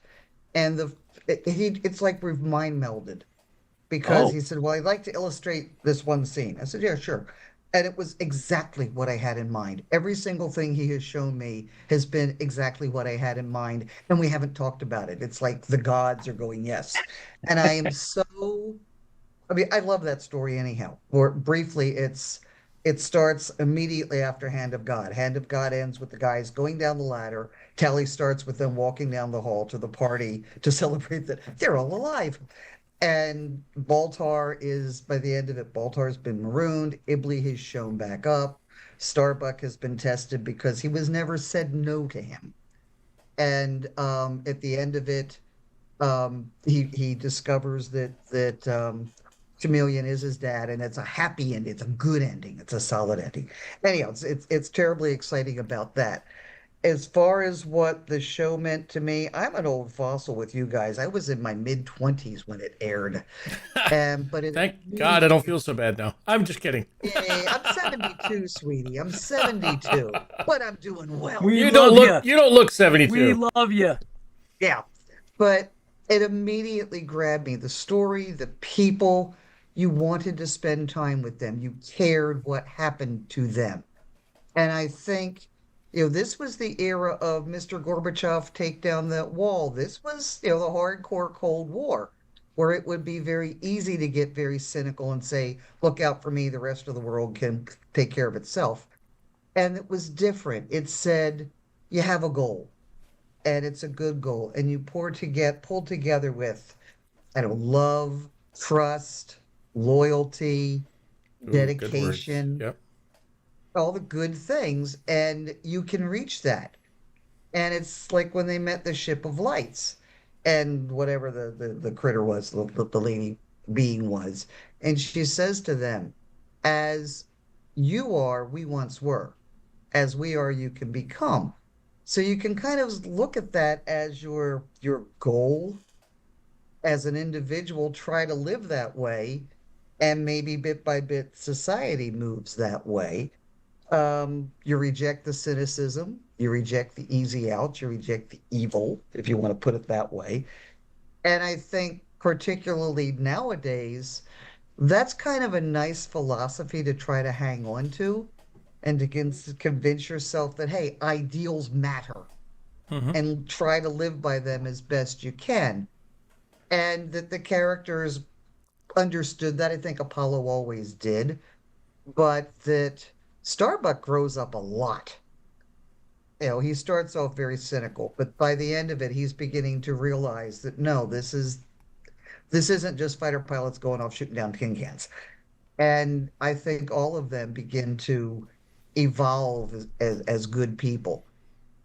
Speaker 13: and it's like we've mind melded, because he said, well, I'd like to illustrate this one scene. I said, yeah, sure. And it was exactly what I had in mind. Every single thing he has shown me has been exactly what I had in mind, and we haven't talked about it. It's like the gods are going, yes. And I am I love that story anyhow. Or briefly, it starts immediately after Hand of God. Hand of God ends with the guys going down the ladder. Tally starts with them walking down the hall to the party to celebrate that they're all alive. And Baltar is, by the end of it, Baltar's been marooned. Ibley has shown back up. Starbuck has been tested because he was never said no to him. And at the end of it, he discovers that Chameleon is his dad, and it's a happy ending. It's a good ending. It's a solid ending. Anyhow, it's terribly exciting about that. As far as what the show meant to me, I'm an old fossil with you guys. I was in my mid-20s when it aired. But
Speaker 3: Thank God I don't feel so bad now. I'm just kidding.
Speaker 13: Yeah, I'm 72, sweetie. I'm 72, but I'm doing well.
Speaker 3: You don't look 72.
Speaker 2: We love you.
Speaker 13: Yeah, but it immediately grabbed me. The story, the people, you wanted to spend time with them. You cared what happened to them. And I think, this was the era of Mr. Gorbachev take down that wall. This was, the hardcore Cold War, where it would be very easy to get very cynical and say, look out for me, the rest of the world can take care of itself. And it was different. It said, you have a goal, and it's a good goal, and you pull together with, love, trust, loyalty, dedication.
Speaker 3: Yep.
Speaker 13: All the good things, and you can reach that. And it's like when they met the ship of lights and whatever the critter was, the lady being was. And she says to them, as you are, we once were. As we are, you can become. So you can kind of look at that as your goal. As an individual, try to live that way. And maybe bit by bit, society moves that way. You reject the cynicism, you reject the easy out, you reject the evil, if you want to put it that way. And I think particularly nowadays, that's kind of a nice philosophy to try to hang on to and to convince yourself that, hey, ideals matter, and try to live by them as best you can. And that the characters understood that. I think Apollo always did, but that Starbuck grows up a lot. He starts off very cynical, but by the end of it, he's beginning to realize that no, this isn't just fighter pilots going off shooting down tin cans. And I think all of them begin to evolve as good people.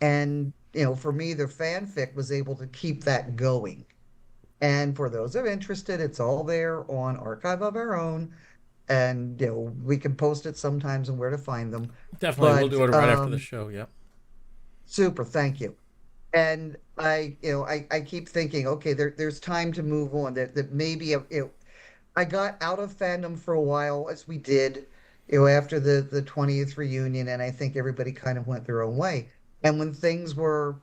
Speaker 13: And for me, the fanfic was able to keep that going. And for those who are interested, it's all there on Archive of Our Own. And we can post it sometimes and where to find them.
Speaker 3: Definitely, we'll do it right after the show. Yeah.
Speaker 13: Super, thank you. And I keep thinking, okay, there's time to move on. That maybe I got out of fandom for a while, as we did, after the 20th reunion, and I think everybody kind of went their own way. And when things were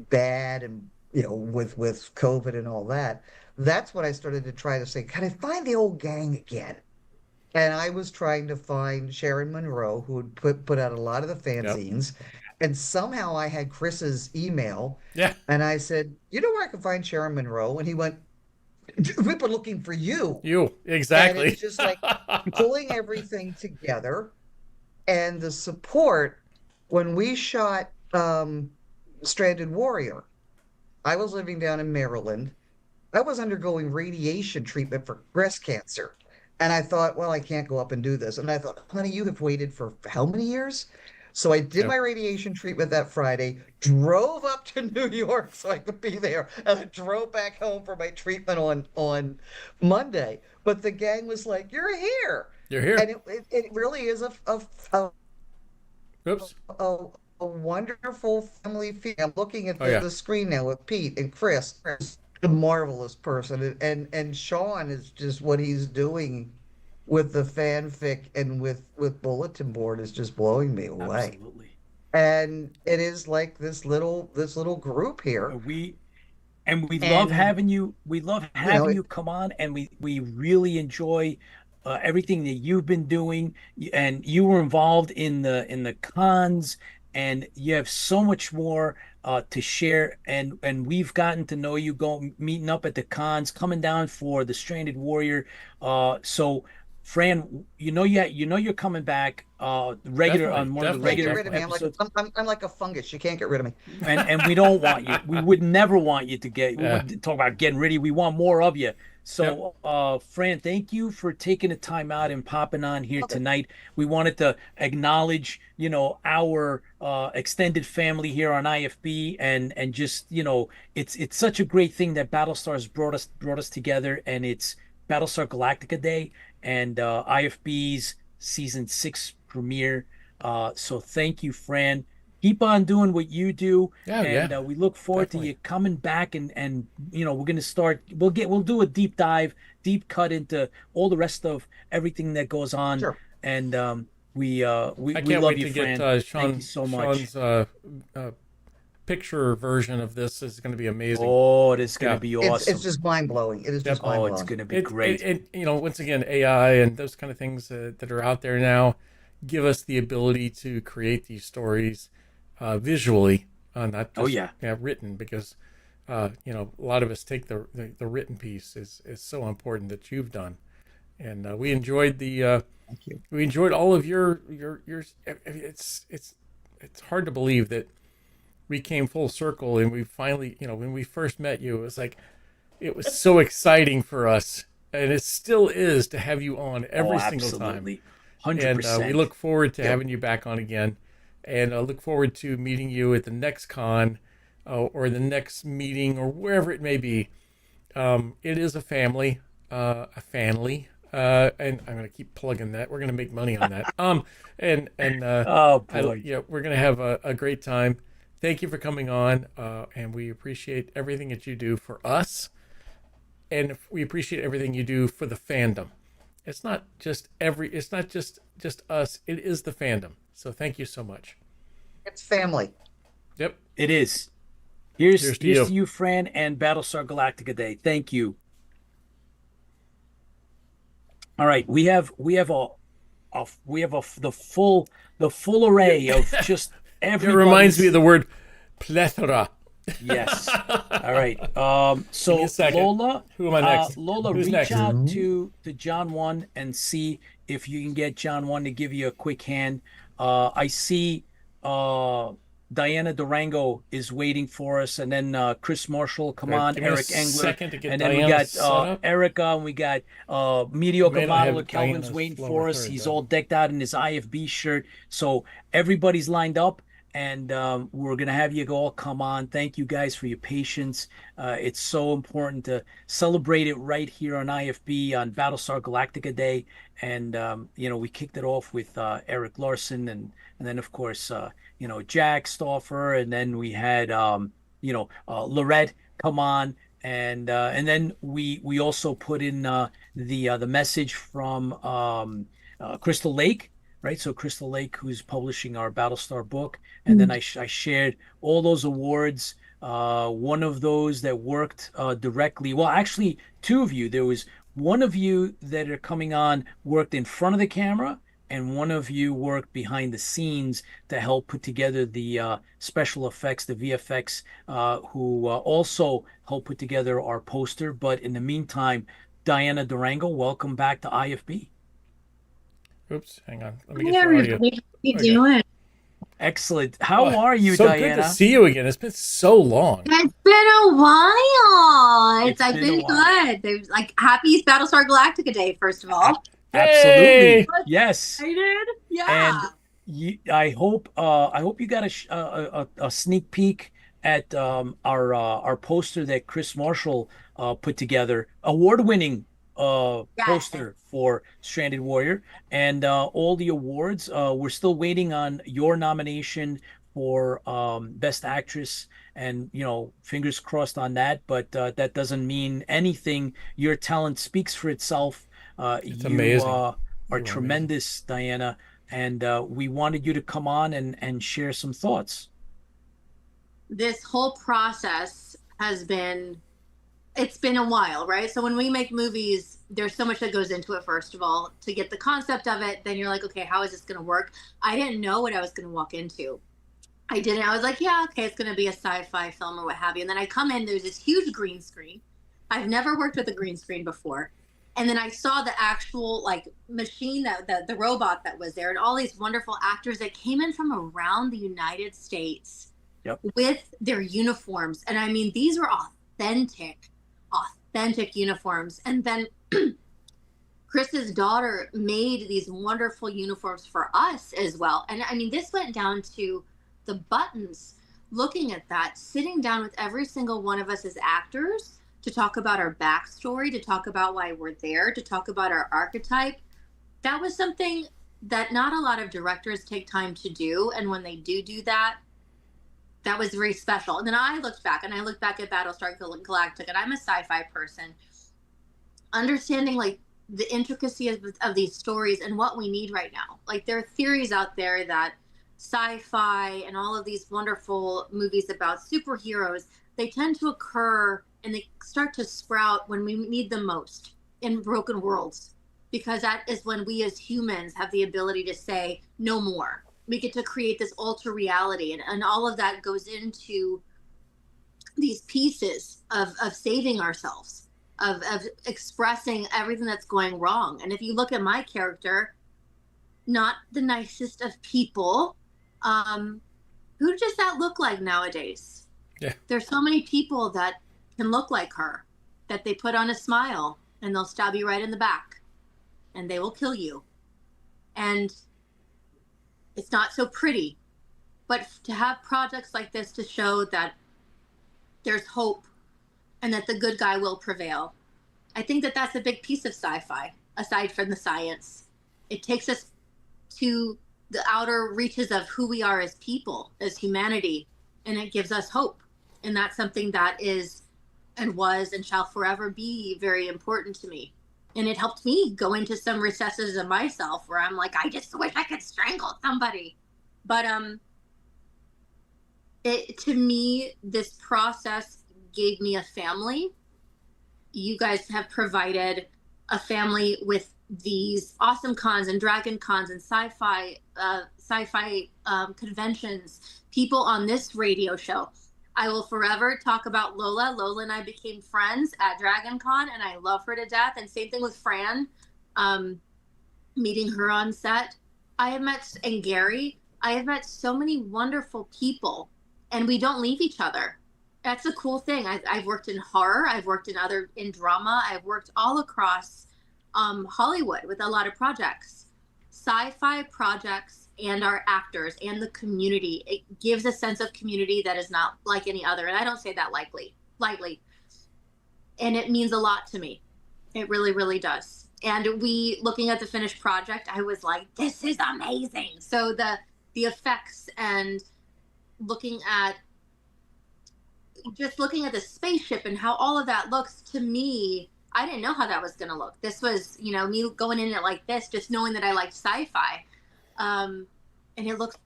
Speaker 13: bad, and with COVID and all that, that's when I started to try to say, can I find the old gang again? And I was trying to find Sharon Monroe, who had put out a lot of the fanzines. Yep. And somehow I had Chris's email.
Speaker 3: Yeah.
Speaker 13: And I said, you know where I can find Sharon Monroe? And he went, we've been looking for you.
Speaker 3: You, exactly.
Speaker 13: And it's just like pulling everything together. And the support, when we shot Stranded Warrior, I was living down in Maryland. I was undergoing radiation treatment for breast cancer. And I thought, well, I can't go up and do this. And I thought, honey, you have waited for how many years? So I did my radiation treatment that Friday, drove up to New York so I could be there, and I drove back home for my treatment on Monday. But the gang was like, you're here.
Speaker 3: You're here.
Speaker 13: And it really is a wonderful family feel. I'm looking at the screen now with Pete and Chris. A marvelous person, and Sean is just what he's doing with the fanfic and with bulletin board is just blowing me away.
Speaker 2: Absolutely.
Speaker 13: And it is like this little group here.
Speaker 2: We love having you. We love having you come on, and we really enjoy everything that you've been doing. And you were involved in the cons, and you have so much more to share, and we've gotten to know you meeting up at the cons, coming down for the Stranded Warrior. So Fran, you're coming back regular on one of the regular episodes.
Speaker 13: I'm like a fungus. You can't get rid of me.
Speaker 2: And we don't want you. We would never want you to get. We would talk about getting rid of you. We want more of you. So, Fran, thank you for taking the time out and popping on here tonight. We wanted to acknowledge, our extended family here on IFB, and just, it's such a great thing that Battlestar's brought us together, and it's Battlestar Galactica Day and IFB's season 6 premiere. So thank you, Fran. Keep on doing what you do, and we look forward to you coming back, and we're gonna start. We'll do a deep cut into all the rest of everything that goes on.
Speaker 13: Sure.
Speaker 2: And we
Speaker 3: I can't
Speaker 2: love
Speaker 3: wait
Speaker 2: you,
Speaker 3: to
Speaker 2: Fran.
Speaker 3: get
Speaker 2: Thank you so much.
Speaker 3: Sean's picture version of this is going to be amazing.
Speaker 2: Oh, it is going to be awesome.
Speaker 13: It's just mind blowing. It is just mind blowing.
Speaker 2: It's going to be great.
Speaker 3: And once again, AI and those kind of things that are out there now give us the ability to create these stories visually, not just written, because a lot of us take the written piece is so important that you've done, and we enjoyed
Speaker 2: Thank you.
Speaker 3: We enjoyed all of your. It's hard to believe that we came full circle, and we finally, when we first met you, it was so exciting for us, and it still is, to have you on every single time.
Speaker 2: 100%.
Speaker 3: And we look forward to having you back on again, and I look forward to meeting you at the next con or the next meeting or wherever it may be. It is a family, and I'm going to keep plugging that. We're going to make money on that.
Speaker 2: Oh boy.
Speaker 3: We're going to have a great time. Thank you for coming on, and we appreciate everything that you do for us, and we appreciate everything you do for the fandom. It's not just us. It is the fandom. So thank you so much.
Speaker 13: It's family.
Speaker 3: Yep.
Speaker 2: It is. Here's to you, Fran, and Battlestar Galactica Day. Thank you. All right, we have the full array of just everything.
Speaker 3: It reminds me of the word plethora.
Speaker 2: Yes. All right. So Lola,
Speaker 3: who am I next?
Speaker 2: Lola,
Speaker 3: Who's
Speaker 2: reach
Speaker 3: next?
Speaker 2: out to John 1 and see if you can get John 1 to give you a quick hand. I see Diana Durango is waiting for us, and then Chris Marshall, come on, Eric Engler, and then we got Erica, and we got Mediocre Model Kelvin's waiting for us. He's all decked out in his IFB shirt, so everybody's lined up, and we're gonna have you all come on. Thank you guys for your patience. It's so important to celebrate it right here on IFB on Battlestar Galactica Day, and we kicked it off with Eric Larson, and then of course Jack Stauffer, and then we had Lorette come on, and then we also put in the message from Crystal Lake, right? So Crystal Lake, who's publishing our Battlestar book, and then I shared all those awards. One of those that worked directly, well, actually two of you. There was one of you that are coming on worked in front of the camera, and one of you worked behind the scenes to help put together the special effects, the VFX, who also helped put together our poster. But in the meantime, Diana Durango, welcome back to IFB.
Speaker 3: Oops, hang on. Let me get your audio.
Speaker 14: How you doing?
Speaker 2: Excellent. How are you,
Speaker 3: so
Speaker 2: Diana?
Speaker 3: Good to see you again. It's been so long.
Speaker 14: It's been a while. I've been good. There's happy Battlestar Galactica Day, first of all.
Speaker 2: Absolutely. Yes.
Speaker 14: I did. Yeah.
Speaker 2: And I hope you got a sneak peek at our poster that Chris Marshall put together, award-winning poster for Stranded Warrior, and all the awards. We're still waiting on your nomination for Best Actress, and fingers crossed on that. But that doesn't mean anything. Your talent speaks for itself.
Speaker 3: It's amazing.
Speaker 2: Are tremendous, Diana, and we wanted you to come on and share some thoughts.
Speaker 14: This whole process it's been a while, right? So when we make movies, there's so much that goes into it, first of all, to get the concept of it. Then you're like, okay, how is this going to work? I didn't know what I was going to walk into. I was like, yeah, okay, it's going to be a sci-fi film or what have you. And then I come in, there's this huge green screen. I've never worked with a green screen before. And then I saw the actual machine, the robot that was there, and all these wonderful actors that came in from around the United States with their uniforms. And I mean, these were authentic authentic uniforms. And then Chris's daughter made these wonderful uniforms for us as well. And I mean, this went down to the buttons. Looking at that, sitting down with every single one of us as actors to talk about our backstory, to talk about why we're there, to talk about our archetype. That was something that not a lot of directors take time to do. And when they do that, that was very special. And then I looked back at Battlestar Galactica, and I'm a sci-fi person. Understanding like the intricacy of these stories and what we need right now. Like there are theories out there that sci-fi and all of these wonderful movies about superheroes, they tend to occur and they start to sprout when we need them most in broken worlds, because that is when we as humans have the ability to say no more. We get to create this alter reality, and all of that goes into these pieces of saving ourselves, of expressing everything that's going wrong. And if you look at my character, not the nicest of people, who does that look like nowadays?
Speaker 3: Yeah.
Speaker 14: There's so many people that can look like her, that they put on a smile and they'll stab you right in the back and they will kill you. And it's not so pretty, but to have projects like this to show that there's hope and that the good guy will prevail. I think that that's a big piece of sci-fi, aside from the science. It takes us to the outer reaches of who we are as people, as humanity, and it gives us hope. And that's something that is and was and shall forever be very important to me. And it helped me go into some recesses of myself where I'm like, I just wish I could strangle somebody. But to me, this process gave me a family. You guys have provided a family with these awesome cons and dragon cons and sci-fi conventions, people on this radio show. I will forever talk about Lola. Lola and I became friends at Dragon Con, and I love her to death. And same thing with Fran, meeting her on set. And Gary, I have met so many wonderful people, and we don't leave each other. That's a cool thing. I've worked in horror. I've worked in drama. I've worked all across Hollywood with a lot of projects, sci-fi projects, and our actors and the community. It gives a sense of community that is not like any other. And I don't say that lightly. And it means a lot to me. It really, really does. And looking at the finished project, I was like, this is amazing. So the effects and looking at the spaceship and how all of that looks, to me, I didn't know how that was going to look. This was, me going in it like this, just knowing that I liked sci-fi. And it looks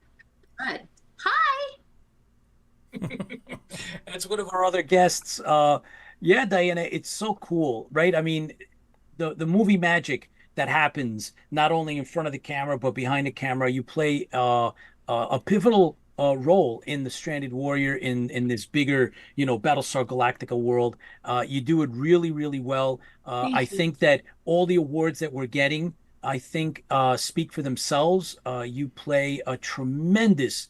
Speaker 14: good. Hi.
Speaker 2: That's one of our other guests. Yeah, Diana, it's so cool, right? I mean, the movie magic that happens not only in front of the camera but behind the camera. You play a pivotal role in the Stranded Warrior in this bigger, Battlestar Galactica world. You do it really, really well. I think that all the awards that we're getting, I think, speak for themselves. You play a tremendous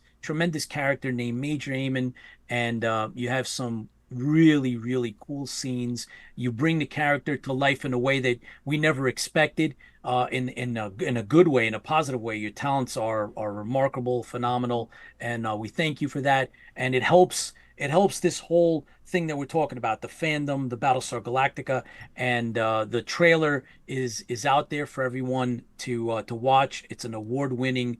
Speaker 2: character named Major Amon, and you have some really, really cool scenes. You bring the character to life in a way that we never expected, in a good way, in a positive way. Your talents are remarkable, phenomenal, and we thank you for that. And it helps this whole thing that we're talking about, the fandom, the Battlestar Galactica, and the trailer is out there for everyone to watch. It's an award-winning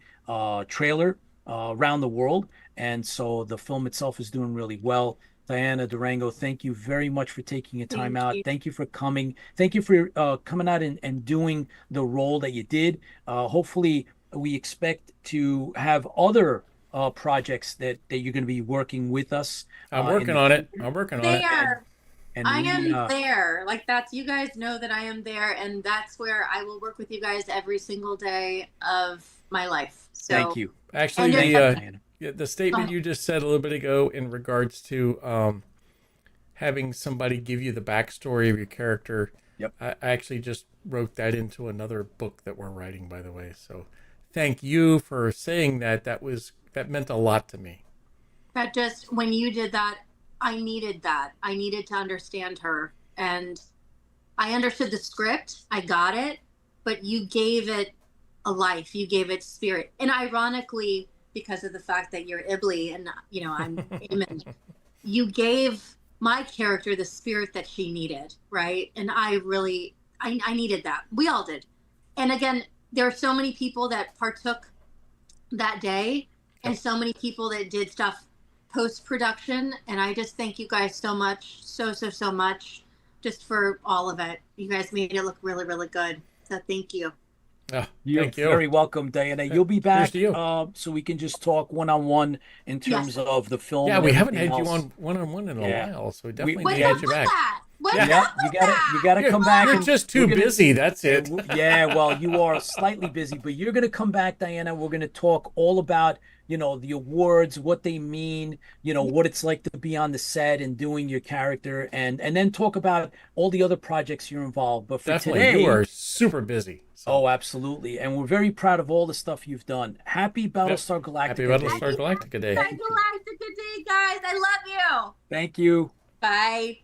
Speaker 2: trailer around the world, and so the film itself is doing really well. Diana Durango, thank you very much for taking your time out. Thank you for coming. Thank you for coming out and doing the role that you did. Hopefully, we expect to have other projects that you're going to be working with us.
Speaker 3: I'm working on it.
Speaker 14: There. I am there. Like, that's, you guys know that I am there, and that's where I will work with you guys every single day of my life. So
Speaker 2: thank you.
Speaker 3: Actually, the statement you just said a little bit ago in regards to having somebody give you the backstory of your character.
Speaker 2: Yep.
Speaker 3: I actually just wrote that into another book that we're writing, by the way. So thank you for saying that. That meant a lot to me.
Speaker 14: That just, when you did that, I needed that. I needed to understand her. And I understood the script, I got it, but you gave it a life, you gave it spirit. And ironically, because of the fact that you're Ibli and I'm Eamon, you gave my character the spirit that she needed, right? And I needed that. We all did. And again, there are so many people that partook that day and so many people that did stuff post-production. And I just thank you guys so much, so much, just for all of it. You guys made it look really, really good. So thank you.
Speaker 2: You're very welcome, Diana. You'll be back so we can just talk one-on-one in terms of the film.
Speaker 3: Yeah,
Speaker 2: and
Speaker 3: we haven't
Speaker 2: everything
Speaker 3: had you
Speaker 2: else.
Speaker 3: on one-on-one in a while, so we definitely
Speaker 14: What's
Speaker 3: need to
Speaker 14: up
Speaker 3: get you
Speaker 14: with
Speaker 3: back.
Speaker 14: that? What's
Speaker 2: Yeah,
Speaker 14: up with
Speaker 2: you gotta come back.
Speaker 3: You're
Speaker 2: and
Speaker 3: just too busy. That's it.
Speaker 2: Yeah, well, you are slightly busy, but you're gonna come back, Diana. We're gonna talk all about the awards, what they mean, what it's like to be on the set and doing your character, and then talk about all the other projects you're involved. But for
Speaker 3: Definitely,
Speaker 2: today,
Speaker 3: you are super busy.
Speaker 2: Oh, absolutely, and we're very proud of all the stuff you've done. Happy Battlestar Galactica
Speaker 3: Happy Battlestar Galactica Day.
Speaker 14: Galactica Day, guys. I love you.
Speaker 2: Thank you.
Speaker 14: Bye.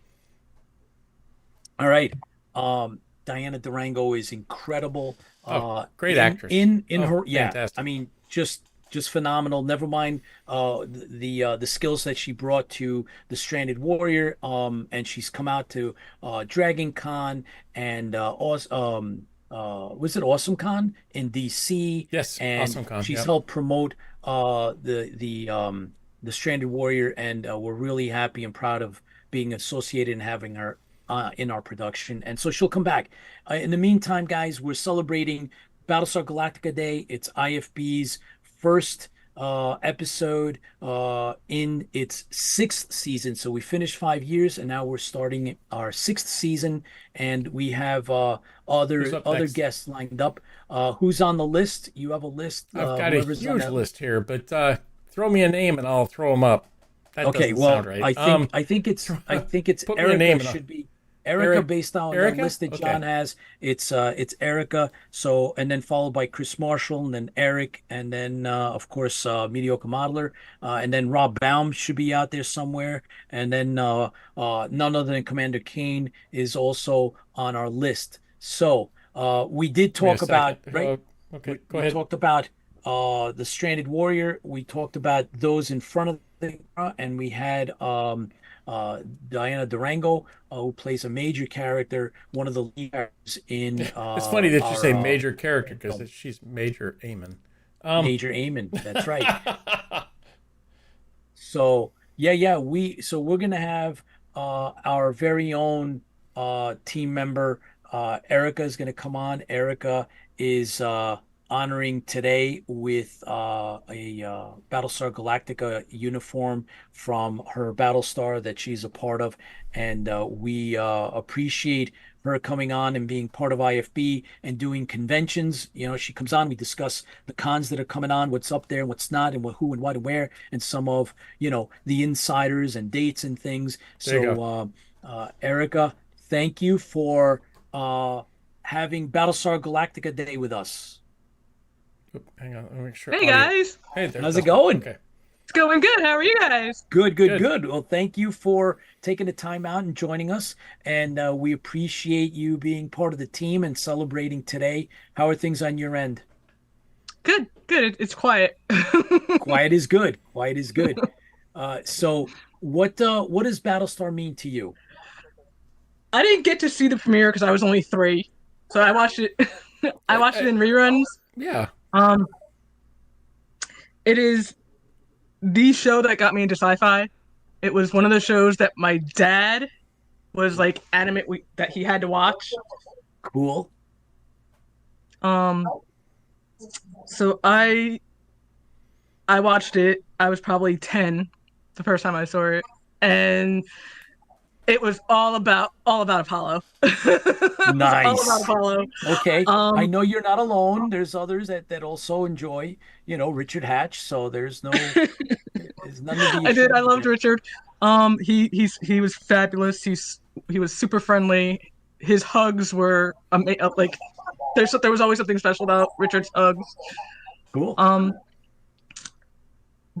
Speaker 2: All right. Diana Durango is incredible.
Speaker 3: Great actress.
Speaker 2: In her,
Speaker 3: fantastic.
Speaker 2: I mean, just phenomenal. Never mind the skills that she brought to the Stranded Warrior. And she's come out to Dragon Con and was it Awesome Con in DC?
Speaker 3: Yes,
Speaker 2: and
Speaker 3: Awesome Con.
Speaker 2: She's helped promote the Stranded Warrior, and we're really happy and proud of being associated and having her in our production. And so she'll come back. In the meantime, guys, we're celebrating Battlestar Galactica Day. It's IFB's first episode in its 6th season. So we finished 5 years, and now we're starting our 6th season, and we have other guests lined up. Who's on the list? You have a list?
Speaker 3: I've got a huge list here, but throw me a name and I'll throw them up. That
Speaker 2: okay,
Speaker 3: doesn't
Speaker 2: well,
Speaker 3: sound right.
Speaker 2: I think it's
Speaker 3: put me a
Speaker 2: Erica.
Speaker 3: name
Speaker 2: Should be Erica, based on
Speaker 3: Erica?
Speaker 2: the list that John has. It's Erica. So, and then followed by Chris Marshall, and then Eric, and then of course Mediocre Modeler, and then Rob Baum should be out there somewhere, and then none other than Commander Kane is also on our list. So we did talk about
Speaker 3: okay, go
Speaker 2: we
Speaker 3: ahead.
Speaker 2: talked about the Stranded Warrior. We talked about those in front of the camera, and we had Diana Durango, who plays a major character, one of the leaders in.
Speaker 3: It's funny that you say major character because she's Major Eamon.
Speaker 2: Major Eamon, that's right. So we're gonna have our very own team member. Erica is gonna come on. Erica is honoring today with a Battlestar Galactica uniform from her Battlestar that she's a part of, and we appreciate her coming on and being part of IFB and doing conventions. She comes on, we discuss the cons that are coming on, what's up there, what's not, and who and what and where, and some of the insiders and dates and things. So Erica, thank you for having Battlestar Galactica Day with us.
Speaker 3: Hang on, let me make sure.
Speaker 15: Hey guys,
Speaker 3: hey there.
Speaker 2: How's it going?
Speaker 3: Okay.
Speaker 15: It's going good. How are you guys?
Speaker 2: Good. Well, thank you for taking the time out and joining us, and we appreciate you being part of the team and celebrating today. How are things on your end?
Speaker 15: Good. It's quiet.
Speaker 2: Quiet is good. So what does Battlestar mean to you?
Speaker 15: I didn't get to see the premiere because I was only 3, so I watched it. I watched it in reruns.
Speaker 3: Yeah.
Speaker 15: It is the show that got me into sci-fi. It was one of the shows that my dad was like adamant that he had to watch.
Speaker 2: Cool.
Speaker 15: So I watched it. I was probably 10 the first time I saw it, and it was all about Apollo.
Speaker 2: Nice.
Speaker 15: All about Apollo.
Speaker 2: Okay. I know you're not alone. There's others that also enjoy, Richard Hatch. So there's none of the.
Speaker 15: I did. I loved Richard. He was fabulous. He was super friendly. His hugs were like there was always something special about Richard's hugs.
Speaker 2: Cool.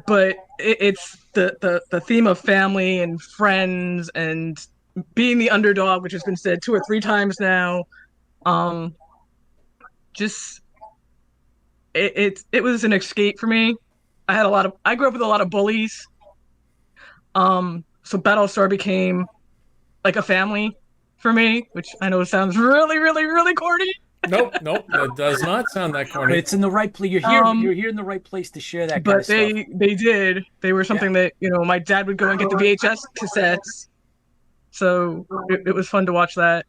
Speaker 15: But it's the theme of family and friends and being the underdog, which has been said 2 or 3 times now. Just it was an escape for me. I grew up with a lot of bullies. So Battlestar became like a family for me, which I know sounds really, really, really corny.
Speaker 3: Nope, that does not sound that corny.
Speaker 2: It's in the right place. You're here in the right place to share that kind of stuff.
Speaker 15: But they did. They were something that, my dad would go and get the VHS cassettes. So it was fun to watch that.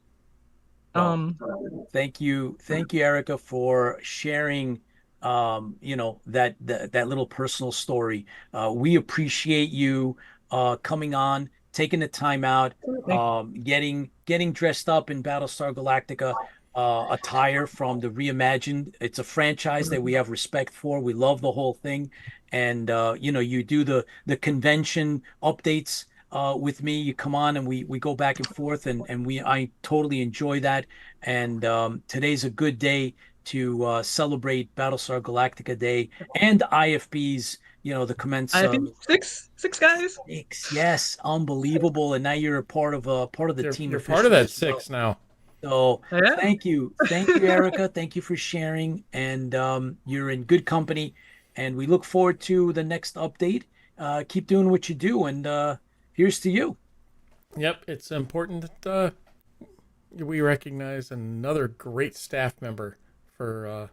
Speaker 2: Thank you, Erica, for sharing that little personal story. We appreciate you coming on, taking the time out, getting dressed up in Battlestar Galactica attire from the reimagined. It's a franchise that we have respect for. We love the whole thing, and you do the convention updates with me. You come on and we go back and forth, and I totally enjoy that. And today's a good day to celebrate Battlestar Galactica Day and IFB's, the commence.
Speaker 15: IFB six guys.
Speaker 2: Yes, unbelievable. And now you're a part of the team.
Speaker 3: You're part of that 6 now.
Speaker 2: So thank you, Erica. Thank you for sharing, and you're in good company. And we look forward to the next update. Keep doing what you do, and here's to you.
Speaker 3: Yep, it's important that we recognize another great staff member for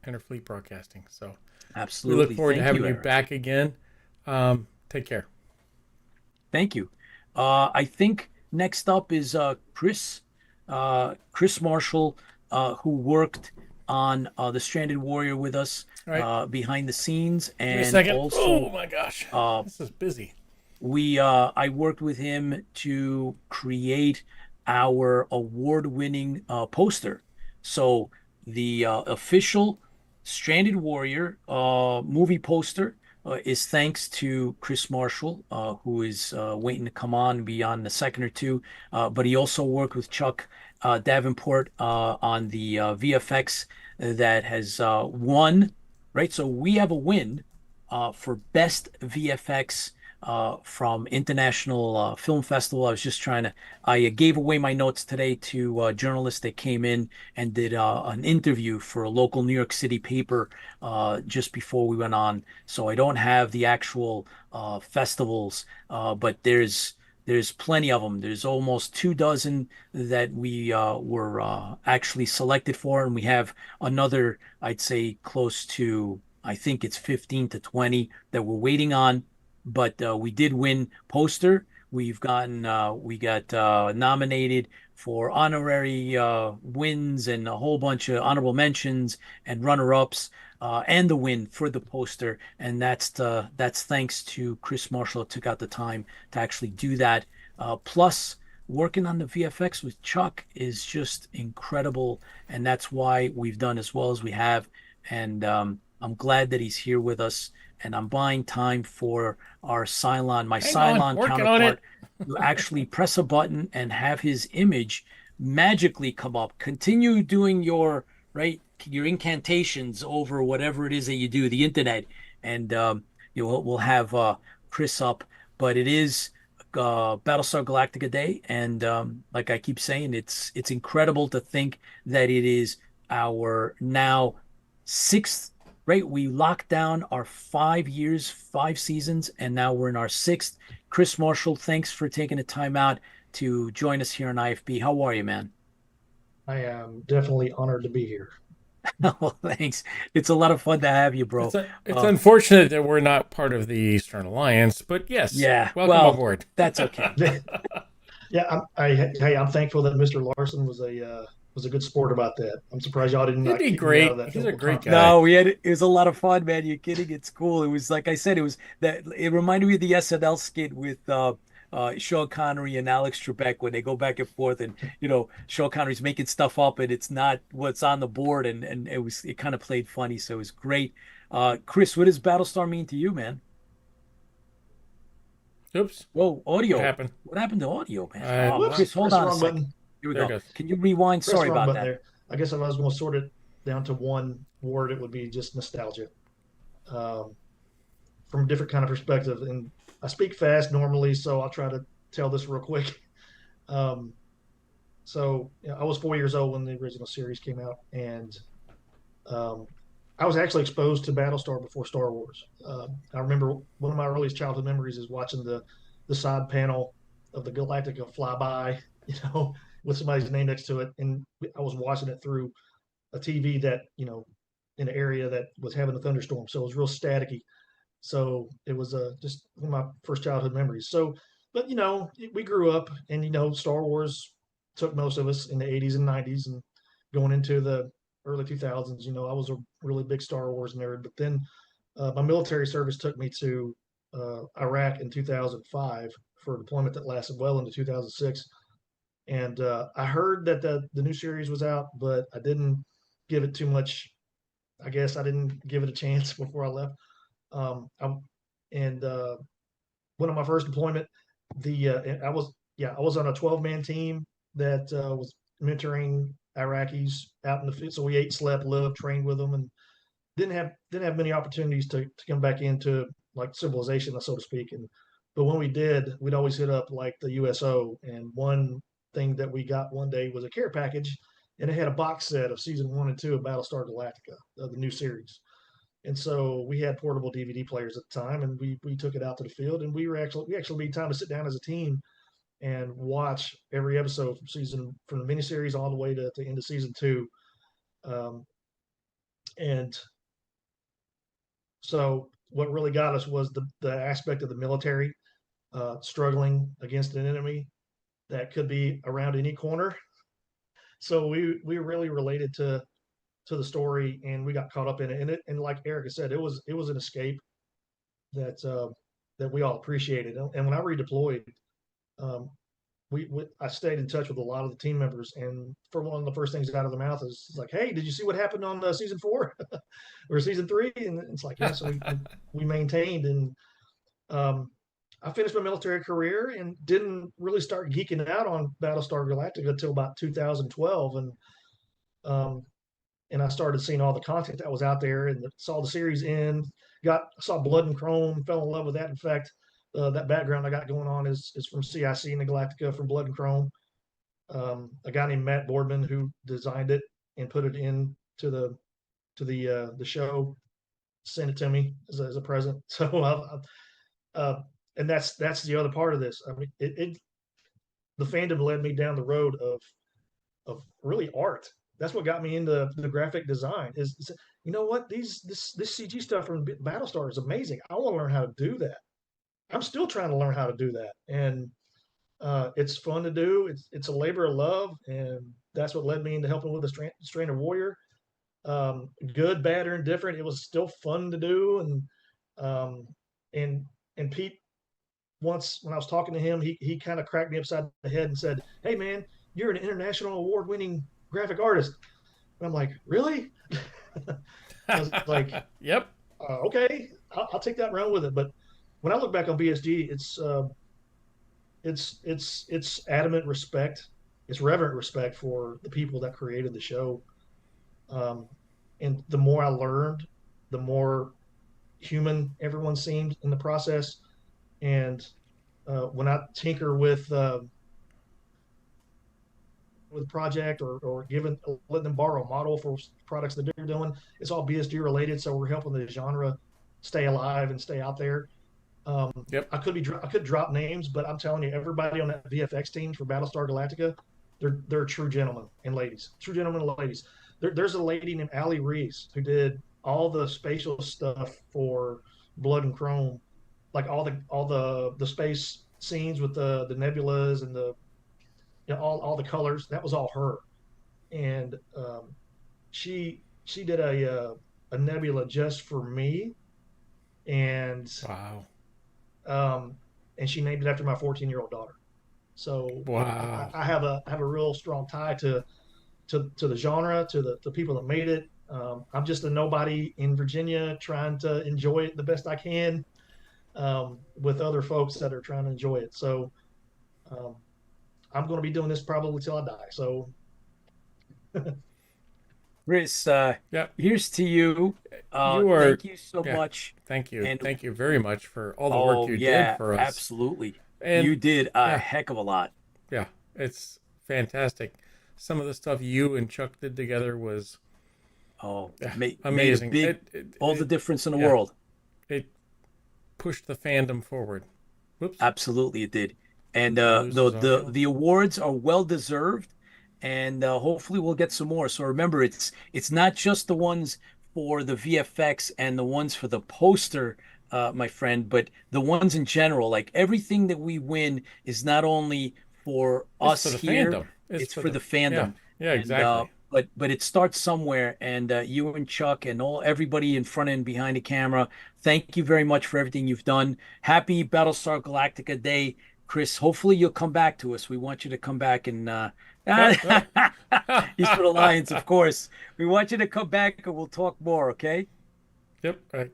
Speaker 3: Interfleet Broadcasting. So
Speaker 2: absolutely,
Speaker 3: we look forward to having you back again. Take care.
Speaker 2: Thank you. I think next up is Chris Marshall, who worked on the Stranded Warrior with us behind the scenes, and also,
Speaker 3: oh my gosh, this is busy.
Speaker 2: I worked with him to create our award-winning poster. So the official Stranded Warrior movie poster is thanks to Chris Marshall, who is waiting to come on and be on the second or two. But he also worked with Chuck Davenport on the VFX that has won, right? So we have a win for Best VFX from International Film Festival. I gave away my notes today to journalists that came in and did an interview for a local New York City paper just before we went on. So I don't have the actual festivals, but there's plenty of them. There's almost 24 that we were actually selected for, and we have another, I'd say, close to, I think it's 15 to 20 that we're waiting on. But we did win poster. We got nominated for honorary wins and a whole bunch of honorable mentions and runner-ups, and the win for the poster. And that's thanks to Chris Marshall, who took out the time to actually do that. Plus, working on the VFX with Chuck is just incredible, and that's why we've done as well as we have. And I'm glad that he's here with us. And I'm buying time for our Cylon, Cylon counterpart, to actually press a button and have his image magically come up. Continue doing your incantations over whatever it is that you do, the internet, and we'll have Chris up. But it is Battlestar Galactica Day, and like I keep saying, it's incredible to think that it is our now 6th. Right, we locked down our 5 years, 5 seasons, and now we're in our 6th. Chris Marshall, thanks for taking the time out to join us here on IFB. How are you, man?
Speaker 16: I am definitely honored to be here.
Speaker 2: Well, thanks. It's a lot of fun to have you, bro.
Speaker 3: It's unfortunate that we're not part of the Eastern Alliance, but yes, welcome aboard.
Speaker 2: That's okay.
Speaker 16: Yeah, I'm thankful that Mr. Larson was a good sport about that. I'm surprised y'all didn't.
Speaker 3: He'd be great. He's a great guy.
Speaker 2: No, it was a lot of fun, man. You're kidding? It's cool. It was like I said. It reminded me of the SNL skit with Sean Connery and Alex Trebek when they go back and forth, and Sean Connery's making stuff up, and it's not what's on the board, and it kind of played funny. So it was great. Chris, what does Battlestar mean to you, man?
Speaker 3: Oops.
Speaker 2: Whoa, audio. What happened to audio, man? Chris, hold on a second. Here we go. Can you rewind? Sorry about that.
Speaker 16: I guess if I was going to sort it down to one word, it would be just nostalgia. From a different kind of perspective. And I speak fast normally, so I'll try to tell this real quick. So I was 4 years old when the original series came out, and I was actually exposed to Battlestar before Star Wars. I remember one of my earliest childhood memories is watching the side panel of the Galactica fly by, with somebody's name next to it, and I was watching it through a TV that in an area that was having a thunderstorm, so it was real staticky. So it was just one of my first childhood memories. So, but we grew up, and Star Wars took most of us in the 80s and 90s, and going into the early 2000s. I was a really big Star Wars nerd. But then my military service took me to Iraq in 2005 for a deployment that lasted well into 2006. And I heard that the new series was out, but I didn't give it too much. I guess I didn't give it a chance before I left. One of my first deployment, I was on a 12-man team that was mentoring Iraqis out in the field. So we ate, slept, lived, trained with them, and didn't have many opportunities to come back into like civilization, so to speak. But when we did, we'd always hit up like the USO. And one thing that we got one day was a care package, and it had a box set of season 1 and 2 of Battlestar Galactica, the new series. And so we had portable DVD players at the time, and we took it out to the field, and we actually made time to sit down as a team and watch every episode from the miniseries all the way to the end of season 2. And so what really got us was the aspect of the military struggling against an enemy that could be around any corner. So we really related to the story, and we got caught up in it. And like Erica said, it was an escape that we all appreciated. And when I redeployed, I stayed in touch with a lot of the team members, and for one of the first things out of their mouth is like, "Hey, did you see what happened on season 4 or season 3?" And it's like, yeah. So we maintained, and I finished my military career and didn't really start geeking out on Battlestar Galactica until about 2012, and I started seeing all the content that was out there, and saw the series end. Saw Blood and Chrome, fell in love with that. In fact, that background I got going on is from CIC in the Galactica from Blood and Chrome. A guy named Matt Boardman who designed it and put it into the show, sent it to me as a present. So and that's the other part of this. I mean, the fandom led me down the road of really art. That's what got me into the graphic design. Is you know what, this CG stuff from Battlestar is amazing. I want to learn how to do that. I'm still trying to learn how to do that, and it's fun to do. It's a labor of love, and that's what led me into helping with the Strainer Warrior. Good, bad, or indifferent, it was still fun to do. And Pete, once when I was talking to him, he kind of cracked me upside the head and said, "Hey man, you're an international award-winning graphic artist." And I'm like, "Really?" I was like,
Speaker 3: "Yep,
Speaker 16: okay, I'll take that round with it." But when I look back on BSG, it's adamant respect, it's reverent respect for the people that created the show. And the more I learned, the more human everyone seemed in the process. And when I tinker with a project or letting them borrow a model for products that they're doing, it's all BSG related. So we're helping the genre stay alive and stay out there.
Speaker 3: Yep.
Speaker 16: I could drop names, but I'm telling you, everybody on that VFX team for Battlestar Galactica, they're true gentlemen and ladies. True gentlemen and ladies. There's a lady named Allie Reese who did all the spatial stuff for Blood and Chrome, like all the space scenes with the nebulas and all the colors. That was all her, and she did a nebula just for me, and
Speaker 3: wow.
Speaker 16: And she named it after my 14-year-old daughter. So
Speaker 3: wow.
Speaker 16: I have a real strong tie to the genre, to the people that made it. I'm just a nobody in Virginia trying to enjoy it the best I can, with other folks that are trying to enjoy it. So I'm going to be doing this probably till I die. So
Speaker 2: Chris,
Speaker 3: yep.
Speaker 2: Here's to you. Thank you so much.
Speaker 3: Thank you.
Speaker 2: And,
Speaker 3: thank you very much for all the work you did for us.
Speaker 2: Absolutely.
Speaker 3: And
Speaker 2: you did a heck of a lot.
Speaker 3: Yeah. It's fantastic. Some of the stuff you and Chuck did together was amazing.
Speaker 2: Made all the difference in the
Speaker 3: yeah.
Speaker 2: world.
Speaker 3: It pushed the fandom forward. Whoops.
Speaker 2: Absolutely, it did. And
Speaker 3: Lose his audio.
Speaker 2: the awards are well deserved, and hopefully we'll get some more. So remember, it's not just the ones for the VFX and the ones for the poster, my friend, but the ones in general. Like everything that we win is not only for us
Speaker 3: for the
Speaker 2: here,
Speaker 3: fandom.
Speaker 2: it's for the fandom.
Speaker 3: Yeah,
Speaker 2: And,
Speaker 3: exactly.
Speaker 2: but it starts somewhere, and you and Chuck and everybody in front and behind the camera, thank you very much for everything you've done. Happy Battlestar Galactica Day, Chris. Hopefully you'll come back to us. We want you to come back and he's for the Lions, of course. We want you to come back and we'll talk more, okay?
Speaker 3: Yep. I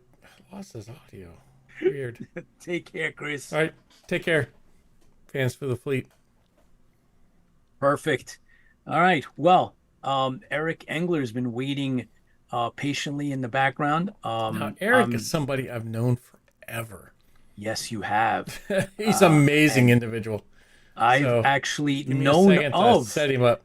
Speaker 3: lost his audio. Weird.
Speaker 2: Take care, Chris.
Speaker 3: All right. Take care. Fans for the fleet.
Speaker 2: Perfect. All right. Well, Eric Engler has been waiting patiently in the background.
Speaker 3: Now, Eric is somebody I've known forever.
Speaker 2: Yes, you have.
Speaker 3: He's an amazing individual.
Speaker 2: I've actually
Speaker 3: give me a
Speaker 2: known
Speaker 3: second to
Speaker 2: of
Speaker 3: set him up.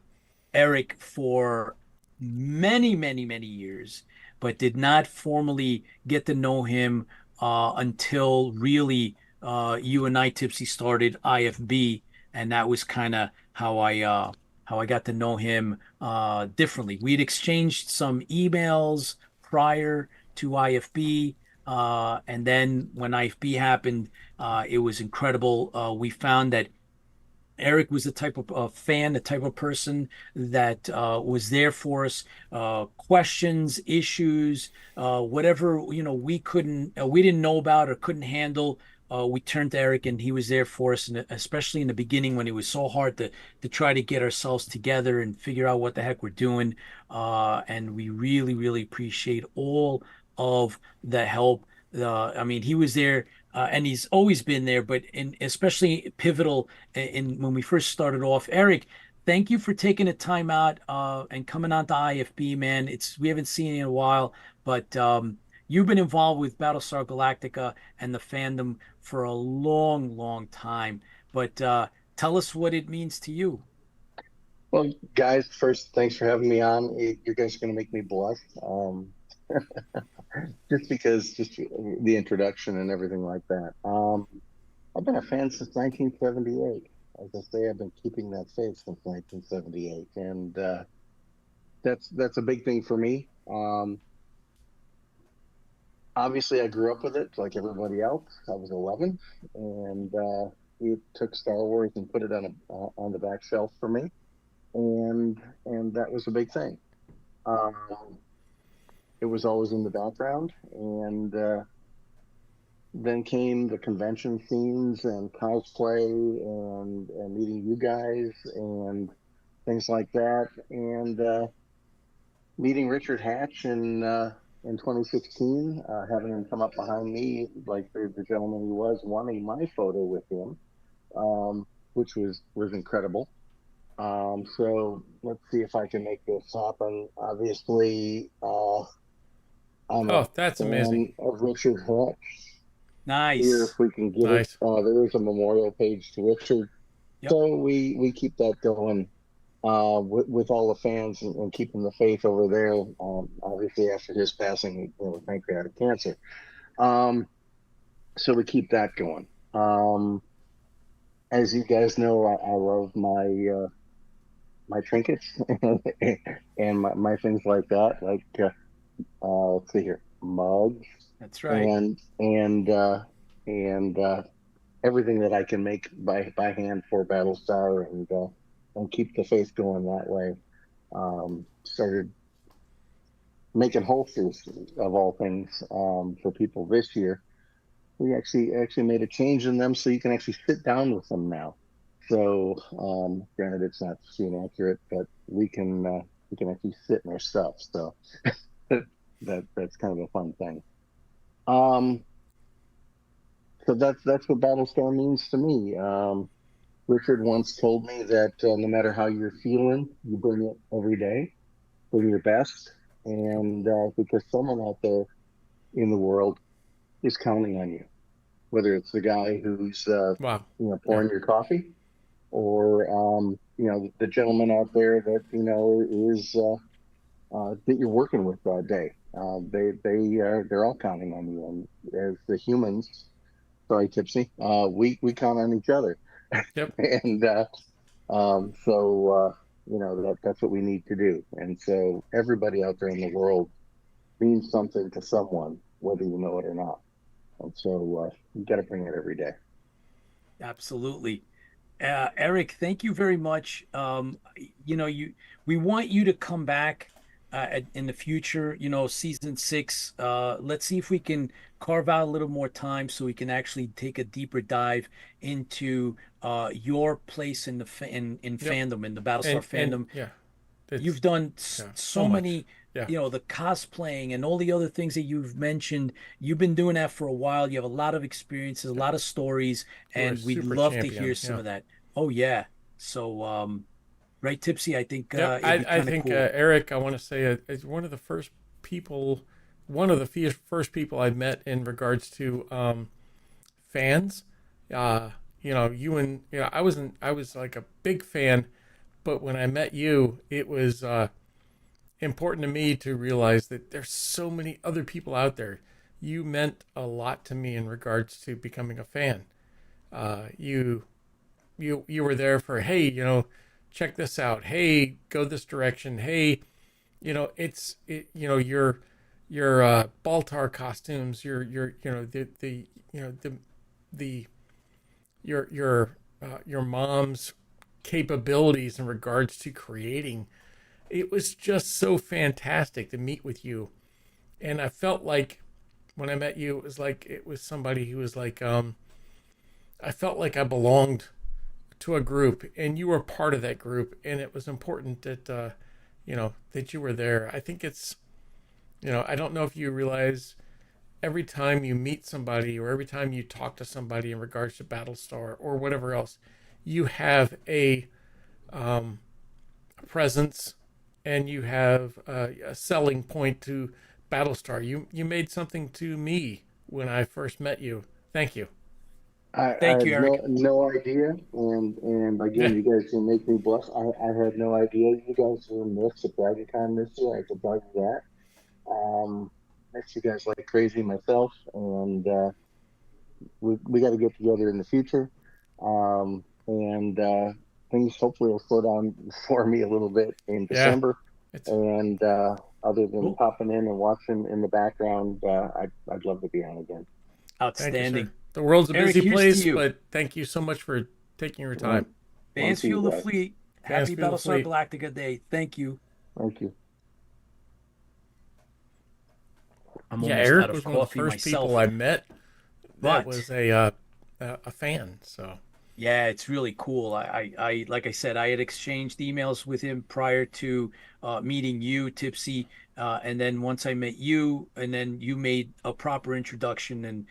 Speaker 2: Eric for many, many, many years, but did not formally get to know him until really you and I, Tipsy, started IFB, and that was kind of how I got to know him differently. We'd exchanged some emails prior to IFB, and then when IFB happened, it was incredible. We found that Eric was the type of fan, the type of person that was there for us. Questions, issues, whatever we didn't know about or couldn't handle. We turned to Eric, and he was there for us, and especially in the beginning when it was so hard to try to get ourselves together and figure out what the heck we're doing. And we really, really appreciate all of the help. I mean, he was there. And he's always been there, but especially pivotal in when we first started off. Eric, thank you for taking the time out and coming on to IFB, man. We haven't seen you in a while, but you've been involved with Battlestar Galactica and the fandom for a long, long time. But tell us what it means to you.
Speaker 17: Well, guys, first, thanks for having me on. You guys are going to make me blush. Just the introduction and everything like that. I've been a fan since 1978. As I say, I've been keeping that faith since 1978, and that's a big thing for me. Obviously, I grew up with it like everybody else. I was 11, and we took Star Wars and put it on the back shelf for me, and that was a big thing. It was always in the background, and then came the convention scenes and cosplay and meeting you guys and things like that, and meeting Richard Hatch in 2016, having him come up behind me like the gentleman he was, wanting my photo with him, which was incredible. So let's see if I can make this happen. Obviously,
Speaker 3: that's amazing.
Speaker 17: Of Richard Hatch.
Speaker 2: Nice.
Speaker 17: Here, if we can get it, there is a memorial page to Richard.
Speaker 2: Yep.
Speaker 17: So we keep that going with all the fans and keeping the faith over there. Obviously, after his passing, with pancreatic cancer. So we keep that going. As you guys know, I love my trinkets and my things like that, like let's see here, mugs.
Speaker 2: That's right.
Speaker 17: And everything that I can make by hand for Battlestar and keep the faith going that way. Started making holsters of all things for people this year. We actually made a change in them so you can actually sit down with them now. So granted, it's not screen accurate, but we can actually sit in our stuff. So that's kind of a fun thing. So that's what Battlestar means to me. Richard once told me that no matter how you're feeling, you bring it every day, bring your best, and because someone out there in the world is counting on you, whether it's the guy who's pouring your coffee, or the gentleman out there that is that you're working with that day. They're all counting on you, and as the humans, sorry, Tipsy, we count on each other.
Speaker 3: Yep.
Speaker 17: And that's what we need to do. And so everybody out there in the world means something to someone, whether you know it or not. And so you got to bring it every day.
Speaker 2: Absolutely. Eric, thank you very much. We want you to come back in the future, season 6. Let's see if we can carve out a little more time so we can actually take a deeper dive into your place in the fandom, in the Battlestar fandom. You've done so many, the cosplaying and all the other things that you've mentioned. You've been doing that for a while. You have a lot of experiences, a lot of stories, and we'd love to hear some of that. Oh yeah. So, right, Tipsy? I think
Speaker 3: I think
Speaker 2: cool.
Speaker 3: Eric, I want to say is one of the first people I met in regards to fans. I was like a big fan, but when I met you, it was important to me to realize that there's so many other people out there. You meant a lot to me in regards to becoming a fan. You were there for, hey, check this out. Hey, go this direction. Hey, your Baltar costumes, your mom's capabilities in regards to creating. It was just so fantastic to meet with you. And I felt like when I met you, it was somebody who was like, I felt like I belonged to a group, and you were part of that group, and it was important that that you were there. I think it's I don't know if you realize, every time you meet somebody or every time you talk to somebody in regards to Battlestar or whatever else, you have a presence, and you have a selling point to Battlestar. You made something to me when I first met you. Thank you.
Speaker 17: Thank
Speaker 2: you,
Speaker 17: had
Speaker 2: Eric.
Speaker 17: no idea, and again, you guys can make me blush. I had no idea you guys were missed at DragonCon this year. I could tell you that. Missed you guys like crazy myself, and we got to get together in the future. And things hopefully will slow down for me a little bit in December. And other than popping in and watching in the background, I'd love to be on again.
Speaker 2: Outstanding.
Speaker 3: The world's a
Speaker 2: Eric,
Speaker 3: busy place,
Speaker 2: you.
Speaker 3: but thank you so much for taking your time.
Speaker 2: Fans Fuel the Fleet. Happy
Speaker 3: Fuel the
Speaker 2: Battlestar
Speaker 3: Fleet.
Speaker 2: Galactica Day. Thank you.
Speaker 17: Thank you.
Speaker 2: I'm almost
Speaker 3: Eric
Speaker 2: out of
Speaker 3: was one of the
Speaker 2: coffee
Speaker 3: first
Speaker 2: myself.
Speaker 3: people I met that
Speaker 2: But-
Speaker 3: was a fan. So
Speaker 2: Yeah, it's really cool. I like I said, I had exchanged emails with him prior to meeting you, Tipsy, and then once I met you, and then you made a proper introduction, and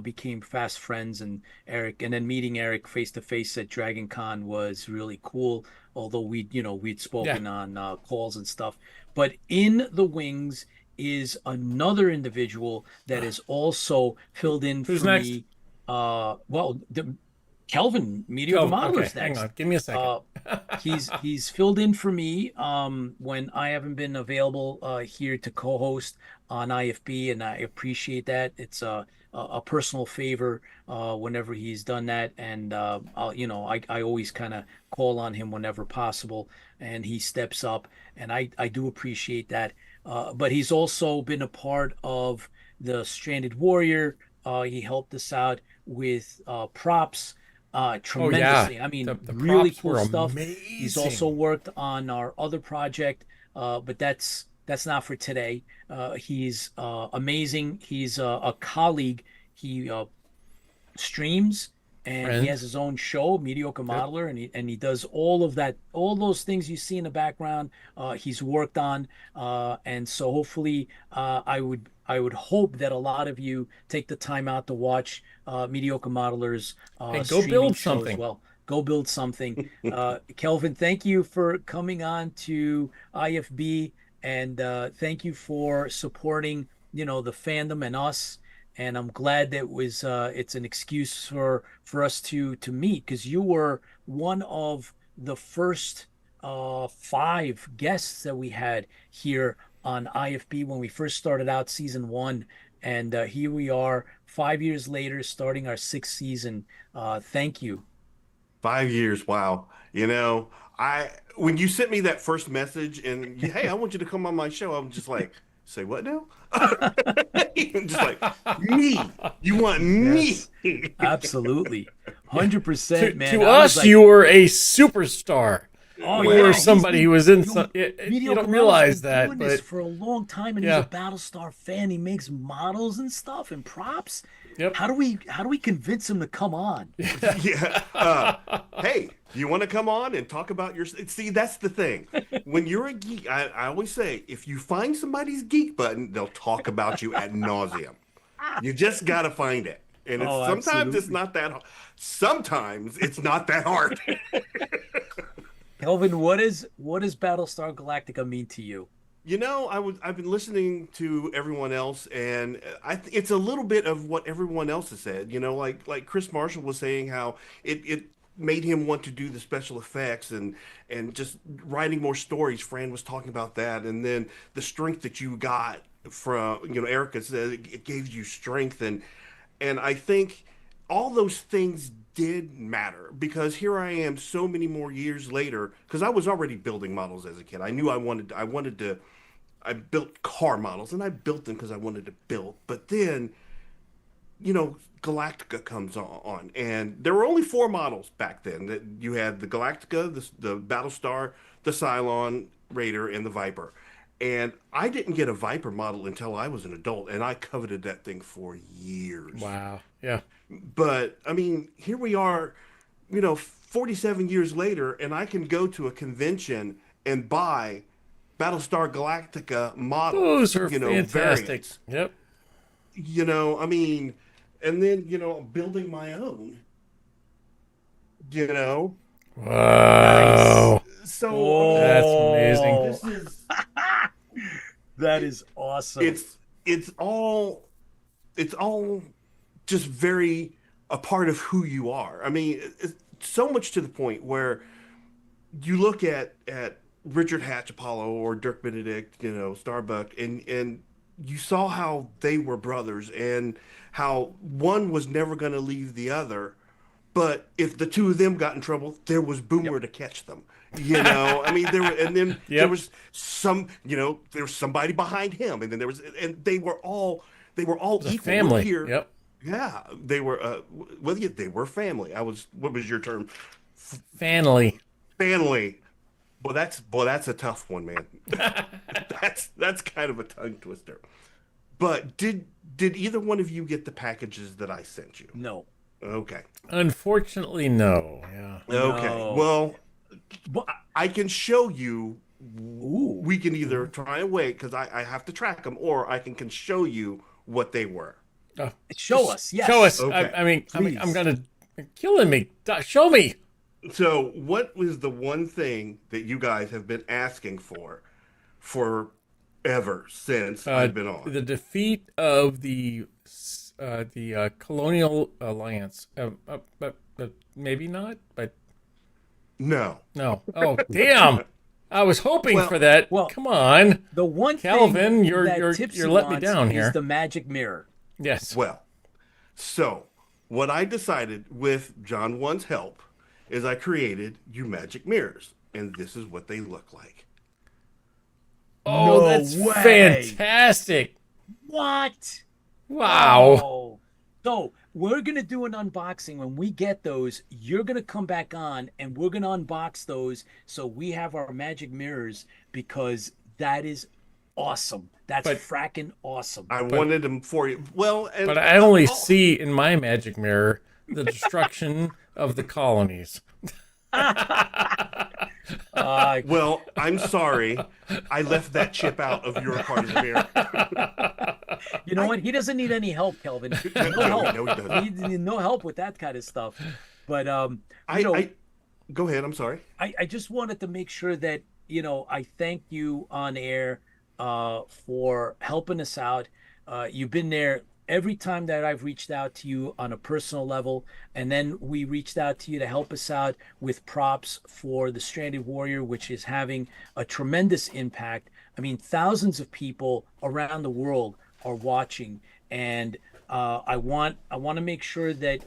Speaker 2: became fast friends. And Eric, and then meeting Eric face to face at Dragon Con was really cool. Although we'd spoken on calls and stuff, but in the wings is another individual that is also filled in
Speaker 3: Who's
Speaker 2: for
Speaker 3: next?
Speaker 2: me. Kelvin, Mediocre Modeler's
Speaker 3: okay, hang
Speaker 2: next.
Speaker 3: on. Give me a second.
Speaker 2: He's filled in for me when I haven't been available here to co-host on IFB, and I appreciate that. It's a personal favor whenever he's done that, and I always kind of call on him whenever possible, and he steps up, and I do appreciate that. But he's also been a part of the Stranded Warrior. He helped us out with props. Tremendously. I mean,
Speaker 3: the
Speaker 2: really
Speaker 3: props
Speaker 2: cool
Speaker 3: were
Speaker 2: stuff.
Speaker 3: amazing.
Speaker 2: He's also worked on our other project, but that's not for today. He's amazing. He's a colleague. He streams, and
Speaker 3: Friend.
Speaker 2: he has his own show, Mediocre Modeler, and he does all of that, all those things you see in the background. He's worked on, and so hopefully, I would hope that a lot of you take the time out to watch Mediocre Modelers
Speaker 3: Hey, go
Speaker 2: streaming
Speaker 3: build
Speaker 2: show as
Speaker 3: something.
Speaker 2: well. Go build something. Kelvin, thank you for coming on to IFB, and thank you for supporting the fandom and us. and I'm glad that it's an excuse for us to meet, because you were one of the first 5 guests that we had here on IFB when we first started out season 1, and here we are 5 years later, starting our 6th season. Thank you.
Speaker 18: 5 years, wow. You know, when you sent me that first message and hey, I want you to come on my show, I'm just like, say what now? I'm just like, me. You want me?
Speaker 2: Yes, absolutely. 100%, man.
Speaker 3: To us, like, you were a superstar.
Speaker 2: Oh,
Speaker 3: you were somebody who was in some. You don't realize that,
Speaker 2: doing
Speaker 3: but
Speaker 2: this for a long time, and he's a Battlestar fan. He makes models and stuff and props.
Speaker 3: Yep.
Speaker 2: How do we convince him to come on?
Speaker 18: Hey, do you want to come on and talk about your? See, that's the thing. When you're a geek, I always say, if you find somebody's geek button, they'll talk about you ad nauseum. You just got to find it, and sometimes it's not that hard. Sometimes it's not that hard.
Speaker 2: Kelvin, what does Battlestar Galactica mean to you?
Speaker 18: You know, I've been listening to everyone else, and it's a little bit of what everyone else has said. You know, like Chris Marshall was saying, how it made him want to do the special effects and just writing more stories. Fran was talking about that, and then the strength that you got from, you know, Erica said it gave you strength, and I think all those things did matter, because here I am so many more years later, because I was already building models as a kid. I knew I built car models, and I built them because I wanted to build. But then, you know, Galactica comes on, and there were only 4 models back then. That you had the Galactica, the Battlestar, the Cylon, Raider, and the Viper. And I didn't get a Viper model until I was an adult, and I coveted that thing for years.
Speaker 3: Wow. Yeah.
Speaker 18: But, I mean, here we are, you know, 47 years later, and I can go to a convention and buy Battlestar Galactica models.
Speaker 3: Those are fantastic.
Speaker 18: Variants.
Speaker 3: Yep.
Speaker 18: You know, I mean, and then, you know, building my own. You know?
Speaker 3: Wow.
Speaker 18: So
Speaker 3: that's amazing.
Speaker 18: This is
Speaker 2: that is awesome.
Speaker 18: It's all just very a part of who you are. I mean, it's so much to the point where you look at Richard Hatch Apollo or Dirk Benedict, you know, Starbuck, and you saw how they were brothers, and how one was never going to leave the other. But if the two of them got in trouble, there was Boomer to catch them. You know, I mean, there was some, you know, there was somebody behind him, and then there was, and they were all equal.
Speaker 3: Family.
Speaker 18: Here.
Speaker 3: Yep.
Speaker 18: Yeah, they were. They were family. What was your term?
Speaker 3: Family.
Speaker 18: Family. Boy, that's a tough one, man. that's kind of a tongue twister. But did either one of you get the packages that I sent you?
Speaker 2: No.
Speaker 18: Okay.
Speaker 3: Unfortunately, no. Yeah.
Speaker 18: Okay.
Speaker 2: No.
Speaker 18: Well, I can show you. Ooh. We can either try and wait, because I have to track them, or I can show you what they were.
Speaker 2: Show us. Yes.
Speaker 3: Show us.
Speaker 18: Okay.
Speaker 3: I mean, I'm gonna killing me. Show me.
Speaker 18: So, what was the one thing that you guys have been asking for forever since I've been on?
Speaker 3: The defeat of the Colonial Alliance. Maybe not, but
Speaker 18: no.
Speaker 3: Oh, damn! I was hoping for that.
Speaker 2: Well,
Speaker 3: come on.
Speaker 2: The one
Speaker 3: Calvin,
Speaker 2: thing
Speaker 3: you're
Speaker 2: Tipsy
Speaker 3: letting me
Speaker 2: wants
Speaker 3: down
Speaker 2: is
Speaker 3: here.
Speaker 2: the magic mirror.
Speaker 3: Yes.
Speaker 18: Well, so what I decided with John 1's help is I created you magic mirrors, and this is what they look like.
Speaker 3: Oh,
Speaker 2: No
Speaker 3: that's
Speaker 2: way.
Speaker 3: fantastic!
Speaker 2: What?
Speaker 3: Wow.
Speaker 2: Oh. So we're gonna do an unboxing. When we get those, you're gonna come back on, and we're gonna unbox those, so we have our magic mirrors, because that is awesome. That's fracking awesome.
Speaker 18: I wanted them for you. Well,
Speaker 3: But I only see in my magic mirror the destruction of the colonies.
Speaker 18: Well, I'm sorry. I left that chip out of your part of the mirror.
Speaker 2: You know what? He doesn't need any help, Kelvin. No help.
Speaker 18: No, he doesn't.
Speaker 2: He needs no help with that kind of stuff. But
Speaker 18: go ahead. I'm sorry.
Speaker 2: I just wanted to make sure that, you know, I thank you on air for helping us out. You've been there every time that I've reached out to you on a personal level, and then we reached out to you to help us out with props for the Stranded Warrior, which is having a tremendous impact. I mean, thousands of people around the world are watching, and I want to make sure that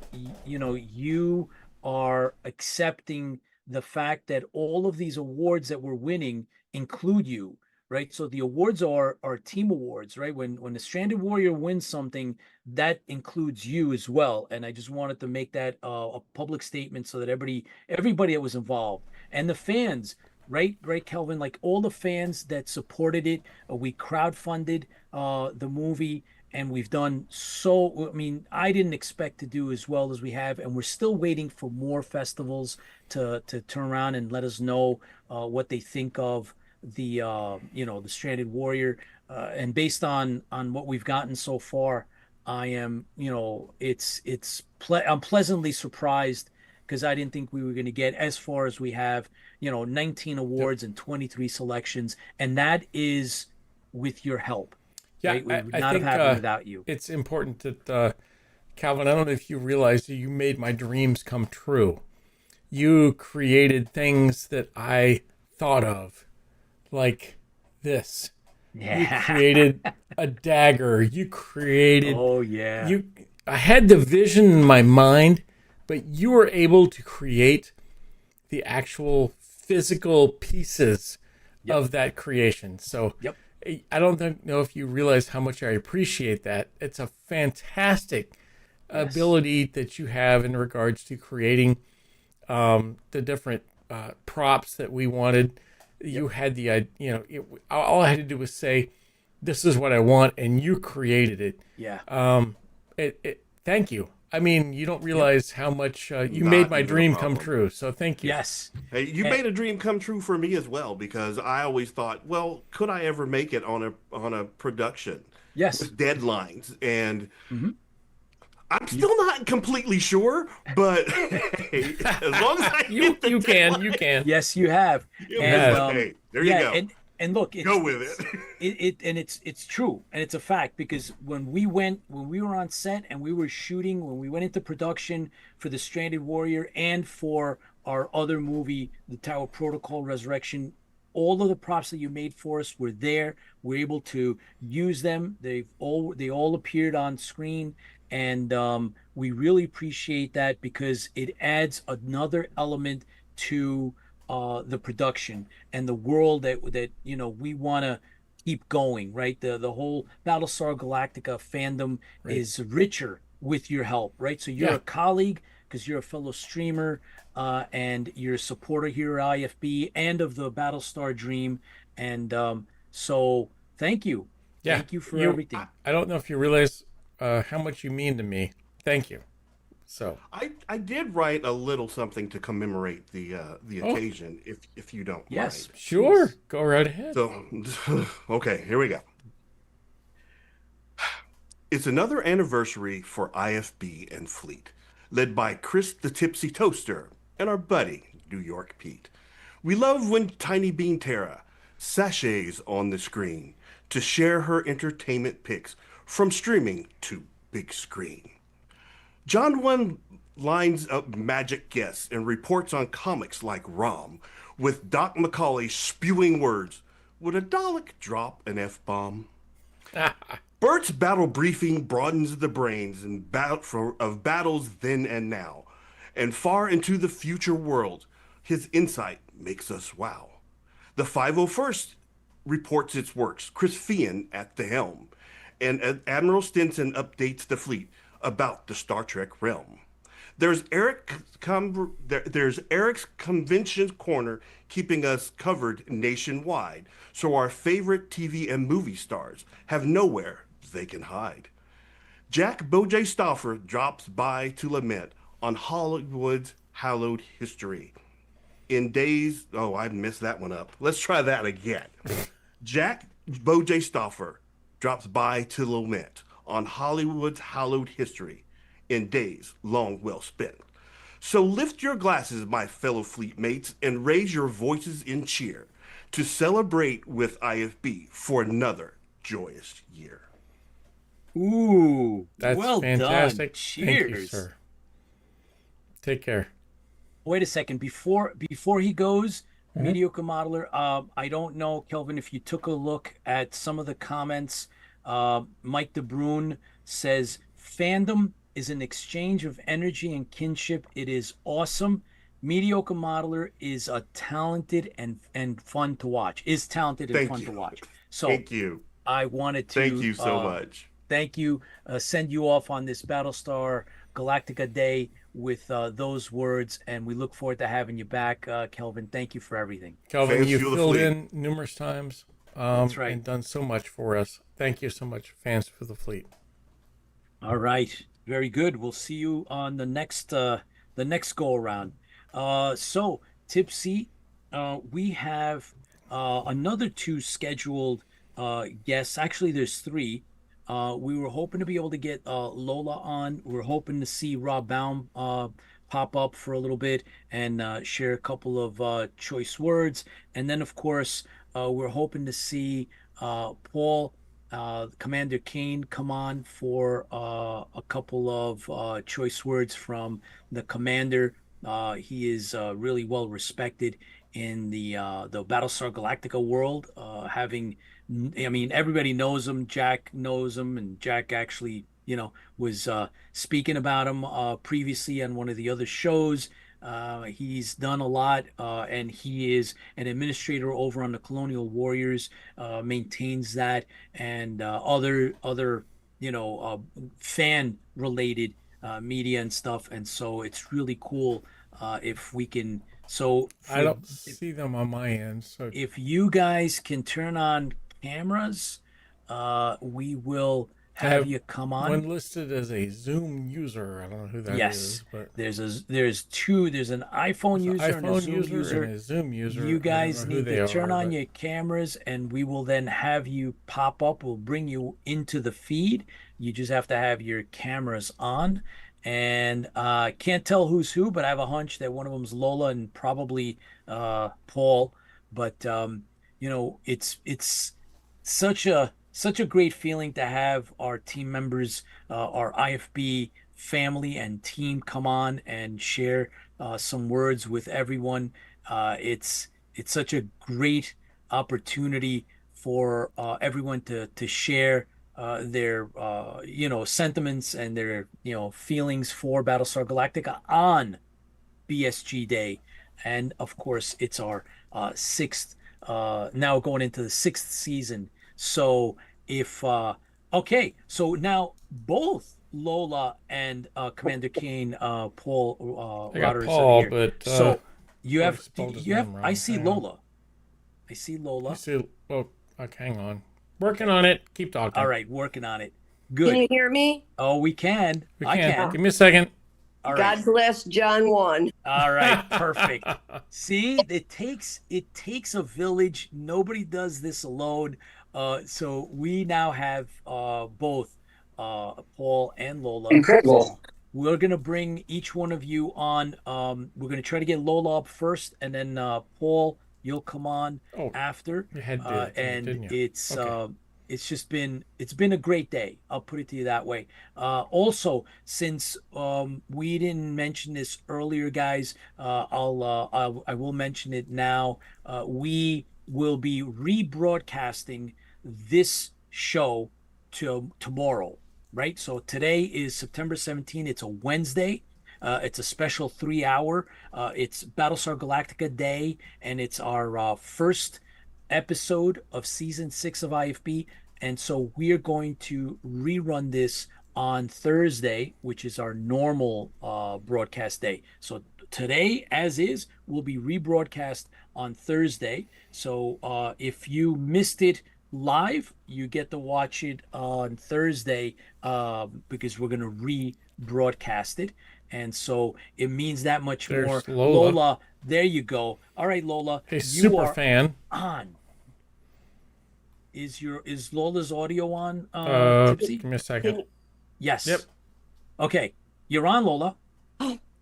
Speaker 2: you are accepting the fact that all of these awards that we're winning include you, right? So the awards are team awards, right? When the Stranded Warrior wins something, that includes you as well. And I just wanted to make that a public statement so that everybody that was involved and the fans, right, Kelvin, like all the fans that supported it, we crowdfunded the movie. And we've done so. I mean, I didn't expect to do as well as we have, and we're still waiting for more festivals to turn around and let us know what they think of the the Stranded Warrior. And based on what we've gotten so far, I am I'm pleasantly surprised because I didn't think we were going to get as far as we have. 19 awards and 23 selections, and that is with your help.
Speaker 3: Yeah,
Speaker 2: right? We would
Speaker 3: I
Speaker 2: not
Speaker 3: think
Speaker 2: have happened without you.
Speaker 3: It's important that, Calvin, I don't know if you realize that you made my dreams come true. You created things that I thought of, like this.
Speaker 2: Yeah.
Speaker 3: You created a dagger. You created...
Speaker 2: Oh, yeah.
Speaker 3: I had the vision in my mind, but you were able to create the actual physical pieces of that creation. So I don't know if you realize how much I appreciate that. It's a fantastic ability that you have in regards to creating the different props that we wanted. You had the, all I had to do was say, this is what I want, and you created it.
Speaker 2: Yeah.
Speaker 3: Thank you. I mean, you don't realize how much you made my dream come true. So thank you.
Speaker 2: Yes.
Speaker 18: Hey, you made a dream come true for me as well, because I always thought, well, could I ever make it on a production?
Speaker 2: Yes.
Speaker 18: With deadlines, and I'm still not completely sure, but hey, as long as I
Speaker 3: you can.
Speaker 2: Yes, you have.
Speaker 18: Hey, there you go.
Speaker 2: And look,
Speaker 18: go with it.
Speaker 2: It's true, and it's a fact, because when we were on set and we were shooting, when we went into production for the Stranded Warrior and for our other movie, The Tower Protocol Resurrection, all of the props that you made for us were there. We're able to use them. They all appeared on screen, and we really appreciate that because it adds another element to the production and the world that we want to keep going, right? The whole Battlestar Galactica fandom is richer with your help, right? So you're a colleague because you're a fellow streamer and you're a supporter here at IFB and of the Battlestar dream. And so thank you.
Speaker 3: Yeah,
Speaker 2: thank you for everything.
Speaker 3: I don't know if you realize how much you mean to me. Thank you. So
Speaker 18: I did write a little something to commemorate the occasion, if you don't mind.
Speaker 3: Sure, go right ahead.
Speaker 18: So, okay, here we go. It's another anniversary for IFB and Fleet, led by Chris the Tipsy Toaster and our buddy New York Pete. We love when Tiny Bean Tara sachets on the screen to share her entertainment picks from streaming to big screen. John One lines up magic guests and reports on comics like ROM, with Doc McCauley spewing words. Would a Dalek drop an F-bomb? Bert's battle briefing broadens the brains of battles then and now, and far into the future world. His insight makes us wow. The 501st reports its works, Chris Fian at the helm, and Admiral Stinson updates the fleet about the Star Trek realm. There's Eric's Convention Corner keeping us covered nationwide, so our favorite TV and movie stars have nowhere they can hide. Jack Boj Stauffer drops by to lament on Hollywood's hallowed history. In days, I messed that one up. Let's try that again. Jack Boj Stauffer drops by to lament on Hollywood's hallowed history in days long well spent. So lift your glasses, my fellow fleet mates, and raise your voices in cheer to celebrate with IFB for another joyous year.
Speaker 2: Ooh,
Speaker 3: That's
Speaker 2: well
Speaker 3: fantastic.
Speaker 2: done.
Speaker 3: Thank you,
Speaker 2: Cheers.
Speaker 3: sir. Take care.
Speaker 2: Wait a second. Before he goes,
Speaker 3: Mhm.
Speaker 2: mediocre modeler. I don't know, Kelvin, if you took a look at some of the comments. Mike DeBrune says fandom is an exchange of energy and kinship. It is awesome. Mediocre modeler is a talented and fun to watch. Is talented and
Speaker 18: Thank
Speaker 2: fun
Speaker 18: you.
Speaker 2: to watch. So
Speaker 18: Thank you.
Speaker 2: I wanted to
Speaker 18: Thank you so much.
Speaker 2: thank you. Send you off on this Battlestar Galactica day with those words, and we look forward to having you back, Kelvin. Thank you for everything.
Speaker 3: Kelvin,
Speaker 18: Fans
Speaker 3: you've
Speaker 18: fuel the
Speaker 3: filled
Speaker 18: fleet.
Speaker 3: in numerous times
Speaker 2: That's right.
Speaker 3: and done so much for us. Thank you so much, fans for the fleet.
Speaker 2: All right, very good. We'll see you on the next go around. So Tipsy, we have another 2 scheduled guests. Actually, there's 3. We were hoping to be able to get Lola on. We're hoping to see Rob Baum pop up for a little bit and share a couple of choice words. And then, of course, we're hoping to see Paul, Commander Kane, come on for a couple of choice words from the commander. He is really well respected in the Battlestar Galactica world, I mean, everybody knows him. Jack knows him, and Jack actually, was speaking about him previously on one of the other shows. He's done a lot, and he is an administrator over on the Colonial Warriors, maintains that, and other fan related media and stuff. And so it's really cool if we can. So
Speaker 3: I don't see them on my end. So
Speaker 2: if you guys can turn on cameras, we will have you come on.
Speaker 3: One listed as a Zoom user. I don't know who that is, but
Speaker 2: there's two. There's an iPhone user and a Zoom user.
Speaker 3: and a Zoom user.
Speaker 2: You guys need to turn on
Speaker 3: but...
Speaker 2: your cameras, and we will then have you pop up. We'll bring you into the feed. You just have to have your cameras on. And can't tell who's who, but I have a hunch that one of them's Lola and probably Paul. But it's such a great feeling to have our team members, our IFB family and team come on and share some words with everyone. It's such a great opportunity for everyone to share their sentiments and their feelings for Battlestar Galactica on BSG Day. And of course it's our 6th now going into the 6th season. So if okay, so now both Lola and Commander Kane, Paul Routers
Speaker 3: Paul,
Speaker 2: are here.
Speaker 3: but
Speaker 2: so you have
Speaker 3: wrong.
Speaker 2: I see Lola. I see Lola.
Speaker 3: Hang on. Working on it. Keep talking.
Speaker 2: All right, working on it. Good.
Speaker 19: Can you hear me?
Speaker 2: Oh, we can. I can.
Speaker 3: Give me a second.
Speaker 2: All right.
Speaker 19: God bless John 1.
Speaker 2: All right, perfect. See, it takes a village. Nobody does this alone. So we now have both Paul and Lola.
Speaker 19: Incredible.
Speaker 2: We're gonna bring each one of you on. We're gonna try to get Lola up first, and then Paul, you'll come on after.
Speaker 3: You had to,
Speaker 2: and
Speaker 3: didn't you?
Speaker 2: it's
Speaker 3: Okay.
Speaker 2: it's been a great day. I'll put it to you that way. Also, since we didn't mention this earlier, guys, I will mention it now. We will be rebroadcasting this show to tomorrow, right? So today is September 17th. It's a Wednesday. It's a special 3-hour. It's Battlestar Galactica Day, and it's our first episode of season 6 of IFB. And so we are going to rerun this on Thursday, which is our normal broadcast day. So today, as is, will be rebroadcast on Thursday. So if you missed it live, you get to watch it on Thursday because we're going to rebroadcast it. And so it means that much more. Lola, there you go. All right, Lola.
Speaker 3: Hey, super fan.
Speaker 2: On. Is Lola's audio on, Tipsy?
Speaker 3: Give me a second.
Speaker 2: Yes.
Speaker 3: Yep.
Speaker 2: Okay. You're on, Lola.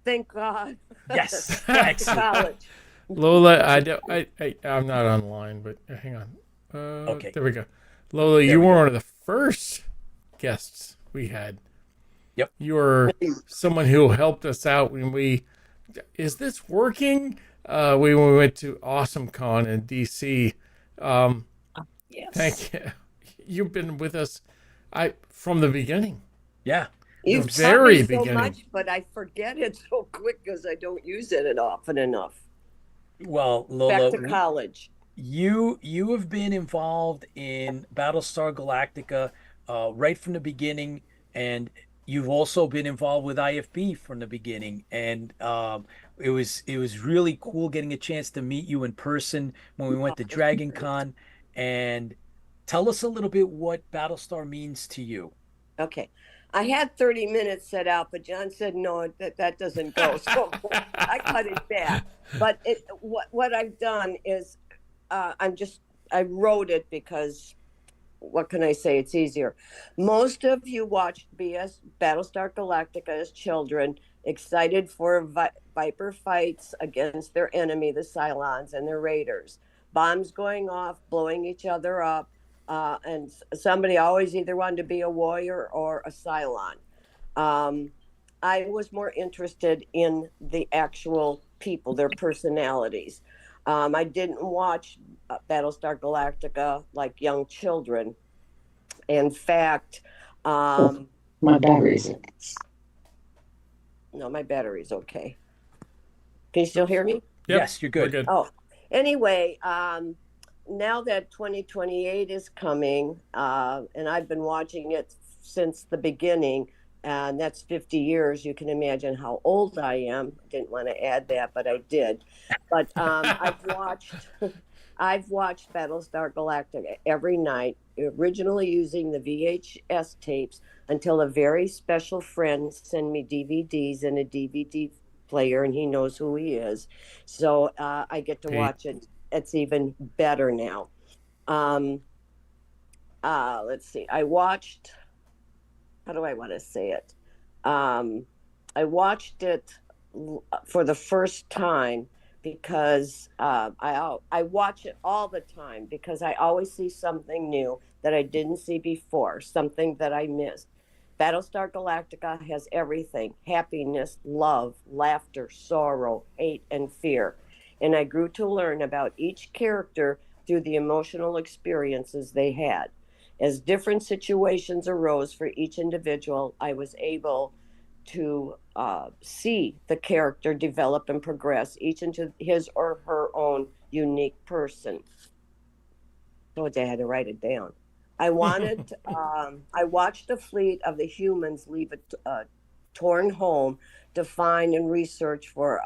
Speaker 19: Thank God.
Speaker 2: Yes. Excellent.
Speaker 3: Lola, I'm not online, but hang on.
Speaker 2: Okay.
Speaker 3: There we go. Lola, you were one of the first guests we had.
Speaker 2: Yep.
Speaker 3: You're someone who helped us out when is this working? When we went to AwesomeCon in DC.
Speaker 19: Yes.
Speaker 3: Thank you. You've been with us from the beginning.
Speaker 2: Yeah.
Speaker 19: You've
Speaker 3: the very
Speaker 19: taught me so
Speaker 3: beginning.
Speaker 19: much, but I forget it so quick because I don't use it often enough.
Speaker 2: Well, Lola,
Speaker 19: Back to college.
Speaker 2: You have been involved in Battlestar Galactica right from the beginning, and you've also been involved with IFB from the beginning. And it was really cool getting a chance to meet you in person when we went to Dragon Con. And tell us a little bit what Battlestar means to you.
Speaker 19: Okay. I had 30 minutes set out, but John said, no, that doesn't go. So I cut it back. But what I've done is I wrote it because, what can I say? It's easier. Most of you watched Battlestar Galactica as children, excited for Viper fights against their enemy, the Cylons and their raiders. Bombs going off, blowing each other up. And somebody always either wanted to be a warrior or a Cylon. I was more interested in the actual people, their personalities. I didn't watch Battlestar Galactica like young children. In fact,
Speaker 20: my battery's.
Speaker 19: No, my battery's okay. Can you still hear me?
Speaker 2: Yep, yes, you're good.
Speaker 19: Oh, anyway, now that 2028 is coming, and I've been watching it since the beginning, and that's 50 years. You can imagine how old I am. Didn't want to add that, but I did. But I've watched Battlestar Galactica every night, originally using the VHS tapes, until a very special friend sent me DVDs and a DVD player, and he knows who he is. So I get to watch it. It's even better now. Let's see. I watched, how do I want to say it? I watched it for the first time because I watch it all the time because I always see something new that I didn't see before, something that I missed. Battlestar Galactica has everything: happiness, love, laughter, sorrow, hate, and fear. And I grew to learn about each character through the emotional experiences they had. As different situations arose for each individual, I was able to see the character develop and progress, each into his or her own unique person. So I had to write it down. I wanted, I watched a fleet of the humans leave a torn home to find and research for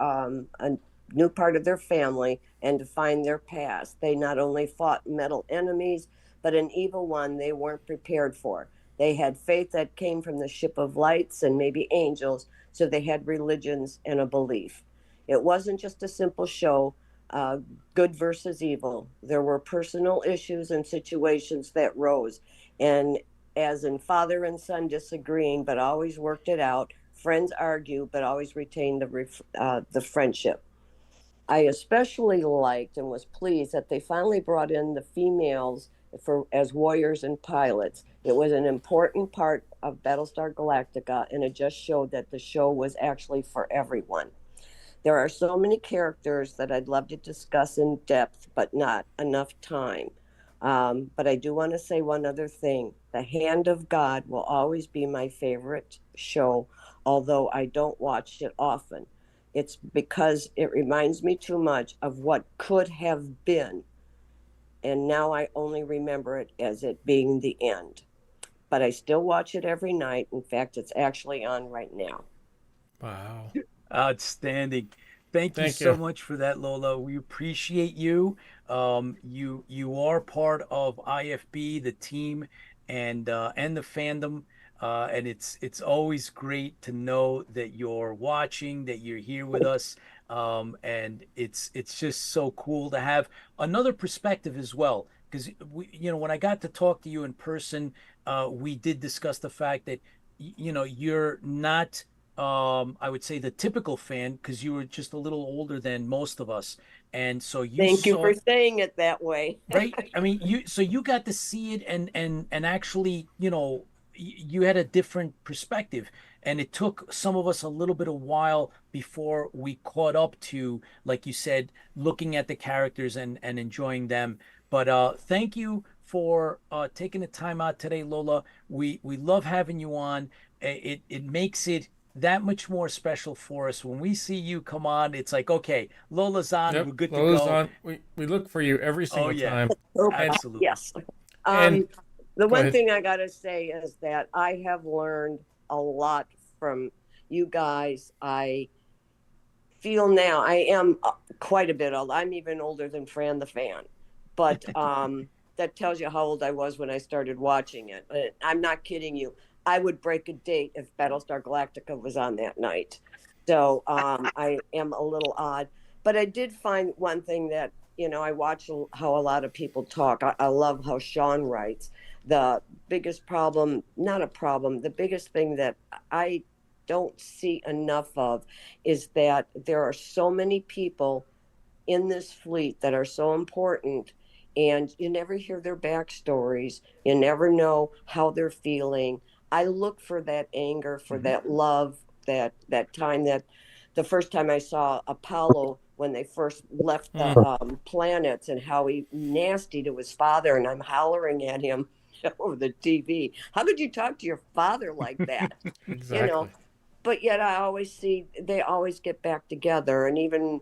Speaker 19: a new part of their family and to find their past. They not only fought metal enemies, but an evil one they weren't prepared for. They had faith that came from the ship of lights and maybe angels, so they had religions and a belief. It wasn't just a simple show, good versus evil. There were personal issues and situations that rose, and as in father and son disagreeing, but always worked it out. Friends argue, but always retained the friendship. I especially liked and was pleased that they finally brought in the females as warriors and pilots. It was an important part of Battlestar Galactica, and it just showed that the show was actually for everyone. There are so many characters that I'd love to discuss in depth, but not enough time. But I do want to say one other thing. The Hand of God will always be my favorite show, although I don't watch it often. It's because it reminds me too much of what could have been. And now I only remember it as it being the end. But I still watch it every night. In fact, it's actually on right now.
Speaker 3: Wow.
Speaker 2: Outstanding. Thank you so much for that, Lola. We appreciate you. You are part of IFB, the team, and the fandom. And it's always great to know that you're watching, that you're here with us. And it's just so cool to have another perspective as well. Because when I got to talk to you in person, we did discuss the fact that you're not I would say the typical fan, because you were just a little older than most of us, and so
Speaker 19: Thank you for saying it that way.
Speaker 2: Right? I mean, you got to see it and actually you had a different perspective, and it took some of us a little bit of while before we caught up to, like you said, looking at the characters and enjoying them. But thank you for taking the time out today, Lola. We love having you on. It makes it that much more special for us when we see you come on. It's like, okay, Lola's on,
Speaker 3: Yep,
Speaker 2: we're good to
Speaker 3: Lola's
Speaker 2: go.
Speaker 3: on. We look for you every
Speaker 2: Oh
Speaker 3: single
Speaker 2: yeah,
Speaker 3: time.
Speaker 2: absolutely.
Speaker 14: Yes.
Speaker 3: And
Speaker 14: The
Speaker 3: go
Speaker 14: one
Speaker 3: ahead.
Speaker 14: thing I got to say is that I have learned a lot from you guys. I feel now I am quite a bit old. I'm even older than Fran the Fan, but that tells you how old I was when I started watching it. I'm not kidding you. I would break a date if Battlestar Galactica was on that night. So I am a little odd, but I did find one thing that, you know, I watch how a lot of people talk. I love how Sean writes. The biggest problem, not a problem, the biggest thing that I don't see enough of is that there are so many people in this fleet that are so important, and you never hear their backstories. You never know how they're feeling. I look for that anger, for that love, that time, that the first time I saw Apollo when they first left the planets, and how he nasty to his father, and I'm hollering at him over the TV. How could you talk to your father like that?
Speaker 3: Exactly.
Speaker 14: You know, but yet I always see they always get back together. And even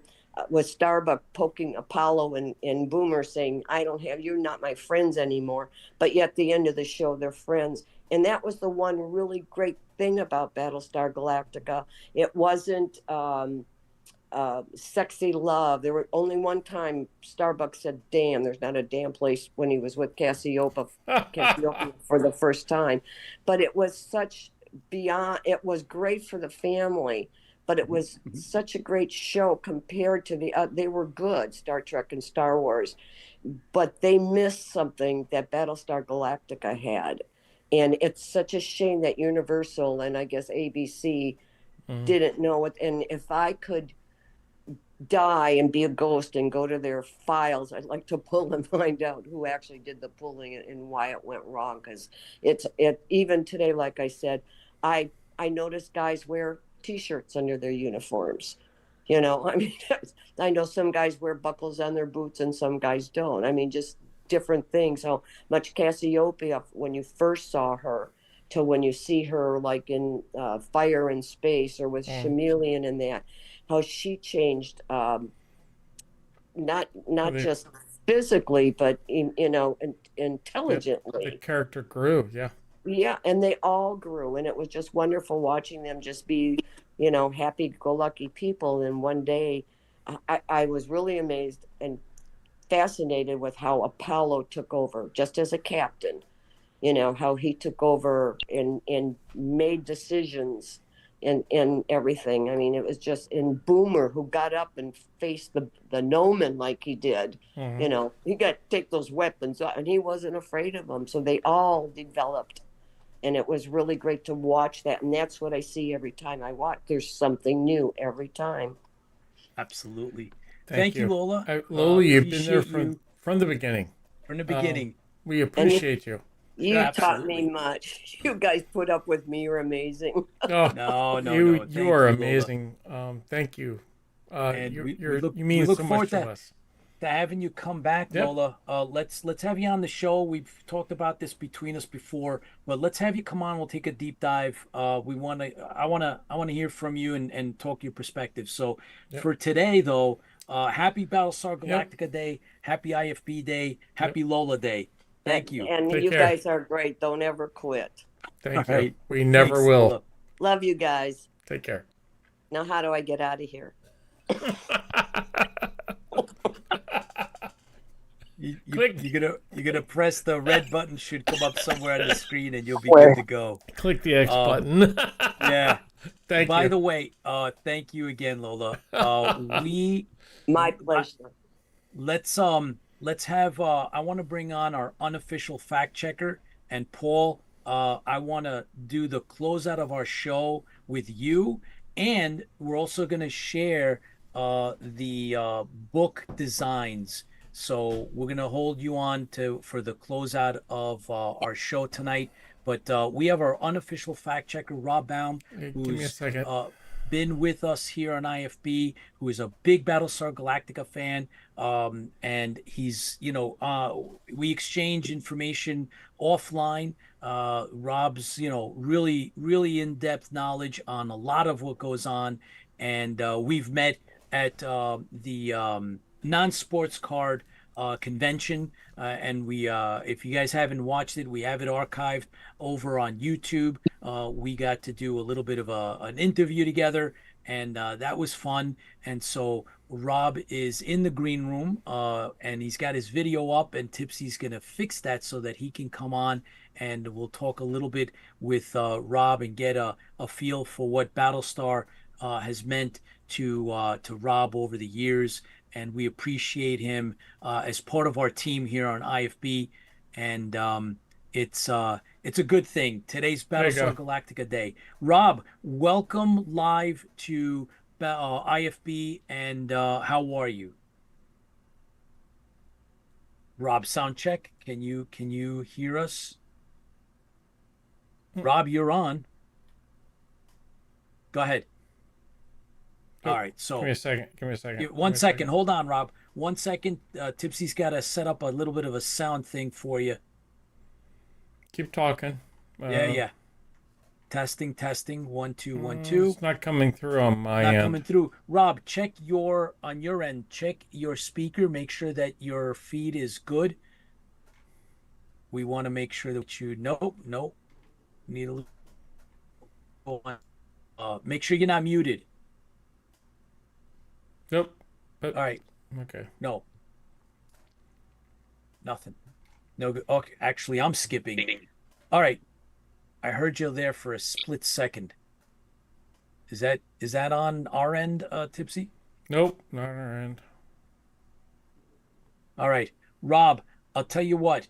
Speaker 14: with Starbuck poking Apollo and Boomer saying, I don't have, you're not my friends anymore. But yet at the end of the show, they're friends. And that was the one really great thing about Battlestar Galactica. It wasn't sexy love. There were only one time Starbuck said, damn, there's not a damn place, when he was with Cassiopeia for the first time. But it was such beyond, it was great for the family, but it was such a great show compared to the they were good, Star Trek and Star Wars, but they missed something that Battlestar Galactica had. And it's such a shame that Universal and I guess ABC didn't know it. And if I could die and be a ghost and go to their files, I'd like to pull and find out who actually did the pulling and why it went wrong. Because it even today, like I said, I noticed guys wear T-shirts under their uniforms. You know, I mean, I know some guys wear buckles on their boots and some guys don't. I mean, just different things. How much Cassiopeia, when you first saw her, to when you see her like in Fire in Space or with Chameleon and that, how she changed, not just physically, but intelligently.
Speaker 3: The character grew, yeah.
Speaker 14: Yeah, and they all grew, and it was just wonderful watching them just be, happy-go-lucky people. And one day, I was really amazed and fascinated with how Apollo took over, just as a captain. How he took over and made decisions and everything. I mean, it was just in Boomer, who got up and faced the Nomen like he did. He got to take those weapons out, and he wasn't afraid of them. So they all developed, and it was really great to watch that. And that's what I see every time I watch. There's something new every time.
Speaker 2: Absolutely.
Speaker 3: Thank
Speaker 2: you, Lola.
Speaker 3: Lola, you've been there from the beginning.
Speaker 2: From the beginning.
Speaker 3: We appreciate you.
Speaker 14: You taught me much. You guys put up with me. You're amazing.
Speaker 3: No. You are amazing. Thank you. You mean so much to us.
Speaker 2: To having you come back,
Speaker 3: Yep.
Speaker 2: Lola. Let's have you on the show. We've talked about this between us before, but let's have you come on. We'll take a deep dive. I want to hear from you and talk your perspective. So for today, though, happy Battlestar Galactica Day, happy IFB Day, happy Lola Day. Thank you.
Speaker 14: And
Speaker 3: Take
Speaker 14: you
Speaker 3: care.
Speaker 14: guys are great. Don't ever quit.
Speaker 3: Thank you.
Speaker 2: right.
Speaker 3: We never
Speaker 2: Thanks,
Speaker 3: will.
Speaker 2: Lola.
Speaker 14: Love you guys.
Speaker 3: Take care.
Speaker 14: Now, how do I get out of here?
Speaker 2: You're gonna press the red button. Should come up somewhere on the screen, and you'll be good to go.
Speaker 3: Click the X button.
Speaker 2: Yeah.
Speaker 3: Thank
Speaker 2: By
Speaker 3: you.
Speaker 2: the way, thank you again, Lola.
Speaker 14: My pleasure.
Speaker 2: Let's have I want to bring on our unofficial fact checker, and Paul, I want to do the closeout of our show with you, and we're also going to share the book designs. So we're going to hold you on for the closeout of our show tonight. But we have our unofficial fact checker, Rob Baum,
Speaker 3: Give me a
Speaker 2: who's
Speaker 3: second.
Speaker 2: been with us here on IFB, who is a big Battlestar Galactica fan. And he's, we exchange information offline. Rob's, really, really in-depth knowledge on a lot of what goes on. And we've met at the non-sports card convention. And if you guys haven't watched it, we have it archived over on YouTube. We got to do a little bit of an interview together, and that was fun. And so Rob is in the green room, and he's got his video up, and Tipsy's going to fix that so that he can come on, and we'll talk a little bit with Rob and get a feel for what Battlestar has meant to Rob over the years. And we appreciate him as part of our team here on IFB, and it's a good thing. Today's Battlestar Galactica Day. Rob, welcome live to IFB, and how are you? Rob, sound check. Can you hear us? Rob, you're on. Go ahead. All right, so
Speaker 3: give me a second.
Speaker 2: One second. Hold on, Rob. 1 second. Tipsy's got to set up a little bit of a sound thing for you.
Speaker 3: Keep talking.
Speaker 2: Yeah. Testing. 1 2 1 2.
Speaker 3: It's not coming through on my end.
Speaker 2: Not coming through. Rob, check on your end. Check your speaker. Make sure that your feed is good. We want to make sure that you. Nope. Need a little. Make sure you're not muted.
Speaker 3: Nope.
Speaker 2: All right.
Speaker 3: Okay.
Speaker 2: No. Nothing. No. Okay. Actually, I'm skipping. All right. I heard you there for a split second. Is that on our end, Tipsy?
Speaker 3: Nope, not on our end.
Speaker 2: All right, Rob. I'll tell you what.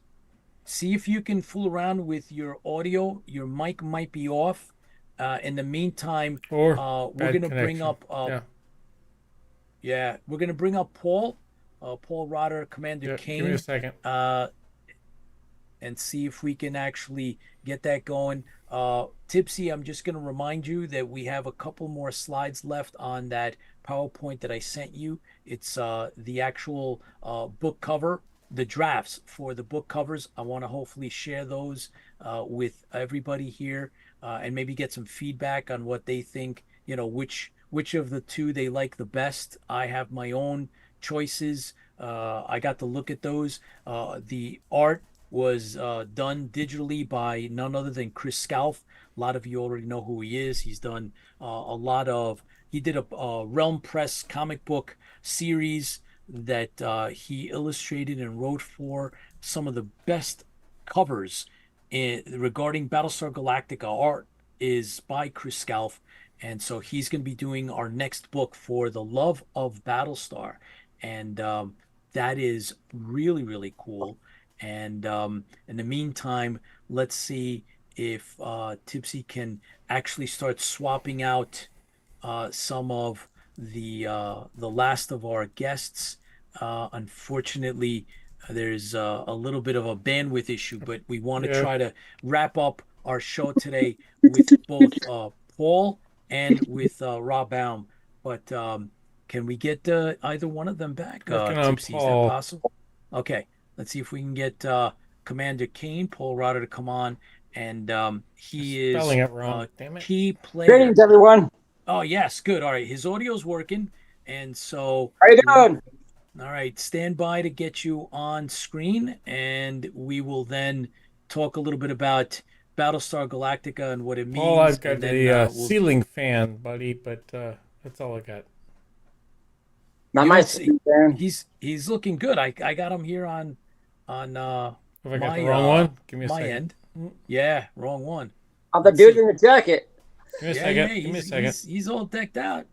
Speaker 2: See if you can fool around with your audio. Your mic might be off. In the meantime, we're going to bring up. Yeah, we're going to bring up Paul Rotter, Commander Kane.
Speaker 3: Give me a second.
Speaker 2: And see if we can actually get that going. Tipsy, I'm just going to remind you that we have a couple more slides left on that PowerPoint that I sent you. It's the actual book cover, the drafts for the book covers. I want to hopefully share those with everybody here and maybe get some feedback on what they think, which of the two they like the best. I have my own choices. I got to look at those. The art was done digitally by none other than Chris Scalf. A lot of you already know who he is. He's done he did a Realm Press comic book series that he illustrated and wrote for some of the best covers regarding Battlestar Galactica. Art is by Chris Scalf. And so he's going to be doing our next book for The Love of Battlestar. And that is really, really cool. And in the meantime, let's see if Tipsy can actually start swapping out some of the last of our guests. Unfortunately, there's a little bit of a bandwidth issue, but we want to try to wrap up our show today with both Paul and with Rob Baum. But can we get either one of them back? Tipsy, is that possible? Okay. Let's see if we can get Commander Kane, Paul Rotter, to come on. And he is
Speaker 3: spelling it wrong. Damn it.
Speaker 2: Key player.
Speaker 21: Greetings, everyone.
Speaker 2: Oh, yes. Good. All right. His audio's working. And so.
Speaker 21: How you doing?
Speaker 2: All right. Stand by to get you on screen. And we will then talk a little bit about Battlestar Galactica and what it means.
Speaker 3: Oh, I've got the ceiling fan, buddy, but that's all I got.
Speaker 21: Not my ceiling fan.
Speaker 2: He's looking good. I got him here on
Speaker 3: Have I got the wrong one? Give me a second.
Speaker 2: end. Yeah, wrong one.
Speaker 21: Oh, the dude in the jacket.
Speaker 3: Give me a second. Give me a second.
Speaker 2: He's all decked out.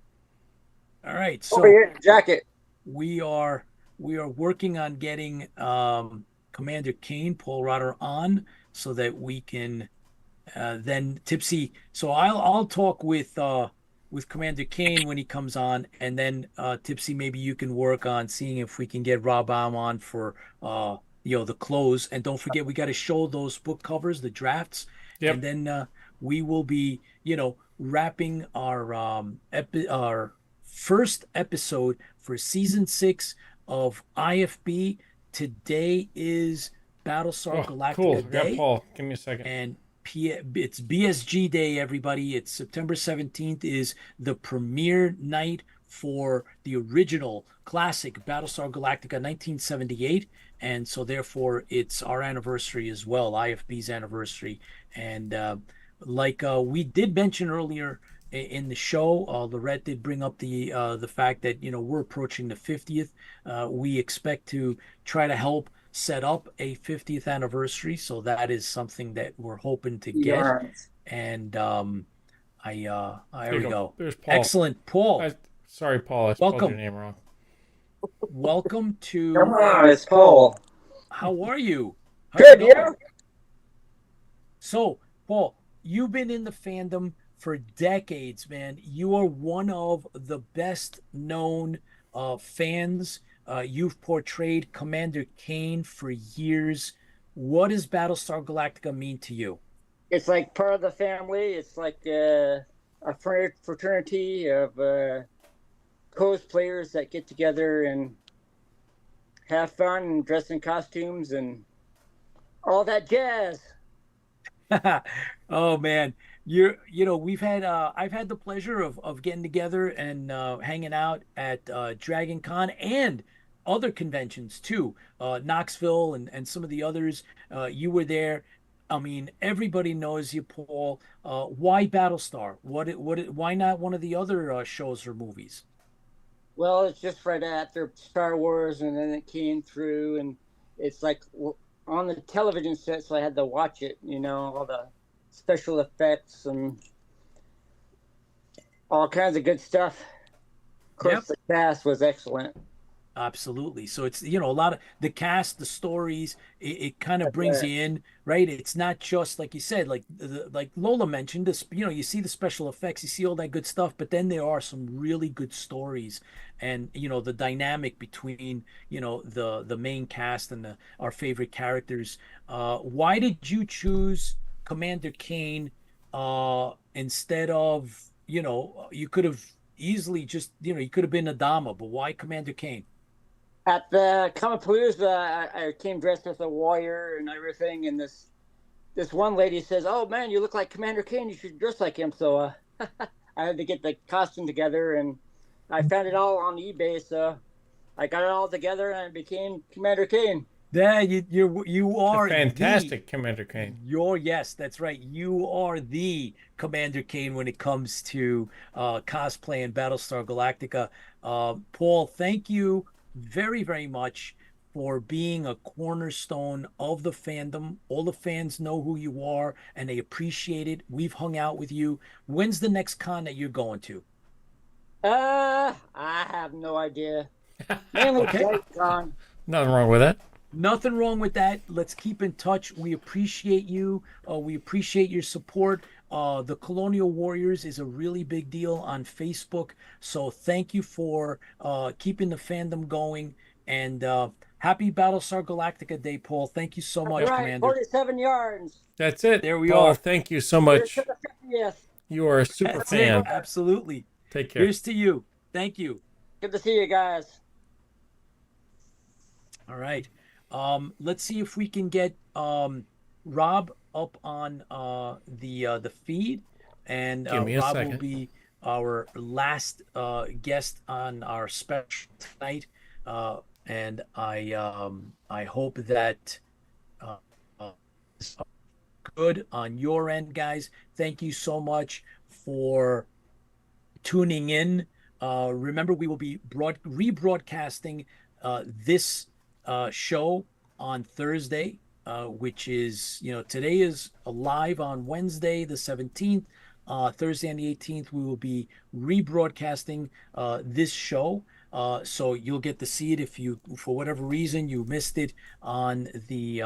Speaker 2: All right, so
Speaker 21: over here, jacket.
Speaker 2: We are working on getting Commander Kane, Paul Rotter, on so that we can then Tipsy. So I'll talk with Commander Kane when he comes on, and then Tipsy, maybe you can work on seeing if we can get Rob Baum on for the close. And don't forget, we got to show those book covers, the drafts,
Speaker 3: Yep.
Speaker 2: And then we will be, wrapping our first episode for season 6 of IFB. Today is Battlestar Galactica
Speaker 3: cool. I got
Speaker 2: Day.
Speaker 3: Paul. Give me a second.
Speaker 2: And it's BSG Day, everybody. It's September 17th is the premiere night for the original classic Battlestar Galactica 1978. And so therefore it's our anniversary as well, IFB's anniversary. And like we did mention earlier in the show, Lorette did bring up the fact that, we're approaching the 50th. We expect to try to help set up a 50th anniversary, so that is something that we're hoping to get.
Speaker 21: Yes.
Speaker 2: And there we go.
Speaker 3: There's Paul.
Speaker 2: Excellent, Paul.
Speaker 3: Sorry, Paul, I spelled
Speaker 2: Welcome.
Speaker 3: your name wrong.
Speaker 2: Welcome to
Speaker 21: Come on, it's Paul.
Speaker 2: How are you?
Speaker 21: Good,
Speaker 2: you
Speaker 21: you?
Speaker 2: doing? So, Paul, you've been in the fandom for decades, man. You are one of the best known fans. You've portrayed Commander Kane for years. What does Battlestar Galactica mean to you?
Speaker 21: It's like part of the family. It's like a fraternity of cosplayers that get together and have fun and dress in costumes and all that jazz.
Speaker 2: Oh man, we've had I've had the pleasure of getting together and hanging out at Dragon Con and other conventions too, Knoxville and some of the others. You were there. I mean, everybody knows you, Paul. Why Battlestar? Why not one of the other shows or movies?
Speaker 21: Well, it's just right after Star Wars, and then it came through, and it's like on the television set, so I had to watch it. All the special effects and all kinds of good stuff. Of course, The cast was excellent.
Speaker 2: Absolutely. So it's, a lot of the cast, the stories, it kind of brings you in, right? It's not just like you said, like Lola mentioned this, you see the special effects, you see all that good stuff, but then there are some really good stories and, the dynamic between, the main cast and our favorite characters. Why did you choose Commander Kane instead of, you could have easily just, you could have been Adama, but why Commander Kane?
Speaker 21: At the Comapalooza, I came dressed as a warrior and everything, and this one lady says, "Oh man, you look like Commander Kane. You should dress like him." So I had to get the costume together, and I found it all on eBay. So I got it all together, and I became Commander Kane.
Speaker 2: Yeah, you are
Speaker 3: a fantastic Commander Kane.
Speaker 2: Yes, that's right. You are the Commander Kane when it comes to cosplay and Battlestar Galactica. Paul, thank you very, very much for being a cornerstone of the fandom. All the fans know who you are and they appreciate it. We've hung out with you. When's the next con that you're going to?
Speaker 21: I have no idea. Mainly Con.
Speaker 3: Nothing wrong with that.
Speaker 2: Nothing wrong with that. Let's keep in touch. We appreciate you. We appreciate your support. The Colonial Warriors is a really big deal on Facebook. So thank you for keeping the fandom going. And happy Battlestar Galactica Day, Paul. Thank you so much,
Speaker 21: right,
Speaker 2: Commander.
Speaker 21: 47 yards.
Speaker 3: That's it.
Speaker 2: There we
Speaker 3: Paul,
Speaker 2: are.
Speaker 3: Thank you so much.
Speaker 21: Yes.
Speaker 3: You are a super
Speaker 2: That's
Speaker 3: fan.
Speaker 2: it. Absolutely.
Speaker 3: Take care.
Speaker 2: Here's to you. Thank you.
Speaker 21: Good to see you guys.
Speaker 2: All right. Let's see if we can get Rob up on the feed, and
Speaker 3: Give me a
Speaker 2: Rob
Speaker 3: second.
Speaker 2: will be our last guest on our special tonight. And I hope that is good on your end, guys. Thank you so much for tuning in. Remember, we will be rebroadcasting this show on Thursday, which is, today is live on Wednesday, the 17th. Thursday on the 18th, we will be rebroadcasting this show. So you'll get to see it if you, for whatever reason, you missed it on the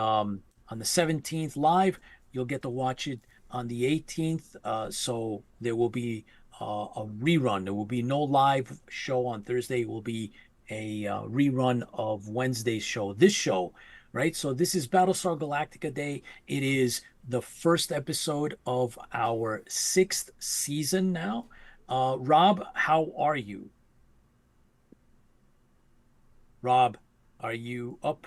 Speaker 2: 17th live. You'll get to watch it on the 18th. So there will be a rerun. There will be no live show on Thursday. It will be a rerun of Wednesday's show. This show right? So this is Battlestar Galactica Day. It is the first episode of our 6th season now. Rob, how are you? Rob, are you up?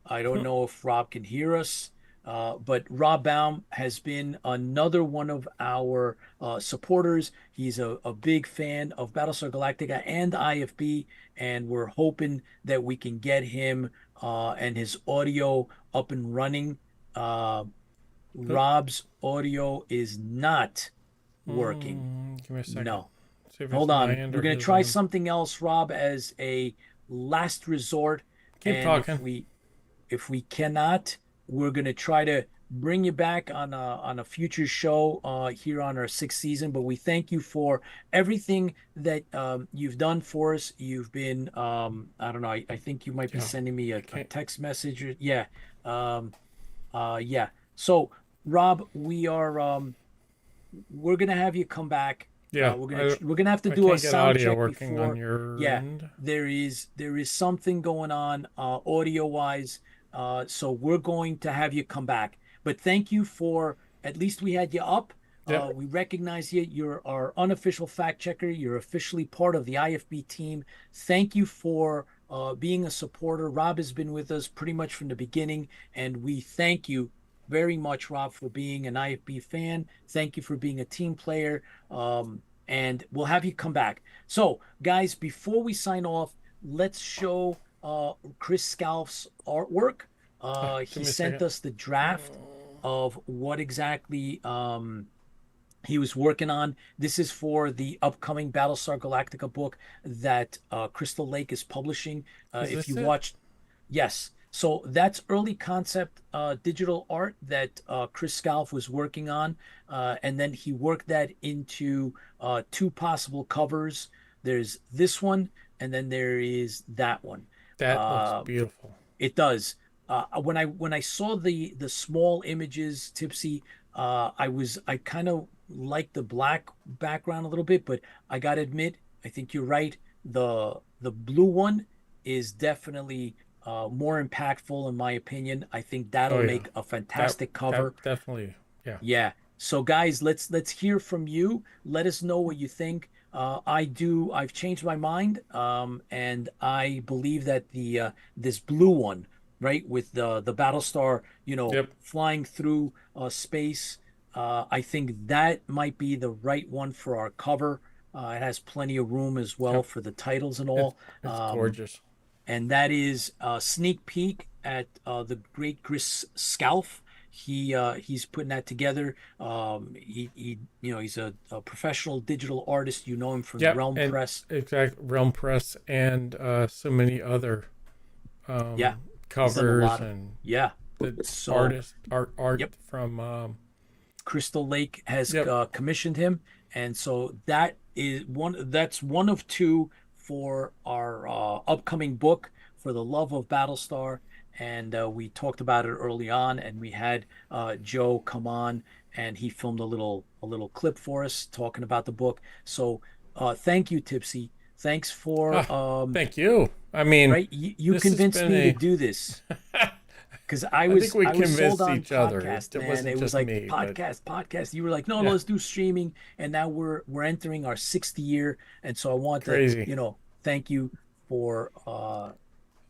Speaker 2: I don't know if Rob can hear us, but Rob Baum has been another one of our supporters. He's a big fan of Battlestar Galactica and IFB, and we're hoping that we can get him and his audio up and running. Rob's audio is not working.
Speaker 3: Give me a second.
Speaker 2: No.
Speaker 3: See if
Speaker 2: Hold
Speaker 3: it's
Speaker 2: on.
Speaker 3: my end
Speaker 2: We're
Speaker 3: or
Speaker 2: going to
Speaker 3: his
Speaker 2: try
Speaker 3: end.
Speaker 2: something else, Rob, as a last resort.
Speaker 3: Keep
Speaker 2: And
Speaker 3: talking.
Speaker 2: if we cannot, we're going to try to bring you back on a future show here on our 6th season. But we thank you for everything that you've done for us. You've been I don't know, I think you might be sending me a text message. Yeah. Yeah. So Rob, we're gonna have you come back.
Speaker 3: Yeah,
Speaker 2: We're gonna have to
Speaker 3: I
Speaker 2: do a
Speaker 3: can't get
Speaker 2: sound
Speaker 3: audio
Speaker 2: check
Speaker 3: working
Speaker 2: before.
Speaker 3: on your
Speaker 2: Yeah,
Speaker 3: end.
Speaker 2: there is something going on audio wise. So we're going to have you come back. But thank you for at least we had you up.
Speaker 3: Yep.
Speaker 2: We recognize you. You're our unofficial fact checker. You're officially part of the IFB team. Thank you for being a supporter. Rob has been with us pretty much from the beginning, and we thank you very much, Rob, for being an IFB fan. Thank you for being a team player. And we'll have you come back. So, guys, before we sign off, let's show Chris Scalf's artwork. He
Speaker 3: me a
Speaker 2: sent
Speaker 3: second.
Speaker 2: us the draft of what exactly he was working on. This is for the upcoming Battlestar Galactica book that Crystal Lake is publishing.
Speaker 3: Is
Speaker 2: If
Speaker 3: this
Speaker 2: you
Speaker 3: it?
Speaker 2: watched, yes. So that's early concept digital art that Chris Scalf was working on. And then he worked that into 2 possible covers. There's this one, and then there is that one.
Speaker 3: That looks beautiful.
Speaker 2: It does. When I saw the small images, Tipsy, I kind of liked the black background a little bit, but I gotta admit, I think you're right. The blue one is definitely more impactful in my opinion. I think that'll
Speaker 3: Oh, yeah.
Speaker 2: make a fantastic cover.
Speaker 3: Definitely, yeah.
Speaker 2: Yeah. So guys, let's hear from you. Let us know what you think. I've changed my mind, and I believe that the this blue one, right, with the Battlestar, flying through space, I think that might be the right one for our cover. It has plenty of room as well for the titles and all.
Speaker 3: It's gorgeous.
Speaker 2: And that is a sneak peek at the great Chris Scalf. He's putting that together. He's a professional digital artist. You know him from Realm Press.
Speaker 3: Exactly, Realm Press, and so many other covers and art from
Speaker 2: Crystal Lake has commissioned him, and so that's one of 2 for our upcoming book, For the Love of Battlestar. And we talked about it early on, and we had Joe come on, and he filmed a little clip for us talking about the book. So thank you, Tipsy. Thanks for
Speaker 3: thank you. I mean,
Speaker 2: right? You convinced me to do this because I
Speaker 3: think we
Speaker 2: was sold
Speaker 3: convinced
Speaker 2: on
Speaker 3: each other.
Speaker 2: podcast,
Speaker 3: It
Speaker 2: man.
Speaker 3: wasn't
Speaker 2: It was
Speaker 3: just
Speaker 2: like
Speaker 3: me,
Speaker 2: podcast. You were like, no, let's do streaming, and now we're entering our 6th year, and so I want
Speaker 3: Crazy.
Speaker 2: to thank you for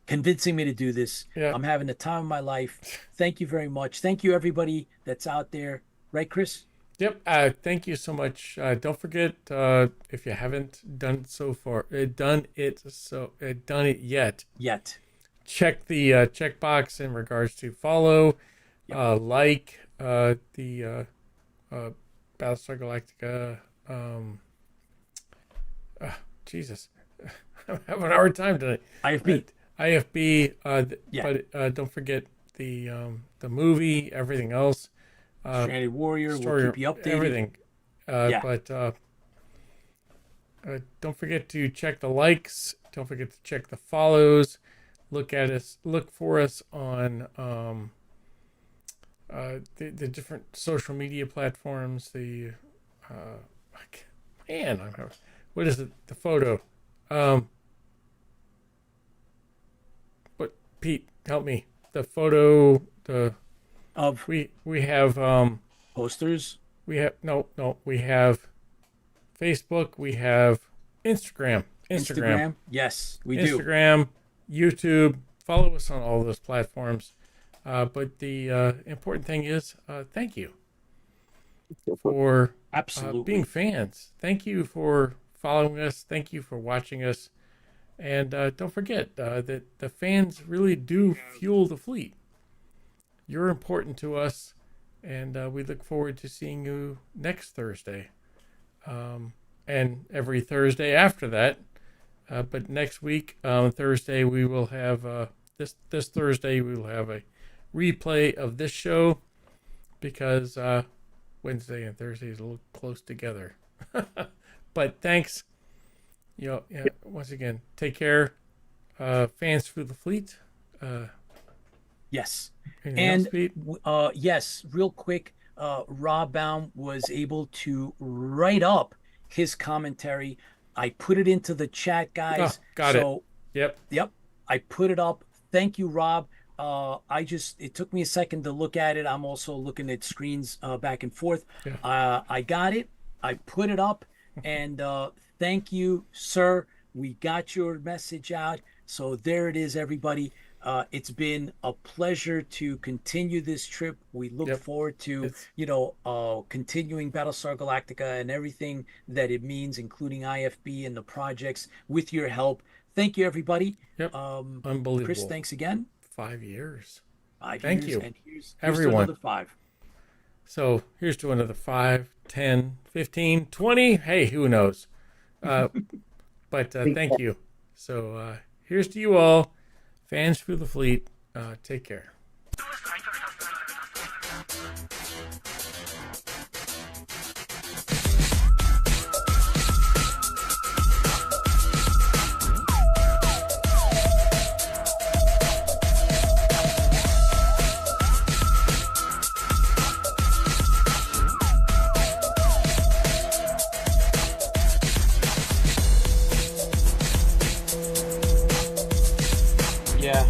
Speaker 2: convincing me to do this.
Speaker 3: Yeah.
Speaker 2: I'm having the time of my life. Thank you very much. Thank you, everybody that's out there. Right, Chris?
Speaker 3: Yep. Thank you so much. Don't forget, if you haven't done it so far, done it yet. Check the checkbox in regards to follow, like the Battlestar Galactica. Jesus, I'm having a hard time tonight. IFB. But don't forget the movie, everything else.
Speaker 2: Stranded Warrior. We'll keep you updated.
Speaker 3: Everything. But don't forget to check the likes. Don't forget to check the follows. Look for us on the different social media platforms. What is it? The photo. What, Pete? Help me. the photo
Speaker 2: of
Speaker 3: we have
Speaker 2: posters.
Speaker 3: We have we have Facebook, we have Instagram.
Speaker 2: Yes, we do.
Speaker 3: Instagram, YouTube. Follow us on all those platforms. But the important thing is, thank you for
Speaker 2: absolutely
Speaker 3: being fans. Thank you for following us. Thank you for watching us. And don't forget that the fans really do fuel the fleet. You're important to us, and we look forward to seeing you next Thursday, and every Thursday after that. But next week, Thursday, we will have this Thursday we will have a replay of this show because Wednesday and Thursday is a little close together. But thanks. Once again, take care, fans through the fleet.
Speaker 2: Yes.
Speaker 3: And
Speaker 2: yes, real quick, Rob Baum was able to write up his commentary. I put it into the chat, guys.
Speaker 3: Got it.
Speaker 2: Yep. I put it up. Thank you, Rob. It took me a second to look at it. I'm also looking at screens back and forth.
Speaker 3: Yeah.
Speaker 2: I got it. I put it up, and thank you, sir. We got your message out. So there it is, everybody. It's been a pleasure to continue this trip. We look forward to, continuing Battlestar Galactica and everything that it means, including IFB and the projects with your help. Thank you, everybody.
Speaker 3: Unbelievable.
Speaker 2: Chris, thanks again.
Speaker 3: 5 years.
Speaker 2: Thank
Speaker 3: you.
Speaker 2: And here's
Speaker 3: everyone.
Speaker 2: To another 5.
Speaker 3: So here's to another 5, 10, 15, 20. Hey, who knows? But thank you. So here's to you all. Fans through the fleet, take care.
Speaker 2: Yeah.